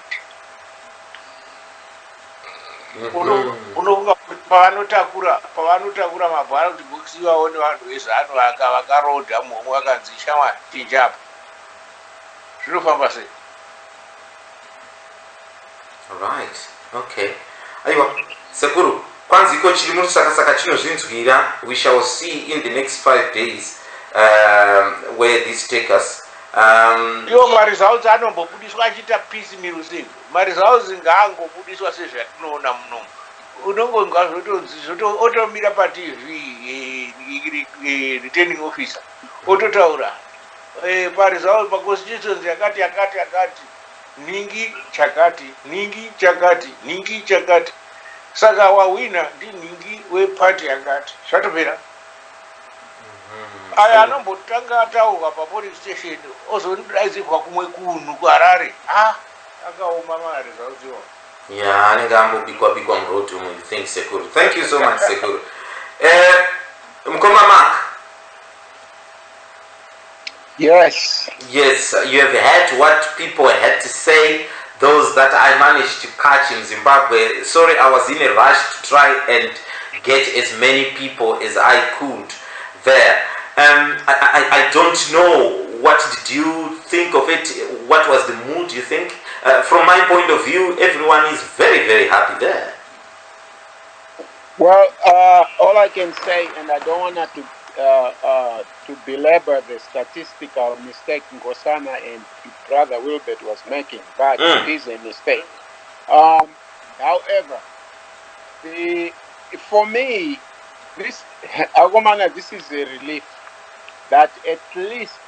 Unofunga kuti pavanotakura mabhara kuti bhokisi vaone vanhu vezano vakarodha muhomwe vakanzi shamwa chinjapo zvinofamba sei? Right. Okay. Aiwa, Sekuru, kwanzi iko chiri muri saka chinozvinzwira. We shall see in the next 5 days where this take us. Iwo maresults anombobudiswa achiita peace mill sei? Maresults ngaangobudiswa sezvatinoona munomu. Unongonzwa otomira paTV returning officer ototaura paresult paconstituency yakati ningi chakati saka wawina ndi ningi wepati yakati zvatopera aya anombotanga atauka papolice station ozondidaidzirwa kumwe kunhu kuharare akaoma maresults iwawo. Yeah, anenge ambobikwa muroad umu. You think Sekuru? Thank you so much, Sekuru. Mkoma Mark. Yes. Yes, you have heard what people had to say. Those that I managed to catch in Zimbabwe. Sorry, I was in a rush to try and get as many people as I could there. I don't know. What did you think of it? What was the mood, you think? From my point of view, everyone is very, very happy there. Well, all I can say, and I don't want to belabor the statistical mistake Ngosana and brother Wilbert was making, but it is a mistake. However, for me, this is a relief that at least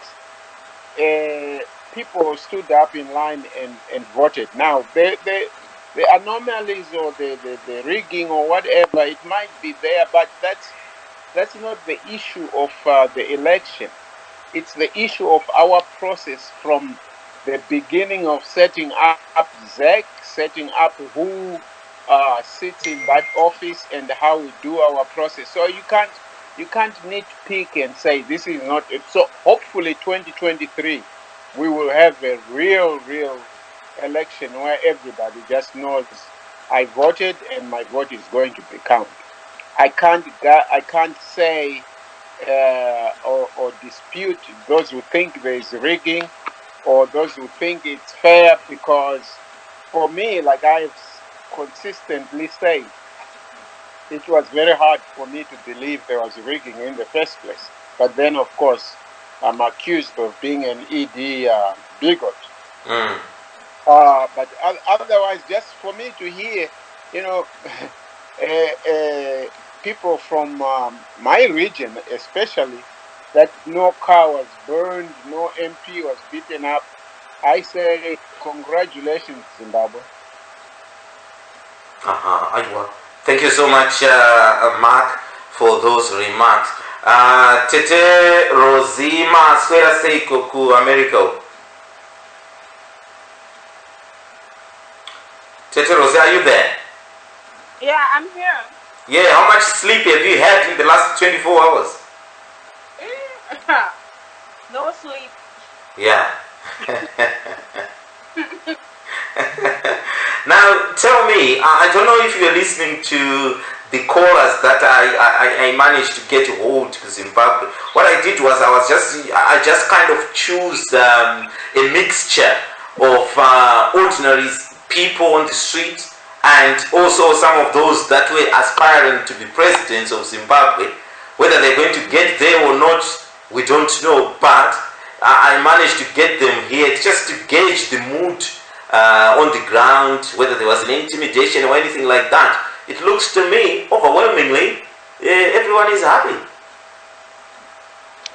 people stood up in line and voted. Now, the anomalies or the rigging or whatever, it might be there, but that's not the issue of the election. It's the issue of our process from the beginning of setting up ZEC, setting up who sits in that office and how we do our process. So you can't nitpick and say this is not it. So hopefully 2023 we will have a real election where everybody just knows I voted and my vote is going to be counted. I can't say or dispute those who think there is rigging or those who think it's fair, because for me, like I've consistently said, it was very hard for me to believe there was rigging in the first place. But then, of course, I'm accused of being an ED bigot. But otherwise, just for me to hear, people from my region, especially, that no car was burned, no MP was beaten up, I say congratulations, Zimbabwe. Thank you so much, Mark, for those remarks. Tete Rosima Swera Seiko ku America. Tete Rosie, are you there? Yeah, I'm here. Yeah, how much sleep have you had in the last 24 hours? No sleep. Yeah. Now, tell me, I don't know if you're listening to the callers that I managed to get hold to Zimbabwe. What I did was I just kind of choose a mixture of ordinary people on the street and also some of those that were aspiring to be presidents of Zimbabwe. Whether they're going to get there or not, we don't know, but I managed to get them here just to gauge the mood on the ground, whether there was an intimidation or anything like that. It looks to me, overwhelmingly, everyone is happy.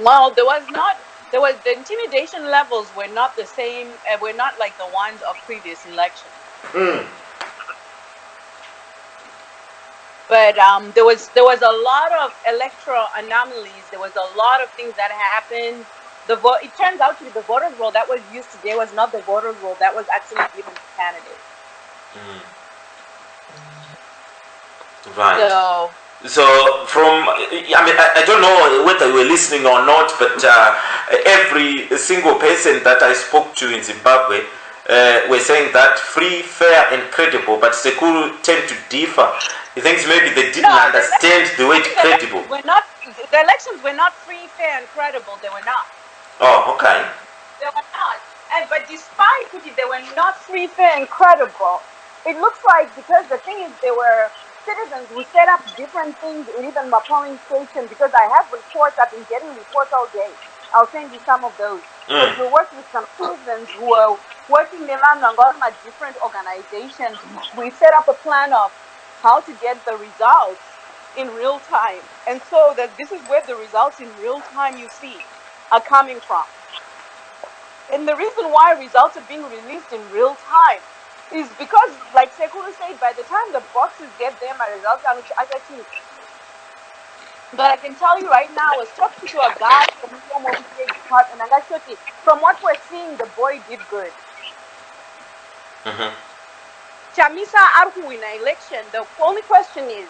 Well, the intimidation levels were not the same, were not like the ones of previous elections. But there was a lot of electoral anomalies. There was a lot of things that happened. It turns out to be the voters' roll that was used today was not the voters' roll that was actually given to candidates. Right. So from, I don't know whether you were listening or not, but every single person that I spoke to in Zimbabwe were saying that free, fair, and credible, but Sekuru tend to differ. He thinks maybe they didn't understand the word credible. The elections were not free, fair, and credible. They were not. Oh, okay. They were not. But despite it, they were not free, fair, and credible. It looks like, because the thing is, there were citizens who set up different things in even my polling station, because I have reports, I've been getting reports all day. I'll send you some of those. We worked with some citizens who were working in different organizations. We set up a plan of how to get the results in real time. And so this is where the results in real time you see are coming from. And the reason why results are being released in real time is because, like Sekulu said, by the time the boxes get there, my results are actually. But I can tell you right now, I was talking to a guy from the Home Office department, and I said, from what we're seeing, the boy did good. Chamisa Arhu in an election, the only question is,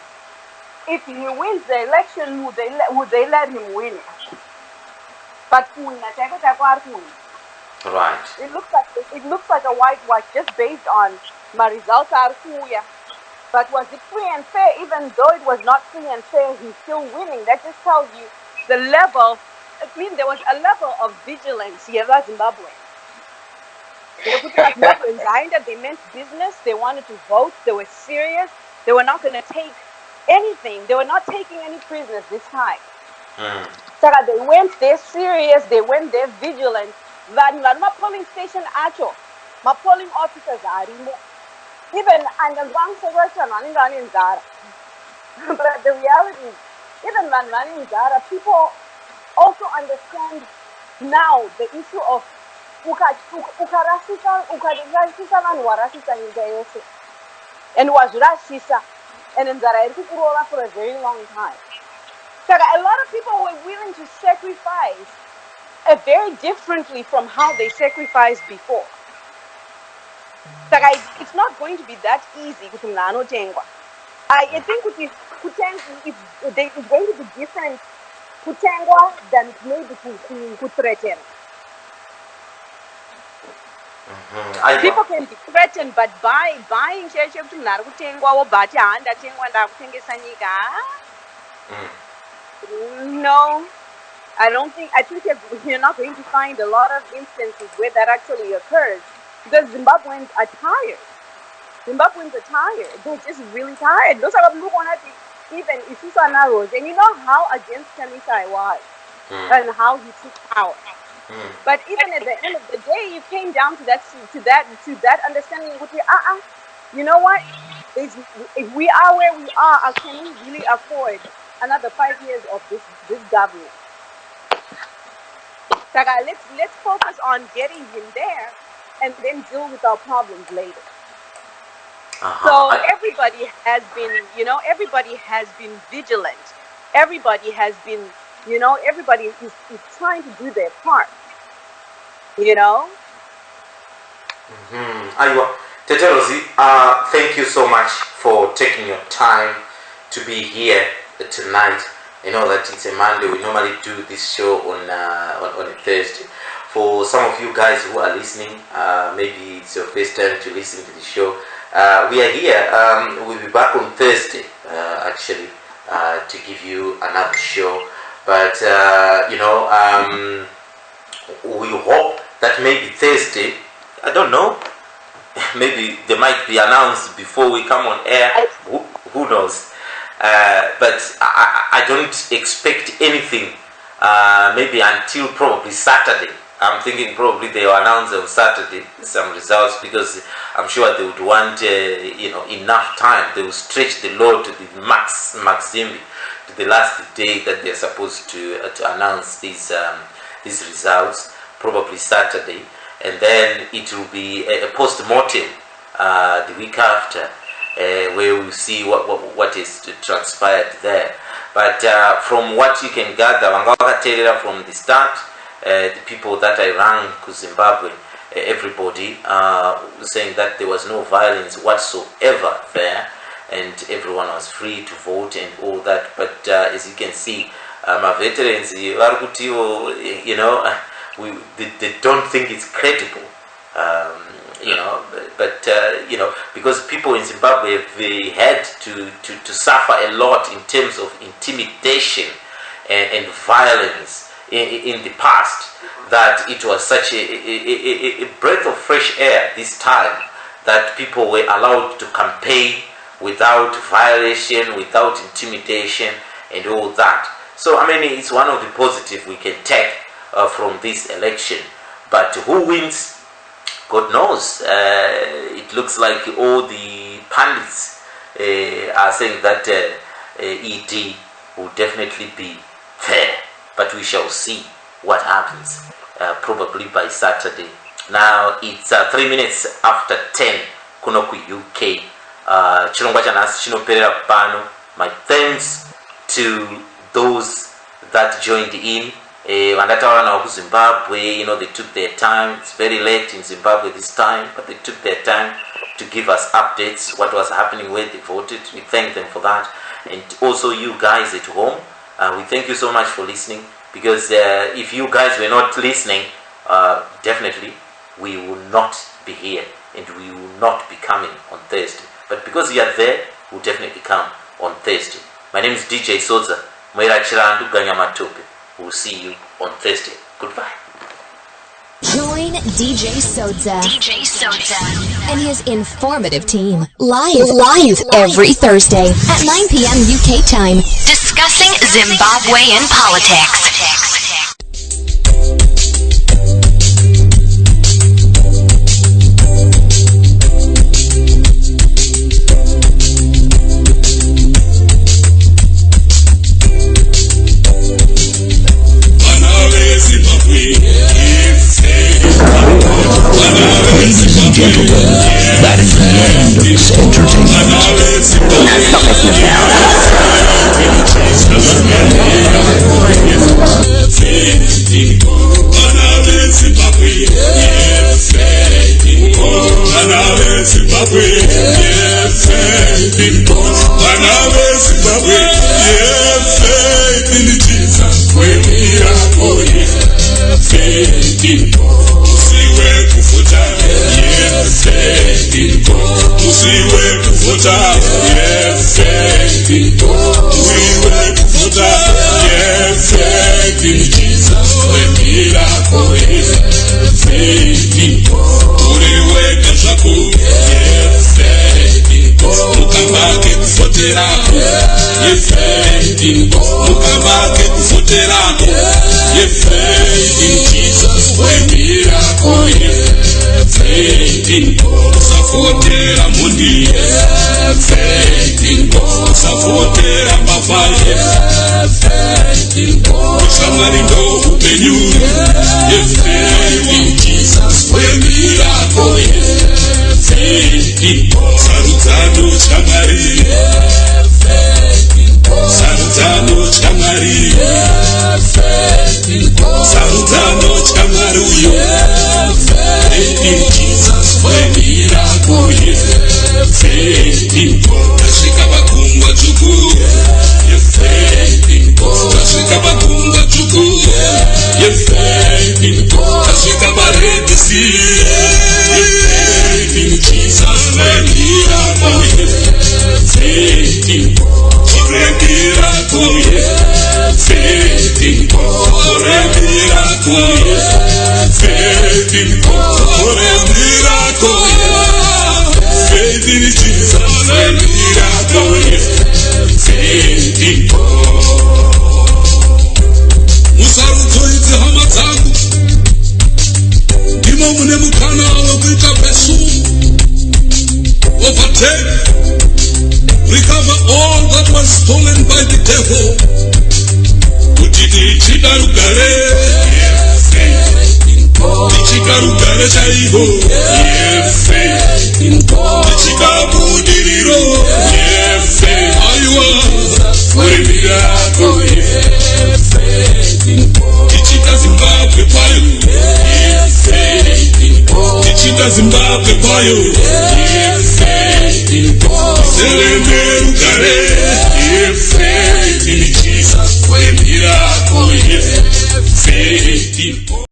if he wins the election, would they let him win? But right. It looks like a whitewash just based on my results are Kuya. But was it free and fair? Even though it was not free and fair, he's still winning. That just tells you the level. I mean, there was a level of vigilance here at Zimbabwe. They meant business. They wanted to vote. They were serious. They were not going to take anything. They were not taking any prisoners this time. So they went there serious. They went there vigilant. My polling station actual, my polling officers are remote. Even and the wrong suggestion running Zara. But the reality is, even when running Zara, people also understand now the issue of ukarasisa vanhu warasisa nyika yose, and was rasisa, and in Zara kurola for a very long time. So a lot of people were willing to sacrifice very differently from how they sacrificed before. So it's not going to be that easy. I think it's going to be different than it may be to threaten. People can be threatened, but buying shares of or bati and no, I think you're not going to find a lot of instances where that actually occurs, because Zimbabweans are tired. They're just really tired. Those are people who even Isusana Rose, and you know how against Chamisa I was, and how he took power. But even at the end of the day, you came down to that understanding. You know what? If we are where we are, can we really afford another 5 years of this government? So let's focus on getting him there, and then deal with our problems later. So everybody has been vigilant. Everybody has been, everybody is trying to do their part. Teterozi, thank you so much for taking your time to be here tonight. I know that it's a Monday. We normally do this show on a Thursday. For some of you guys who are listening, maybe it's your first time to listen to the show. We are here. We'll be back on Thursday, actually, to give you another show. But we hope that maybe Thursday, I don't know, maybe they might be announced before we come on air. Who knows? But I don't expect anything. Maybe until probably Saturday. I'm thinking probably they will announce on Saturday some results, because I'm sure they would want enough time. They will stretch the law to the maximum, to the last day that they're supposed to announce these results, probably Saturday, and then it will be a post-mortem the week after, where we'll see what is transpired there. But from what you can gather, from the start, the people that I ran to Zimbabwe, everybody saying that there was no violence whatsoever there, and everyone was free to vote and all that. But as you can see, my veterans, they don't think it's credible. Because people in Zimbabwe, they had to suffer a lot in terms of intimidation and violence in the past, that it was such a breath of fresh air this time, that people were allowed to campaign without violation, without intimidation and all that. So it's one of the positives we can take from this election. But who wins, God knows. It looks like all the pundits are saying that ED will definitely be fair, but we shall see what happens. probably by Saturday. Now it's 3 minutes after 10 kuno ku UK. Chirongwa chanasi chinoperera pano. My thanks to those that joined in. Zimbabwe, they took their time. It's very late in Zimbabwe this time, but they took their time to give us updates, what was happening, where they voted. We thank them for that. And also you guys at home, we thank you so much for listening, because if you guys were not listening, definitely we will not be here and we will not be coming on Thursday. But because you are there, we'll definitely come on Thursday. My name is DJ Sodza. We'll see you on Thursday. Goodbye. Join DJ Sodza and his informative team live every Thursday at 9 p.m. UK time, discussing Zimbabwean politics. Ladies and gentlemen, that is the end of this entertainment. Now stop messing Recover all that was stolen by the devil. Tichikarugare chaivo, tichikabudiriro, aiwa, wemirako, tichika Zimbabwe payo, tichika Zimbabwe payo, serenderugare, in Jesus, wemirako, faith in